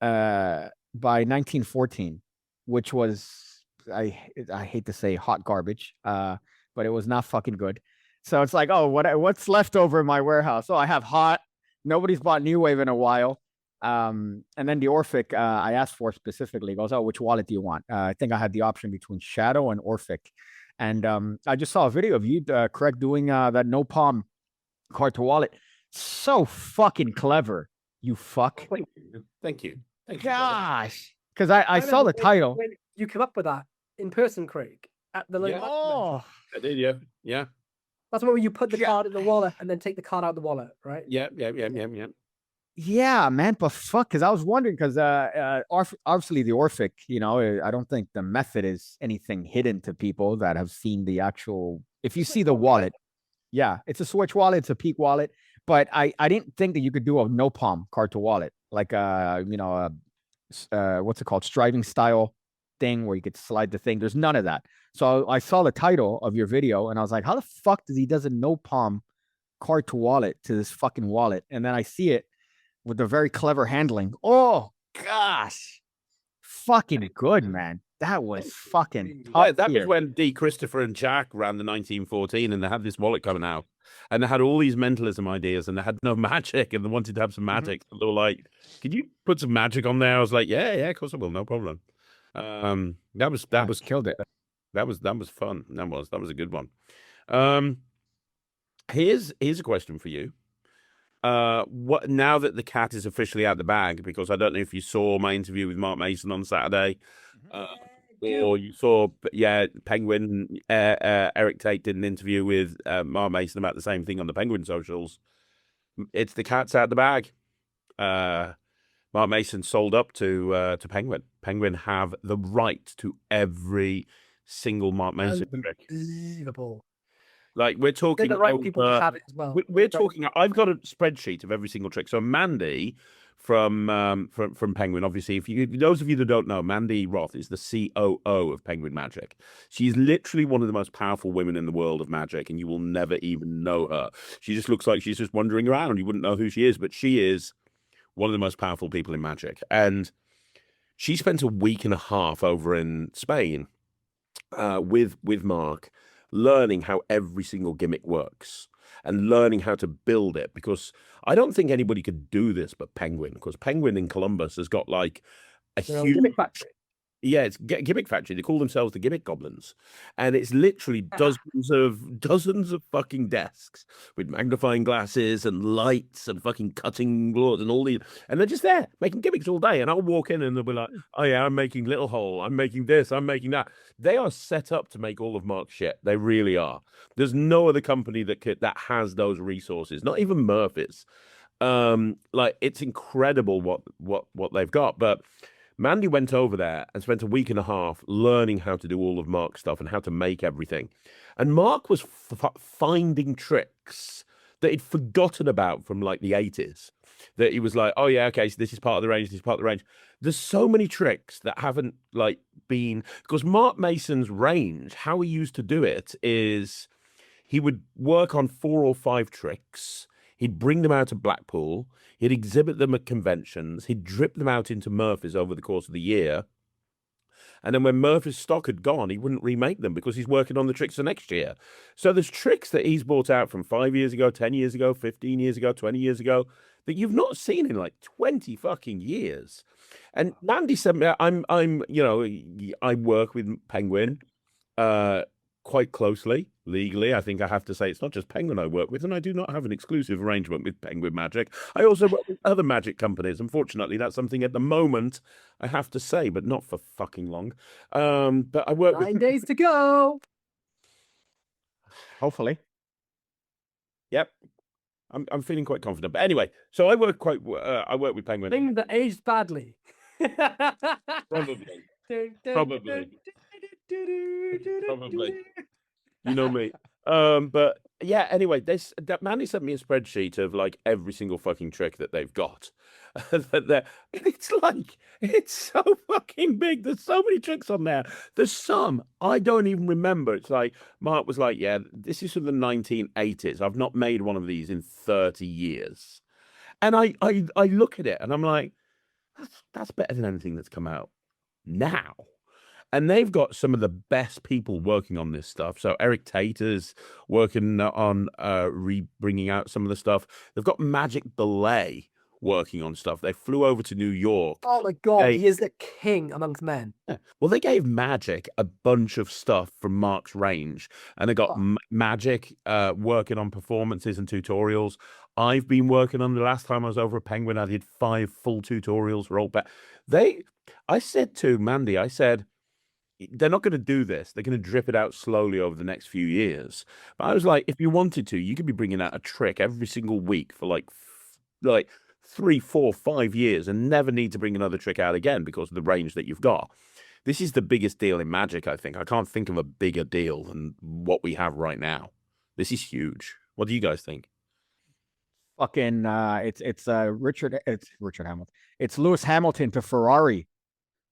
by 1914, which was I hate to say hot garbage, but it was not fucking good. So it's like, oh, what's left over in my warehouse? Oh, I have Hot. Nobody's bought New Wave in a while. And then the Orphic, I asked for specifically. He goes, oh, which wallet do you want? I think I had the option between Shadow and Orphic. And I just saw a video of you, Craig, doing that no palm card to wallet. So fucking clever, you fuck. Thank you. Thank you. Thank you, brother. Gosh, because I saw the remember title. when you came up with that in person, Craig, at the Yeah. Oh, I did, yeah. Yeah. That's where you put the Yeah. card in the wallet and then take the card out of the wallet, right? Yeah. yeah, man. But fuck, because I was wondering, because obviously the Orphic, you know, I don't think the method is anything hidden to people that have seen the actual. If you see the wallet, yeah, it's a Switch wallet, it's a Peak wallet. But I didn't think that you could do a no palm card to wallet, like you know, what's it called, striving style thing where you could slide the thing. There's none of that. So I saw the title of your video and I was like, how the fuck does he does a no palm card to wallet to this fucking wallet? And then I see it with the very clever handling. Oh gosh, fucking good, man. That was fucking top That was tier. when D. Christopher and Jack ran the 1914 and they had this wallet coming out. And they had all these mentalism ideas and they had no magic and they wanted to have some magic. And they were like, could you put some magic on there? I was like, yeah, of course I will, no problem. That was killed it. That was fun. That was a good one. Here's a question for you. What now that the cat is officially out the bag, because I don't know if you saw my interview with Mark Mason on Saturday, or you saw, Penguin, Eric Tate did an interview with Mark Mason about the same thing on the Penguin socials. It's the cat's out the bag. Mark Mason sold up to Penguin. Penguin have the right to every single Mark Mason trick. Unbelievable. Like we're talking, They're the right people to have it as well. we're talking. I've got a spreadsheet of every single trick. So Mandy from Penguin, obviously, those of you that don't know, Mandy Roth is the COO of Penguin Magic. She's literally one of the most powerful women in the world of magic, and you will never even know her. She just looks like she's just wandering around. You wouldn't know who she is, but she is one of the most powerful people in magic. And she spent a week and a half over in Spain with Mark, learning how every single gimmick works and learning how to build it, because I don't think anybody could do this but Penguin, because Penguin in Columbus has got like a huge gimmick factory. Yeah, it's gimmick factory. They call themselves the Gimmick Goblins, and it's literally dozens of fucking desks with magnifying glasses and lights and fucking cutting boards and all these, and they're just there making gimmicks all day. And I'll walk in and they'll be like, "Oh yeah, I'm making Little Hole. I'm making this. I'm making that." They are set up to make all of Mark's shit. They really are. There's no other company that has those resources. Not even Murphy's. Like it's incredible what they've got, but. Mandy went over there and spent a week and a half learning how to do all of Mark's stuff and how to make everything. And Mark was finding tricks that he'd forgotten about from like the 80s. That he was like, oh yeah, okay, so this is part of the range, this is part of the range. There's so many tricks that haven't like been, because Mark Mason's range, how he used to do it is he would work on 4 or 5 tricks. He'd bring them out to Blackpool. He'd exhibit them at conventions. He'd drip them out into Murphy's over the course of the year. And then when Murphy's stock had gone, he wouldn't remake them because he's working on the tricks for next year. So there's tricks that he's brought out from 5 years ago, 10 years ago, 15 years ago, 20 years ago that you've not seen in like 20 fucking years. And Mandy said, I work with Penguin quite closely, legally. I think I have to say it's not just Penguin I work with, and I do not have an exclusive arrangement with Penguin Magic. I also work with other magic companies. Unfortunately, that's something at the moment I have to say, but not for fucking long. But I work 9 with... days to go. Hopefully. Yep. I'm feeling quite confident. But anyway, so I work with Penguin. Thing that aged badly. Probably. Probably. You know me. But yeah, anyway, that Mandy sent me a spreadsheet of like every single fucking trick that they've got. It's so fucking big. There's so many tricks on there. There's some I don't even remember. It's like Mark was like, yeah, this is from the 1980s. I've not made one of these in 30 years. And I look at it and I'm like, that's better than anything that's come out now. And they've got some of the best people working on this stuff. So Eric Tater's working on bringing out some of the stuff. They've got Magic Belay working on stuff. They flew over to New York. Oh my God, he is the king amongst men. Yeah. Well, they gave Magic a bunch of stuff from Mark's range. And they got Magic working on performances and tutorials. I've been working on, the last time I was over at Penguin, I did 5 full tutorials for Old Bet. I said to Mandy, I said, they're not going to do this. They're going to drip it out slowly over the next few years. But I was like, if you wanted to, you could be bringing out a trick every single week for like 3, 4, 5 years and never need to bring another trick out again because of the range that you've got. This is the biggest deal in Magic, I think. I can't think of a bigger deal than what we have right now. This is huge. What do you guys think? Fucking it's Richard Hamilton. It's Lewis Hamilton to Ferrari,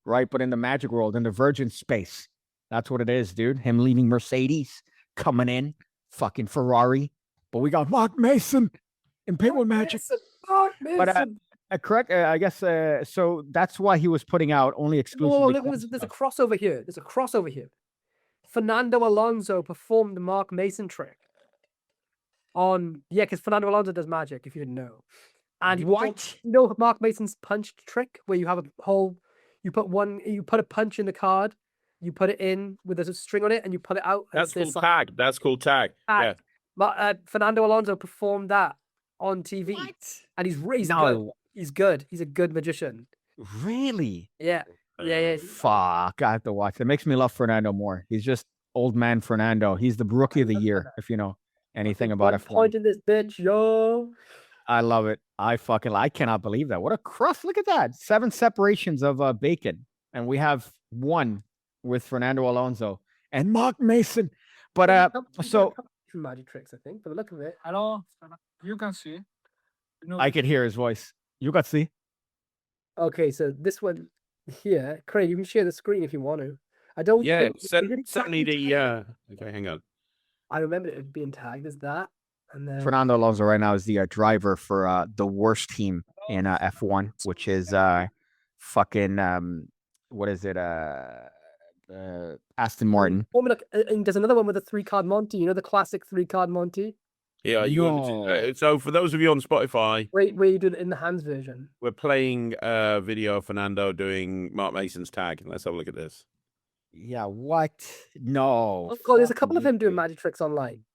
right? But in the Magic world, in the Virgin space. That's what it is, dude. Him leaving Mercedes, coming in, fucking Ferrari. But we got Mark Mason in Penguin Magic. Mark Mason. But correct, I guess. So that's why he was putting out only exclusively. There's a crossover here. Fernando Alonso performed the Mark Mason trick because Fernando Alonso does Magic, if you didn't know. And what? You know Mark Mason's punch trick, where you have a hole, you put a punch in the card, you put it in with a string on it, and you put it out. That's called tag. That's called tag. Yeah. But Fernando Alonso performed that on TV, and he's good. He's good. He's a good magician. Really? Yeah. Fuck, I have to watch. It makes me love Fernando more. He's just old man Fernando. He's the rookie of the year, if you know anything about it. Point in this bitch, yo. I love it. I cannot believe that. What a crust. Look at that. 7 separations of bacon. And we have 1 with Fernando Alonso and Mark Mason. But so magic tricks, I think, for the look of it. Hello, you can see. I could hear his voice. You got see? Okay, so this one here, Craig, you can share the screen if you want to. I don't. Yeah, think send me the. Okay, hang on. I remember it being tagged as that, and then Fernando Alonso right now is the driver for the worst team in F1, which is fucking what is it? Aston Martin. And there's another one with a 3-card Monty. You know the classic 3-card Monty. Yeah, so for those of you on Spotify, where you do it in the hands version. We're playing a video of Fernando doing Mark Mason's tag. Let's have a look at this. Yeah, what? No. Oh God, there's a couple of him doing magic tricks online.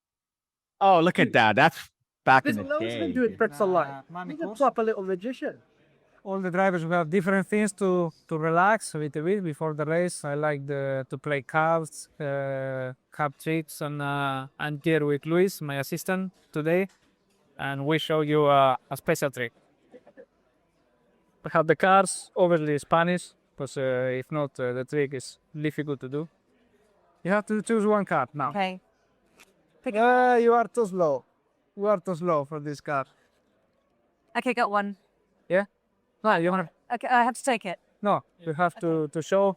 Oh, look at that. That's back in the There's loads of day. him doing tricks online. He's a proper little magician. All the drivers will have different things to relax a little bit before the race. I like to play cards, card tricks, and here with Luis, my assistant today, and we show you a special trick. We have the cards, obviously Spanish, because if not, the trick is difficult to do. You have to choose one card now. Okay. You are too slow. You are too slow for this card. Okay, got one. Yeah? No, you want to... Okay, I have to take it. No, you have to show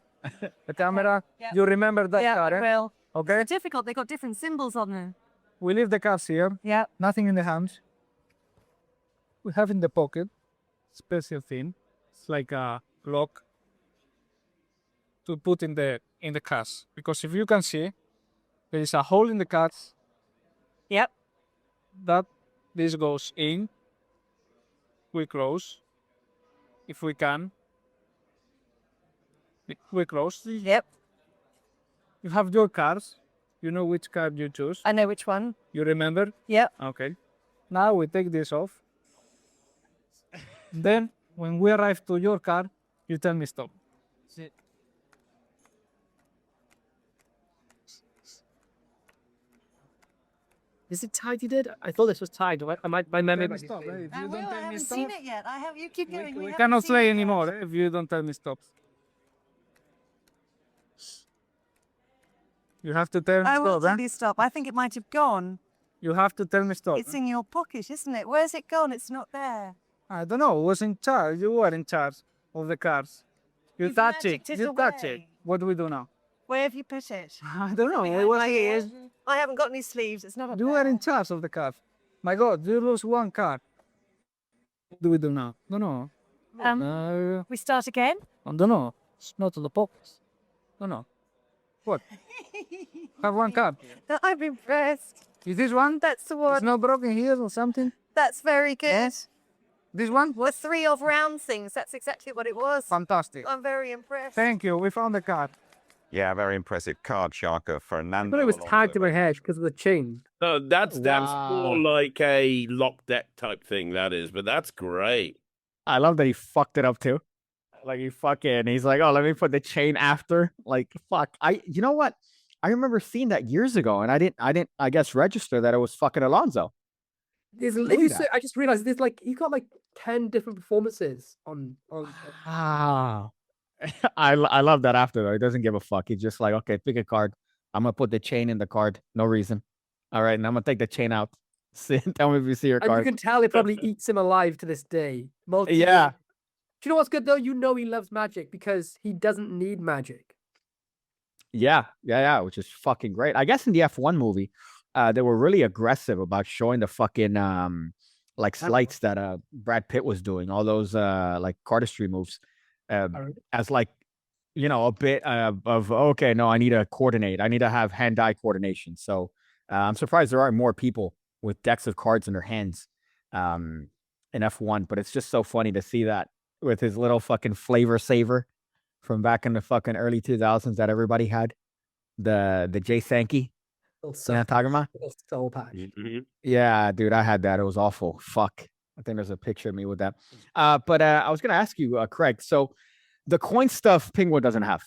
the camera. Yeah. You remember that Yeah, card, I eh? will. Okay. They're difficult. They got different symbols on them. We leave the cards here. Yeah. Nothing in the hands. We have in the pocket special thing. It's like a lock to put in the cards. Because if you can see, there is a hole in the cards Yep. that this goes in. We close. If we can. We close. Yep. You have your cards. You know which card you choose. I know which one. You remember? Yep. Okay. Now we take this off. Then, when we arrive to your card, you tell me stop. Is it tied? You did? I thought this was tied. My memory. If you don't tell me haven't stop, seen it yet. You keep going. we haven't cannot seen play it yet. anymore if you don't tell me stop. You have to tell me I will stop, tell you stop. I think it might have gone. You have to tell me stop. It's in your pocket, isn't it? Where's it gone? It's not there. I don't know. Who was in charge? You were in charge of the cards. You You've touch it. magicked it You touch it. away. What do we do now? Where have you put it? I don't know. Behind It was my here. ears. I haven't got any sleeves. It's not up You there. were in charge of the card. My God, you lose one card. What do we do now? Don't know. We start again? I don't know. It's not in the box. Don't know. What? Have one card. I'm impressed. Is this one? That's the It's one. not broken here or something? That's very good. This one? Well, 3 of round things. That's exactly what it was. Fantastic. I'm very impressed. Thank you. We found the card. Yeah, very impressive card, Sharka. I Fernando. thought it was tagged to my head because of the chain. No, that's more Wow. like a lock deck type thing, that is, but that's great. I love that he fucked it up too. Like he fucking, he's like, oh, let me put the chain after. Like, fuck. You know what? I remember seeing that years ago, and I didn't, I guess, register that it was fucking Alonso. If Look you at say, I just realized there's like you got like 10 different performances on. Wow. I love that after though. He doesn't give a fuck. He's just like, okay, pick a card. I'm gonna put the chain in the card. No reason. All right, and I'm gonna take the chain out. Tell me if you see your And you card. can tell it probably eats him alive to this day. Yeah. Do you know what's good though? You know he loves magic because he doesn't need magic. Yeah, which is fucking great. I guess in the F1 movie, they were really aggressive about showing the fucking like slights that Brad Pitt was doing, all those like cardistry moves, as like, you know, a bit of okay, no, I need to coordinate. I need to have hand-eye coordination. So I'm surprised there aren't more people with decks of cards in their hands in F1, but it's just so funny to see that with his little fucking flavor saver from back in the fucking early 2000s that everybody had, the Jay Sankey. You know what I'm talking about? Little soul patch. Mhm. Yeah, dude, I had that. It was awful. Fuck. I think there's a picture of me with that. But I was gonna ask you, Craig. So the coin stuff, Penguin doesn't have.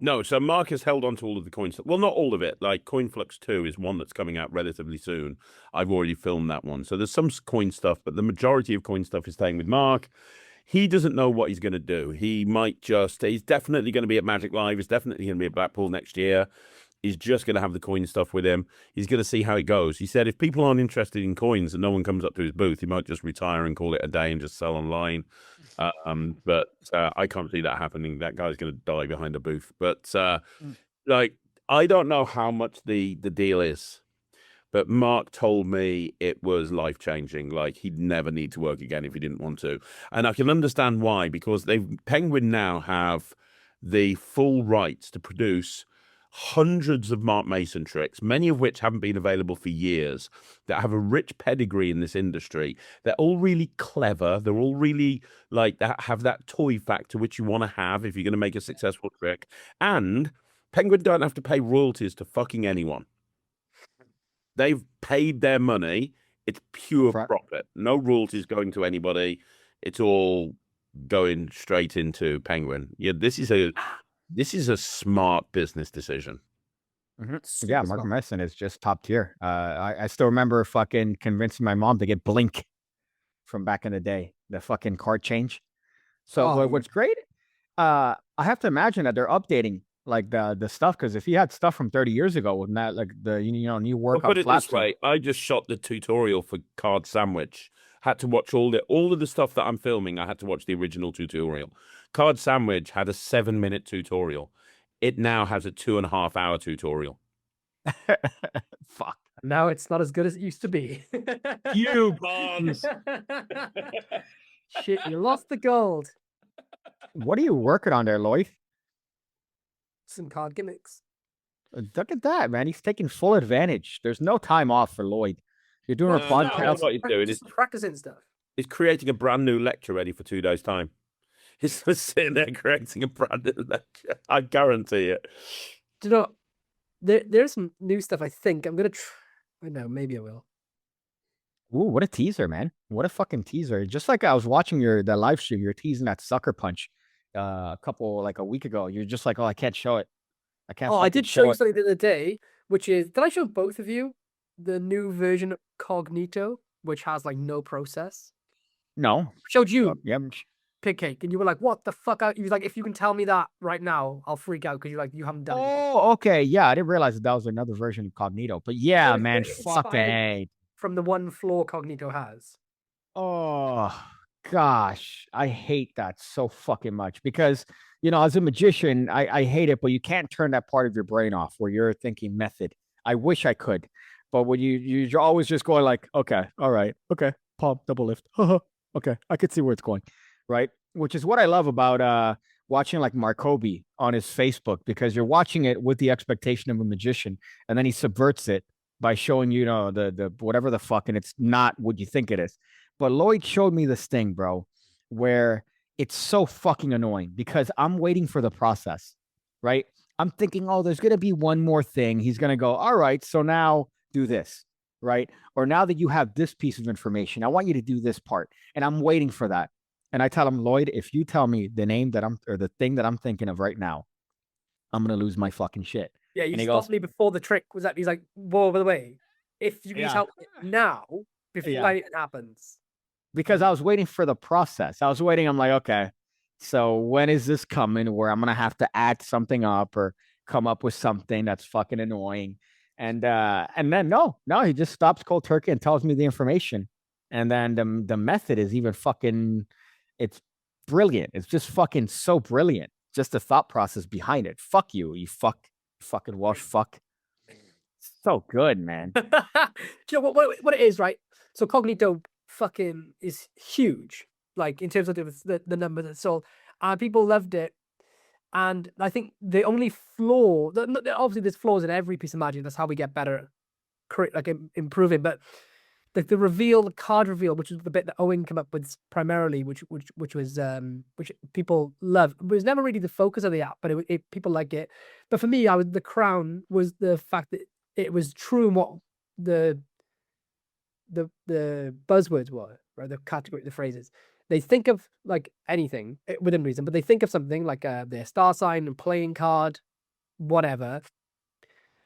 No, so Mark has held on to all of the coin stuff. Well, not all of it. Like Coinflux 2 is one that's coming out relatively soon. I've already filmed that one. So there's some coin stuff, but the majority of coin stuff is staying with Mark. He doesn't know what he's going to do. He might just, he's definitely going to be at Magic Live. He's definitely going to be at Blackpool next year. He's just going to have the coin stuff with him. He's going to see how it goes. He said if people aren't interested in coins and no one comes up to his booth, he might just retire and call it a day and just sell online. But I can't see that happening. That guy's going to die behind a booth. But like, I don't know how much the deal is. But Mark told me it was life-changing. Like, he'd never need to work again if he didn't want to. And I can understand why, because Penguin now have the full rights to produce hundreds of Mark Mason tricks, many of which haven't been available for years, that have a rich pedigree in this industry. They're all really clever. They're all really, like, that have that toy factor which you want to have if you're going to make a successful trick. And Penguin don't have to pay royalties to fucking anyone. They've paid their money. It's pure profit. No royalties going to anybody. It's all going straight into Penguin. Yeah, this is a smart business decision. Yeah, Mark Mason is just top tier. I still remember fucking convincing my mom to get Blink from back in the day, the fucking card change. So what's great, I have to imagine that they're updating like the stuff, because if you had stuff from 30 years ago, wouldn't that like the new I'll workout? put it this way: I just shot the tutorial for Card Sandwich Had to watch all of the stuff that I'm filming. I had to watch the original tutorial. Card Sandwich had a 7-minute tutorial. It now has a 2.5-hour tutorial. Fuck. Now it's not as good as it used to be. You Bonds. Shit, you lost the gold. What are you working on there, Lloyd? Some card gimmicks. Look at that, man. He's taking full advantage. There's no time off for Lloyd. You're doing a No, podcast. what he's doing is Just practicing stuff. he's creating a brand new lecture ready for 2 days' time. He's just sitting there creating a brand new lecture. I guarantee it. Do you know, there's some new stuff I think I'm going to try. I know, maybe I will. Ooh, what a teaser, man. What a fucking teaser. Just like I was watching the live stream, you're teasing that sucker punch a week ago. You're just like, oh, I can't show it. I can't. Oh, I fucking did show you it. something the other day, which is, did I show both of you the new version of Cognito, which has like no process? No. Showed you, Yeah. Pig Cake, and you were like, what the fuck? You was like, if you can tell me that right now, I'll freak out because you haven't done it. Oh, okay. Yeah, I didn't realize that was another version of Cognito. But yeah, it's man, inspired fucking. From the one floor Cognito has. Oh gosh, I hate that so fucking much because as a magician, I hate it, but you can't turn that part of your brain off where you're thinking method. I wish I could, but when you're always just going like, okay, all right, okay, palm double lift, okay, I could see where it's going, right? Which is what I love about watching like Markobi on his Facebook, because you're watching it with the expectation of a magician, and then he subverts it by showing the whatever the fuck, and it's not what you think it is. But Lloyd showed me this thing, bro, where it's so fucking annoying because I'm waiting for the process, right? I'm thinking, oh, there's gonna be one more thing. He's gonna go, all right, so now do this, right? Or now that you have this piece of information, I want you to do this part, and I'm waiting for that. And I tell him, Lloyd, if you tell me the name the thing that I'm thinking of right now, I'm gonna lose my fucking shit. Yeah, you And he stopped goes- me before the trick was that he's like, whoa, by the way, if you can Yeah. tell me now before Yeah. it happens. Because I was waiting for the process. I was waiting. I'm like, okay, so when is this coming where I'm gonna have to add something up or come up with something that's fucking annoying? And then no, he just stops cold turkey and tells me the information. And then the method is even fucking, it's brilliant. It's just fucking so brilliant. Just the thought process behind it. Fuck you, you fucking Welsh fuck. So good, man. Do you know what it is, right? So Cognito fucking is huge, like in terms of the number that's sold. People loved it. And I think the only flaw, obviously there's flaws in every piece of magic. That's how we get better, improving. But the card reveal, which is the bit that Owen came up with primarily, which people love. It was never really the focus of the app, but people like it. But for me, the crown was the fact that it was true in what the buzzwords were, right? The category, the phrases. They think of like anything within reason, but they think of something like their star sign and playing card, whatever.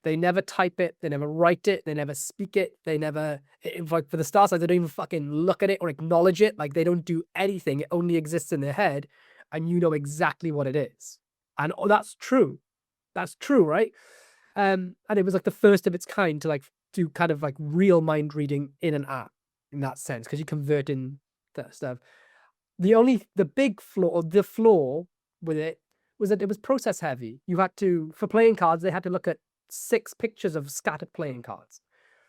They never type it. They never write it. They never speak it. They never, like for the star sign, they don't even fucking look at it or acknowledge it. Like they don't do anything. It only exists in their head, and you know exactly what it is. And that's true. That's true, right? And it was like the first of its kind to like do kind of like real mind reading in an app in that sense, because you convert in that stuff. The big flaw, or the flaw with it was that it was process heavy. You had to, for playing cards, they had to look at 6 pictures of scattered playing cards.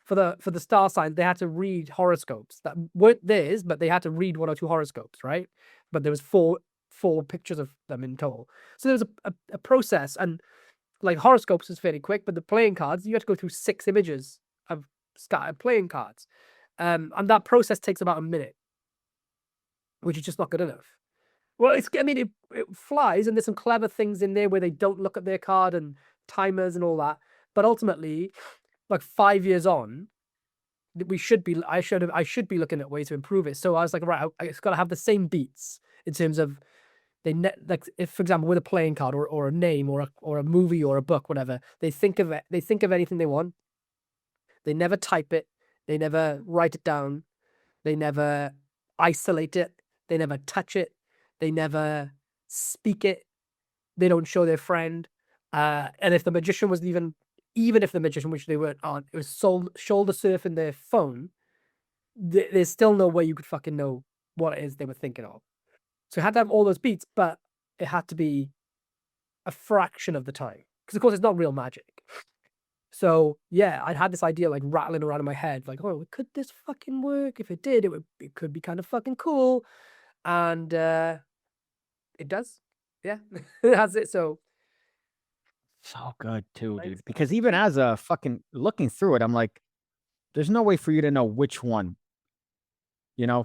For the star sign, they had to read horoscopes that weren't theirs, but they had to read 1 or 2 horoscopes, right? But there was four pictures of them in total. So there was a process, and like horoscopes is fairly quick, but the playing cards, you had to go through 6 images of scattered playing cards. And that process takes about a minute, which is just not good enough. Well, it flies, and there's some clever things in there where they don't look at their card and timers and all that. But ultimately, like 5 years on, I should be looking at ways to improve it. So I was like, right, it's got to have the same beats in terms of like if, for example, with a playing card or a name or a movie or a book, whatever, they think of anything they want. They never type it. They never write it down. They never isolate it. They never touch it. They never speak it. They don't show their friend. And if the magician was even if the magician, which they weren't on, it was shoulder surfing their phone, there's still no way you could fucking know what it is they were thinking of. So it had to have all those beats, but it had to be a fraction of the time. Because of course it's not real magic. So yeah, I had this idea like rattling around in my head, like, oh, could this fucking work? If it did, it could be kind of fucking cool. And it does. Yeah. It has it. So So good too, Thanks, dude. Because even as a fucking looking through it, I'm like, there's no way for you to know which one.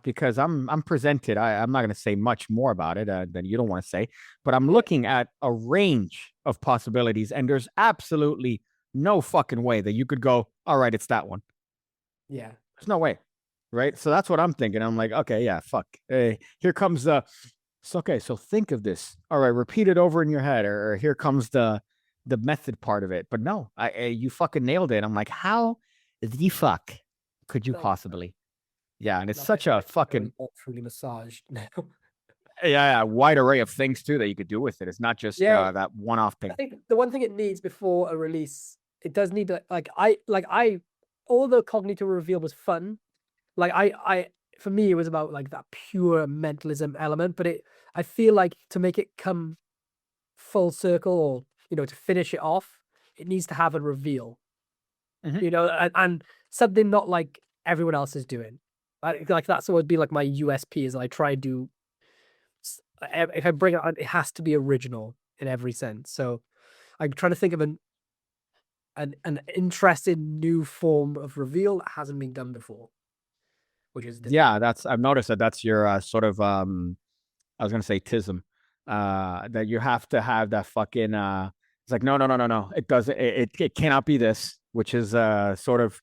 Because I'm presented. I'm not gonna say much more about it than you don't want to say, but I'm looking at a range of possibilities, and there's absolutely no fucking way that you could go, all right, it's that one. yeah. There's no way, right? So that's what I'm thinking. I'm like, okay, yeah, fuck. Here comes the. So okay, so think of this. All right, repeat it over in your head, or here comes the method part of it. But no, you fucking nailed it. I'm like, how the fuck could you Thanks, man. possibly? Yeah, and it's Nothing such a fucking truly massaged now. yeah, wide array of things too that you could do with it. It's not just Yeah. that one-off thing. I think the one thing it needs before a release, it does need all the Cognito reveal was fun. Like I for me it was about like that pure mentalism element, but I feel like to make it come full circle, or to finish it off, it needs to have a reveal. Mhm. And something not like everyone else is doing. Like that's what would be like my USP is I try to do. If I bring it on, it has to be original in every sense. So I'm trying to think of an interesting new form of reveal that hasn't been done before, which is Yeah, I've noticed that's your sort of I was gonna say tism. That you have to have that fucking it's like no. It doesn't it cannot be this, which is sort of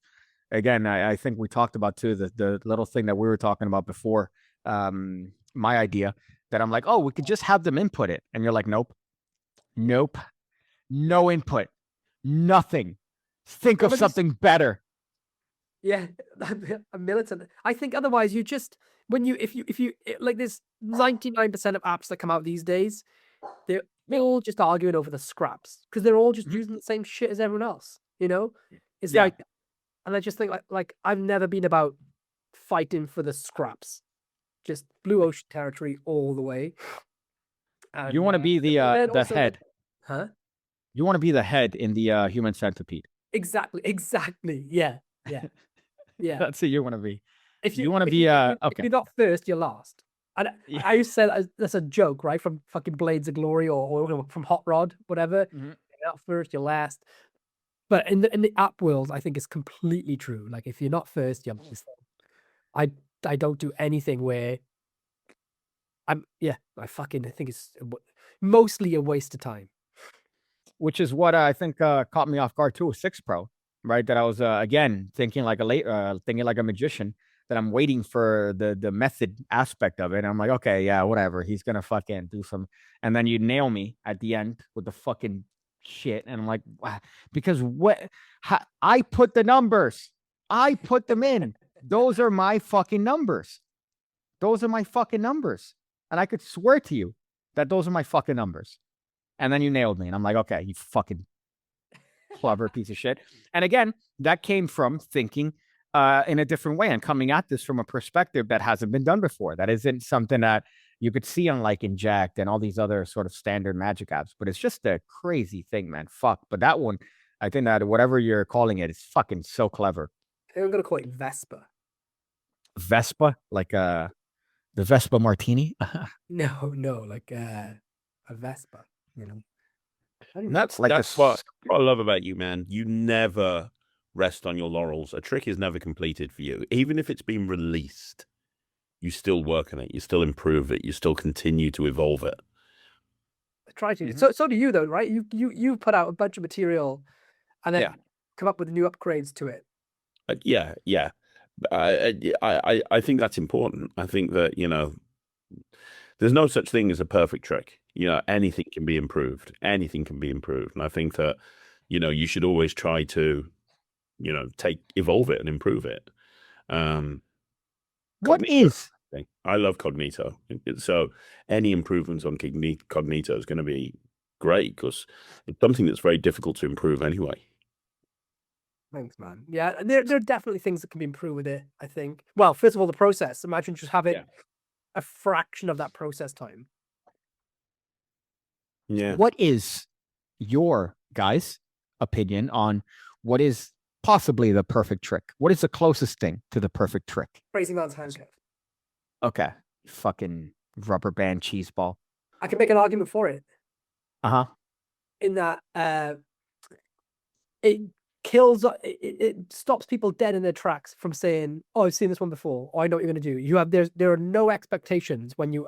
again, I think we talked about too the little thing that we were talking about before. My idea that I'm like, oh, we could just have them input it. And you're like, nope, no input, nothing. Think of but this- something better. Yeah, a militant. I think otherwise you just like there's 99% of apps that come out these days, they're all just arguing over the scraps because they're all just using the same shit as everyone else. It's Yeah. like, and I just think like I've never been about fighting for the scraps, just blue ocean territory all the way. You want to be the and the also- head. Huh? You want to be the head in the human centipede. Exactly. Yeah. That's who you want to be. If You wanna if be, if okay. you're not first, you're last. And Yeah. I used to say that's a joke, right? From fucking Blades of Glory or from Hot Rod, whatever. Mhm. You're not first, you're last. But in the app world, I think it's completely true. Like if you're not first, you're last. I don't do anything where I think it's mostly a waste of time. Which is what I think caught me off guard too with 6 Pro, right? That I was again thinking like a magician, that I'm waiting for the method aspect of it. And I'm like, okay, yeah, whatever. He's gonna fucking do some, and then you nail me at the end with the fucking shit, and I'm like, wow. Because I put the numbers, I put them in. Those are my fucking numbers. Those are my fucking numbers, and I could swear to you that those are my fucking numbers. And then you nailed me. And I'm like, okay, you fucking clever piece of shit. And again, that came from thinking in a different way and coming at this from a perspective that hasn't been done before. That isn't something that you could see on like Inject and all these other sort of standard magic apps. But it's just a crazy thing, man. Fuck. But that one, I think that whatever you're calling it is fucking so clever. I think I'm gonna call it Vespa. Vespa? Like the Vespa Martini? No, like a Vespa, That's Like what I love about you, man. You never rest on your laurels. A trick is never completed for you. Even if it's been released, you still work on it. You still improve it. You still continue to evolve it. I try to. So do you though, right? You put out a bunch of material, and then Yeah. come up with new upgrades to it. Yeah. I think that's important. I think that there's no such thing as a perfect trick. Anything can be improved. Anything can be improved, and I think that you should always try to evolve it and improve it. What Cognito is? thing. I love Cognito, so any improvements on Cognito is going to be great because it's something that's very difficult to improve anyway. Thanks, man. Yeah, there are definitely things that can be improved with it, I think. Well, first of all, the process. Imagine just having Yeah. a fraction of that process time. Yeah. What is your guys' opinion on what is possibly the perfect trick? What is the closest thing to the perfect trick? Crazy man's handcuff. Okay. Fucking rubber band cheese ball. I can make an argument for it Uh-huh. in that it kills, it stops people dead in their tracks from saying, "Oh, I've seen this one before," or "I know what you're going to do." There are no expectations when you,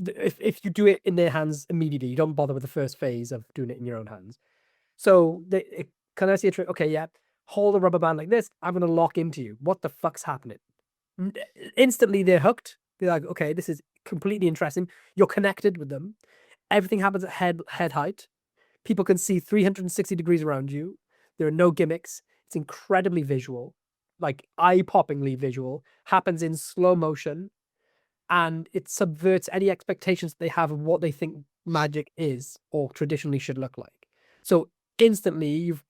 if you do it in their hands immediately, you don't bother with the first phase of doing it in your own hands. So can I see a trick? Okay, yeah. Hold a rubber band like this. I'm going to lock into you. What the fuck's happening? Instantly, they're hooked. They're like, okay, this is completely interesting. You're connected with them. Everything happens at head height. People can see 360 degrees around you. There are no gimmicks. It's incredibly visual, like eye-poppingly visual. Happens in slow motion, and it subverts any expectations they have of what they think magic is or traditionally should look like. So instantly, you've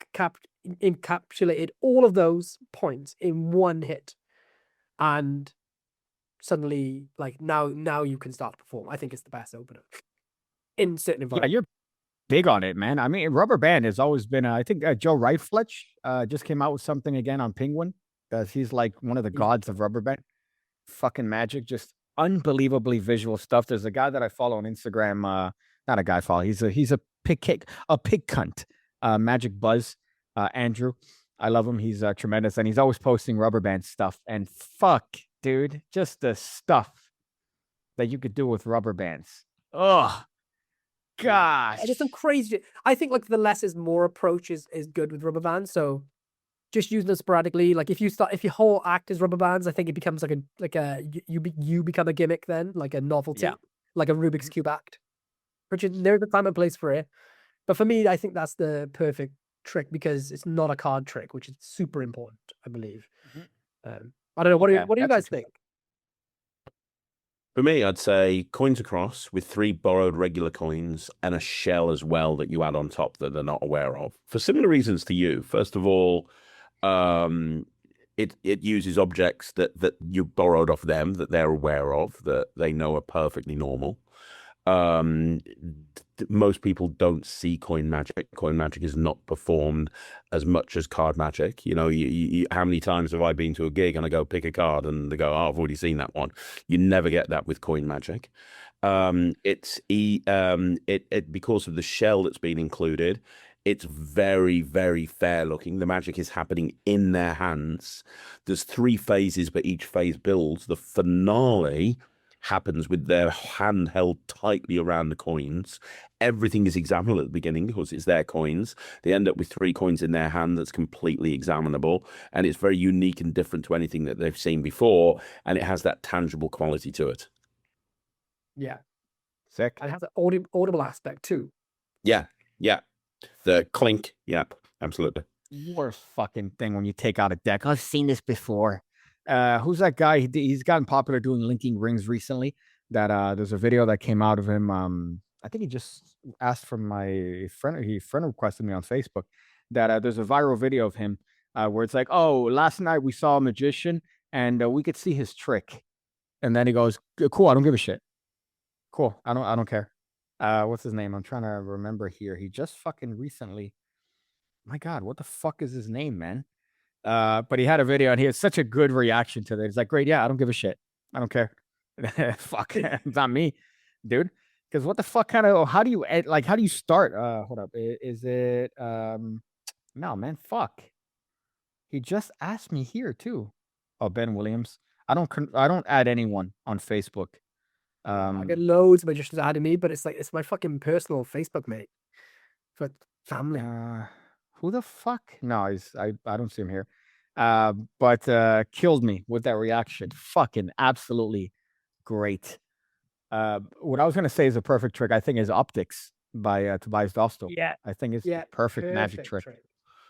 encapsulated all of those points in one hit, and suddenly, like now you can start to perform. I think it's the best opener in certain Yeah, environments. you're big on it, man. I mean, rubber band has always been, I think Joe Wright Fletch just came out with something again on Penguin, because he's like one of the gods of rubber band. Fucking magic, just unbelievably visual stuff. There's a guy that I follow on Instagram, not a guy I follow, he's a pig cunt, Magic Buzz, Andrew. I love him. He's tremendous, and he's always posting rubber band stuff. And fuck, dude, just the stuff that you could do with rubber bands. Oh, gosh. Just some crazy. I think like the less is more approach is good with rubber bands. So just using them sporadically. Like if your whole act is rubber bands, I think it becomes you become a gimmick then, like a novelty, Yeah. like a Rubik's Cube act. Which there's a time and place for it. But for me, I think that's the perfect trick because it's not a card trick, which is super important, I believe. I don't know. What do you guys think? For me, I'd say coins across with 3 borrowed regular coins and a shell as well that you add on top that they're not aware of. For similar reasons to you. First of all, it uses objects that you borrowed off them that they're aware of, that they know are perfectly normal. Most people don't see coin magic. Coin magic is not performed as much as card magic. You know, how many times have I been to a gig and I go pick a card and they go, "Oh, I've already seen that one." You never get that with coin magic. Because of the shell that's been included, it's very, very fair looking. The magic is happening in their hands. There's 3 phases, but each phase builds. The finale happens with their hand held tightly around the coins. Everything is examinable at the beginning because it's their coins. They end up with 3 coins in their hand that's completely examinable, and it's very unique and different to anything that they've seen before, and it has that tangible quality to it. Yeah. Sick. And it has an audible aspect too. Yeah. The clink. Yep, absolutely. Worst fucking thing when you take out a deck. I've seen this before. Who's that guy? He's gotten popular doing linking rings recently. That there's a video that came out of him. I think he just asked for my friend. He friend requested me on Facebook. That there's a viral video of him where it's like, "Oh, last night we saw a magician and we could see his trick," and then he goes, "Cool, I don't give a shit. Cool, I don't care." What's his name? I'm trying to remember here. He just fucking recently. My God, what the fuck is his name, man? But he had a video and he had such a good reaction to it. He's like, "Great, yeah, I don't give a shit. I don't care." Fuck, it's not me, dude. Because what the fuck how do you start? Hold up. Is it no, man, fuck. He just asked me here too. Oh, Ben Williams. I don't add anyone on Facebook. I get loads of magicians adding me, but it's my fucking personal Facebook mate for family. Who the fuck? No, I don't see him here. But killed me with that reaction. Fucking absolutely great. What I was gonna say is a perfect trick. I think is Optics by Tobias Dostal. Yeah. I think it's perfect magic trick.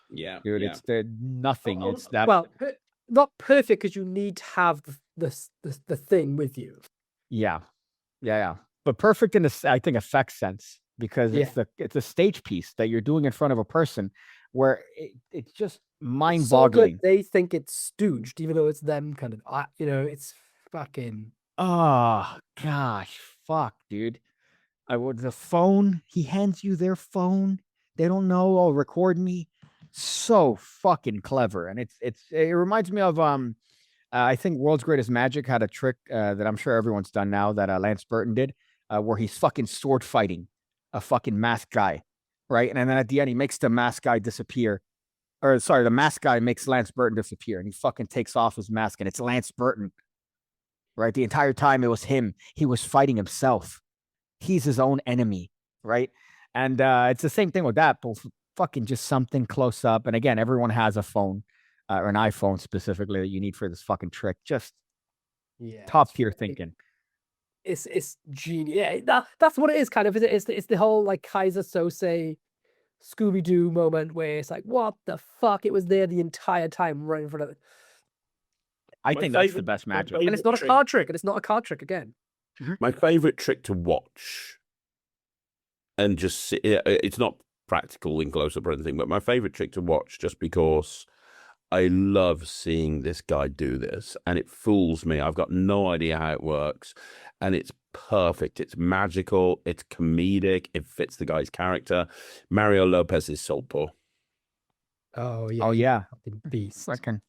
Yeah, Dude, it's nothing. Oh, It's that. well, not perfect because you need to have the thing with you. Yeah. But perfect in I think effect sense because it's a stage piece that you're doing in front of a person where it's just So good, mind-boggling. they think it's stooged, even though it's them kind of. It's fucking. Oh gosh, fuck, dude. I would the phone. He hands you their phone. They don't know. Oh, record me. So fucking clever, and it reminds me of I think World's Greatest Magic had a trick that I'm sure everyone's done now that Lance Burton did, where he's fucking sword fighting a fucking masked guy, right? And then at the end, he makes the masked guy disappear. Or sorry, the masked guy makes Lance Burton disappear, and he fucking takes off his mask, and it's Lance Burton, right? The entire time it was him. He was fighting himself. He's his own enemy, right? And it's the same thing with that, but fucking just something close up. And again, everyone has a phone or an iPhone specifically that you need for this fucking trick. Just Yeah. top tier thinking. It's genius. Yeah, that's what it is, kind of. It's the whole like Kaiser Sose Scooby Doo moment where it's like, what the fuck? It was there the entire time, right in front of it. I My think that's the favorite- best my magic. And it's not a trick- card trick, and it's not a card trick again. My favorite trick to watch, and just it's not practical in close up or anything, but my favorite trick to watch, just because I love seeing this guy do this, and it fools me. I've got no idea how it works, and it's perfect. It's magical. It's comedic. It fits the guy's character. Mario Lopez's Southpaw. Oh yeah. Oh yeah, Fucking beast. fucking.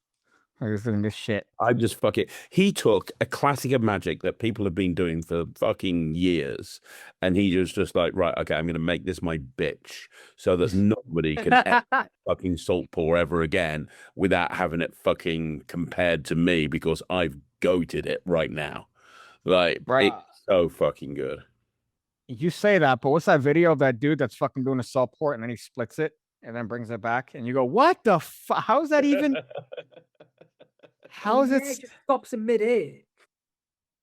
I was doing this shit. I just fucking. He took a classic of magic that people have been doing for fucking years, and he was just like, right, okay, I'm going to make this my bitch, so that nobody can ever fucking Southpaw ever again without having it fucking compared to me, because I've goated it right now. Like, Right. it's so fucking good. You say that, but what's that video of that dude that's fucking doing a salt port and then he splits it and then brings it back and you go, what the fuck? How is that even? How is Yeah, it? it just stops in midair.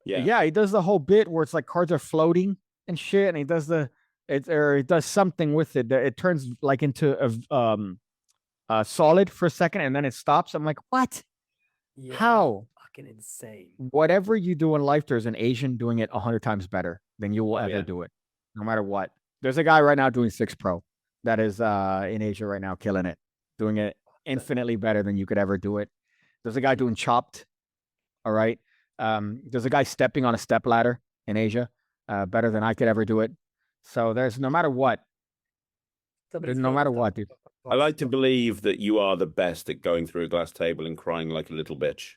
Yeah. He does the whole bit where it's like cards are floating and shit, and he does it does something with it. It turns like into a solid for a second, and then it stops. I'm like, what? Yeah, How? Fucking insane. Whatever you do in life, there's an Asian doing it 100 times better than you will ever yeah. do it, no matter what. There's a guy right now doing 6 Pro that is in Asia right now, killing it, doing it infinitely better than you could ever do it. There's a guy doing chopped. All right. There's a guy stepping on a step ladder in Asia, better than I could ever do it. So there's no matter what, Somebody's no got matter to what, stop. dude. I like to believe that you are the best at going through a glass table and crying like a little bitch.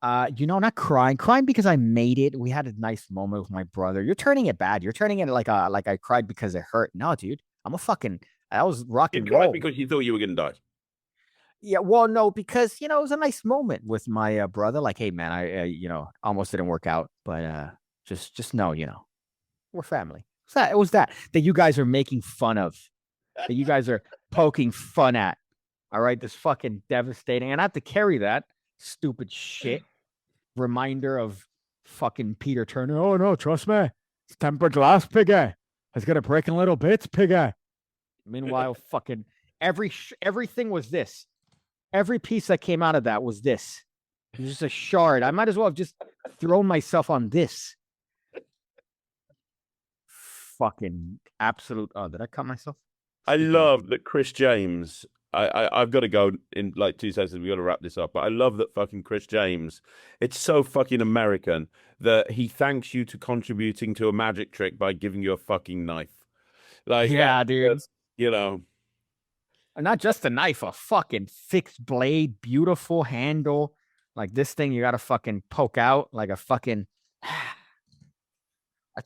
Not crying because I made it. We had a nice moment with my brother. You're turning it bad. You're turning it like I cried because it hurt. No, dude, I was rock You and cried roll. because you thought you were going to die. Yeah, well, no, because it was a nice moment with my brother. Like, hey, man, I almost didn't work out, but just know, we're family. So it was that you guys are making fun of, that you guys are poking fun at. All right, this fucking devastating, and I have to carry that stupid shit reminder of fucking Peter Turner. Oh no, trust me, it's tempered glass, piggy. It's gonna break in little bits, piggy. Meanwhile, fucking everything was this. Every piece that came out of that was this. It was just a shard. I might as well have just thrown myself on this. Fucking absolute. Oh, did I cut myself? I love that Chris James. I've got to go in like 2 seconds. We've got to wrap this up. But I love that fucking Chris James. It's so fucking American that he thanks you to contributing to a magic trick by giving you a fucking knife. Like, Yeah, dude. you know, And not just a knife, a fucking fixed blade, beautiful handle. Like this thing you gotta fucking poke out like a fucking. I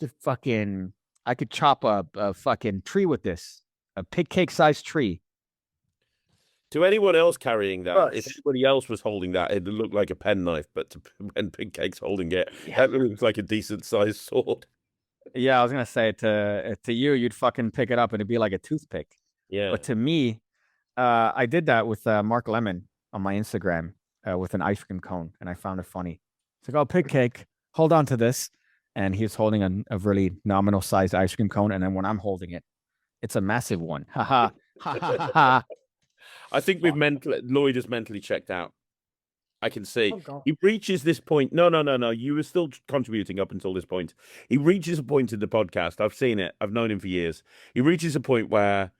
could chop a fucking tree with this. A pig cake sized tree. to anyone else carrying that, if Gosh. anybody else was holding that, it looked like a penknife. But when Pig Cake's holding it, Yeah. that looks like a decent sized sword. Yeah, I was gonna say to you, you'd fucking pick it up and it'd be like a toothpick. Yeah. But to me, I did that with Mark Lemon on my Instagram with an ice cream cone, and I found it funny. It's like, oh, Pig Cake, hold on to this. And he's holding a really nominal sized ice cream cone. And then when I'm holding it, it's a massive one. Ha ha. Ha ha ha ha. I think Lloyd is mentally checked out. I can see. Oh, God. He reaches this point. No. You were still contributing up until this point. He reaches a point in the podcast. I've seen it. I've known him for years. He reaches a point where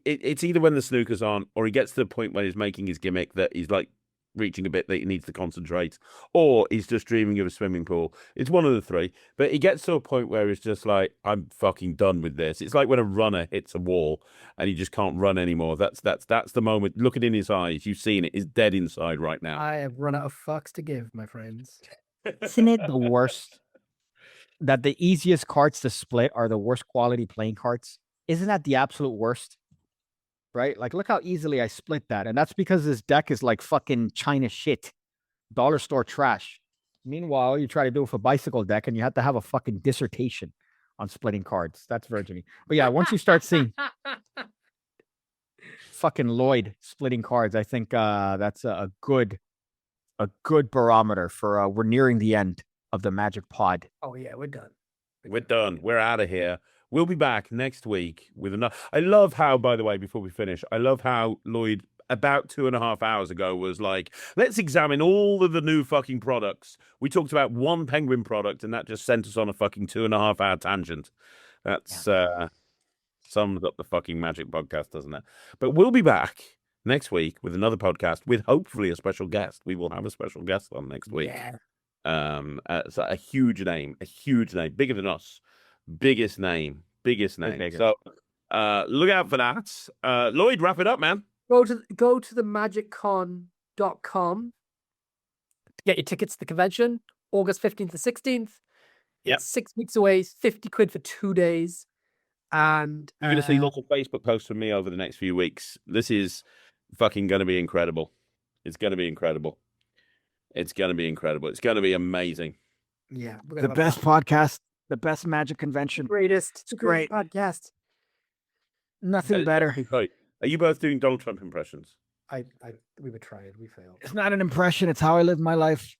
it's either when the snooker's on, or he gets to the point where he's making his gimmick that he's like reaching a bit that he needs to concentrate, or he's just dreaming of a swimming pool. It's one of the three. But he gets to a point where he's just like, I'm fucking done with this. It's like when a runner hits a wall and he just can't run anymore. That's the moment. Look it in his eyes. You've seen it. He's dead inside right now. I have run out of fucks to give, my friends. Isn't it the worst that the easiest cards to split are the worst quality playing cards? Isn't that the absolute worst? Right? Like, look how easily I split that. And that's because this deck is like fucking China shit. Dollar store trash. Meanwhile, you try to do it with a bicycle deck and you have to have a fucking dissertation on splitting cards. That's virgin. But yeah, once you start seeing fucking Lloyd splitting cards, I think that's a good barometer for we're nearing the end of the Magic Pod. Oh yeah, we're done. We're done. We're out of here. We'll be back next week with another. I love how, by the way, before we finish, I love how Lloyd about 2.5 hours ago was like, let's examine all of the new fucking products. We talked about one Penguin product, and that just sent us on a fucking 2.5 hour tangent. That's sums up the fucking Magic podcast, doesn't it? But we'll be back next week with another podcast with hopefully a special guest. We will have a special guest on next week. Yeah. So a huge name, bigger than us. Biggest name. So look out for that. Lloyd, wrap it up, man. Go to the magiccon.com to get your tickets to the convention, August 15th to 16th. Yep. It's 6 weeks away, 50 quid for 2 days. And you're going to see lots of Facebook posts from me over the next few weeks. This is fucking going to be incredible. It's going to be amazing. Yeah. The best podcast, the best Magic convention. Greatest. It's a great podcast. Nothing better. Right. Are you both doing Donald Trump impressions? We were trying. We failed. It's not an impression. It's how I live my life.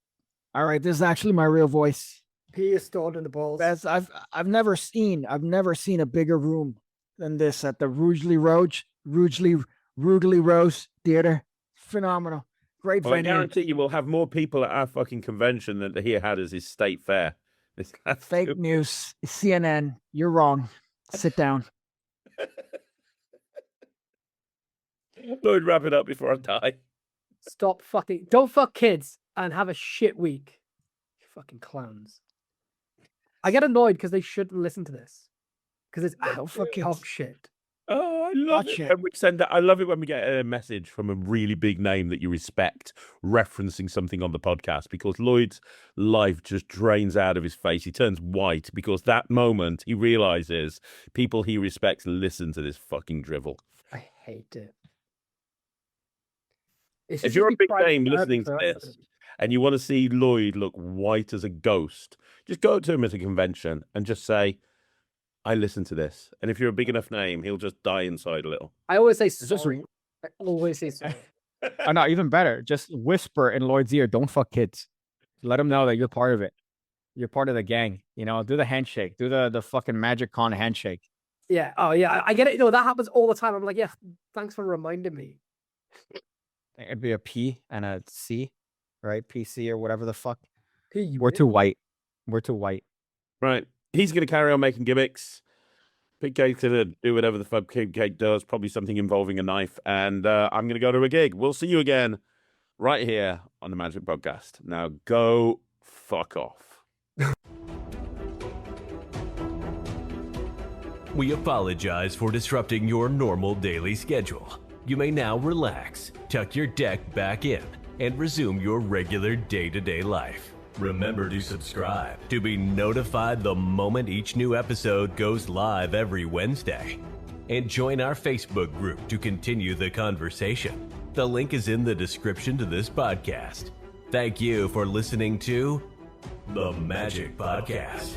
All right. This is actually my real voice. P is stored in the balls. Best I've never seen a bigger room than this at the Rugeley Rose Theater. Phenomenal. Great Well, I venue. guarantee you will have more people at our fucking convention than he had as his state fair. Fake news. CNN. You're wrong. Sit down. Lloyd, wrap it up before I die. Stop fucking. Don't fuck kids and have a shit week. You fucking clowns. I get annoyed because they shouldn't listen to this. Because it's Don't fuck absolute kids. dog shit. Oh, I love Watch it. it. When we send that. I love it when we get a message from a really big name that you respect referencing something on the podcast, because Lloyd's life just drains out of his face. He turns white because that moment he realizes people he respects listen to this fucking drivel. I hate it. If you're a big name listening to this and you want to see Lloyd look white as a ghost, just go up to him at a convention and just say, I listen to this. And if you're a big enough name, he'll just die inside a little. I always say just sorry. I always say sorry. Oh, no, even better. Just whisper in Lloyd's ear, don't fuck kids. Let him know that you're part of it. You're part of the gang. You know, do the handshake. Do the fucking Magic Con handshake. Yeah. Oh, yeah. I get it. That happens all the time. I'm like, yeah, thanks for reminding me. It'd be a P and a C, right? PC or whatever the fuck. Hey, you We're bitch. too white. We're too white. Right. He's going to carry on making gimmicks. Big Cake's going to do whatever the fuck Big Cake does, probably something involving a knife. And I'm going to go to a gig. We'll see you again right here on the Magic Podcast. Now go fuck off. We apologize for disrupting your normal daily schedule. You may now relax, tuck your deck back in, and resume your regular day-to-day life. Remember to subscribe to be notified the moment each new episode goes live every Wednesday. And join our Facebook group to continue the conversation. The link is in the description to this podcast. Thank you for listening to The Magic Podcast.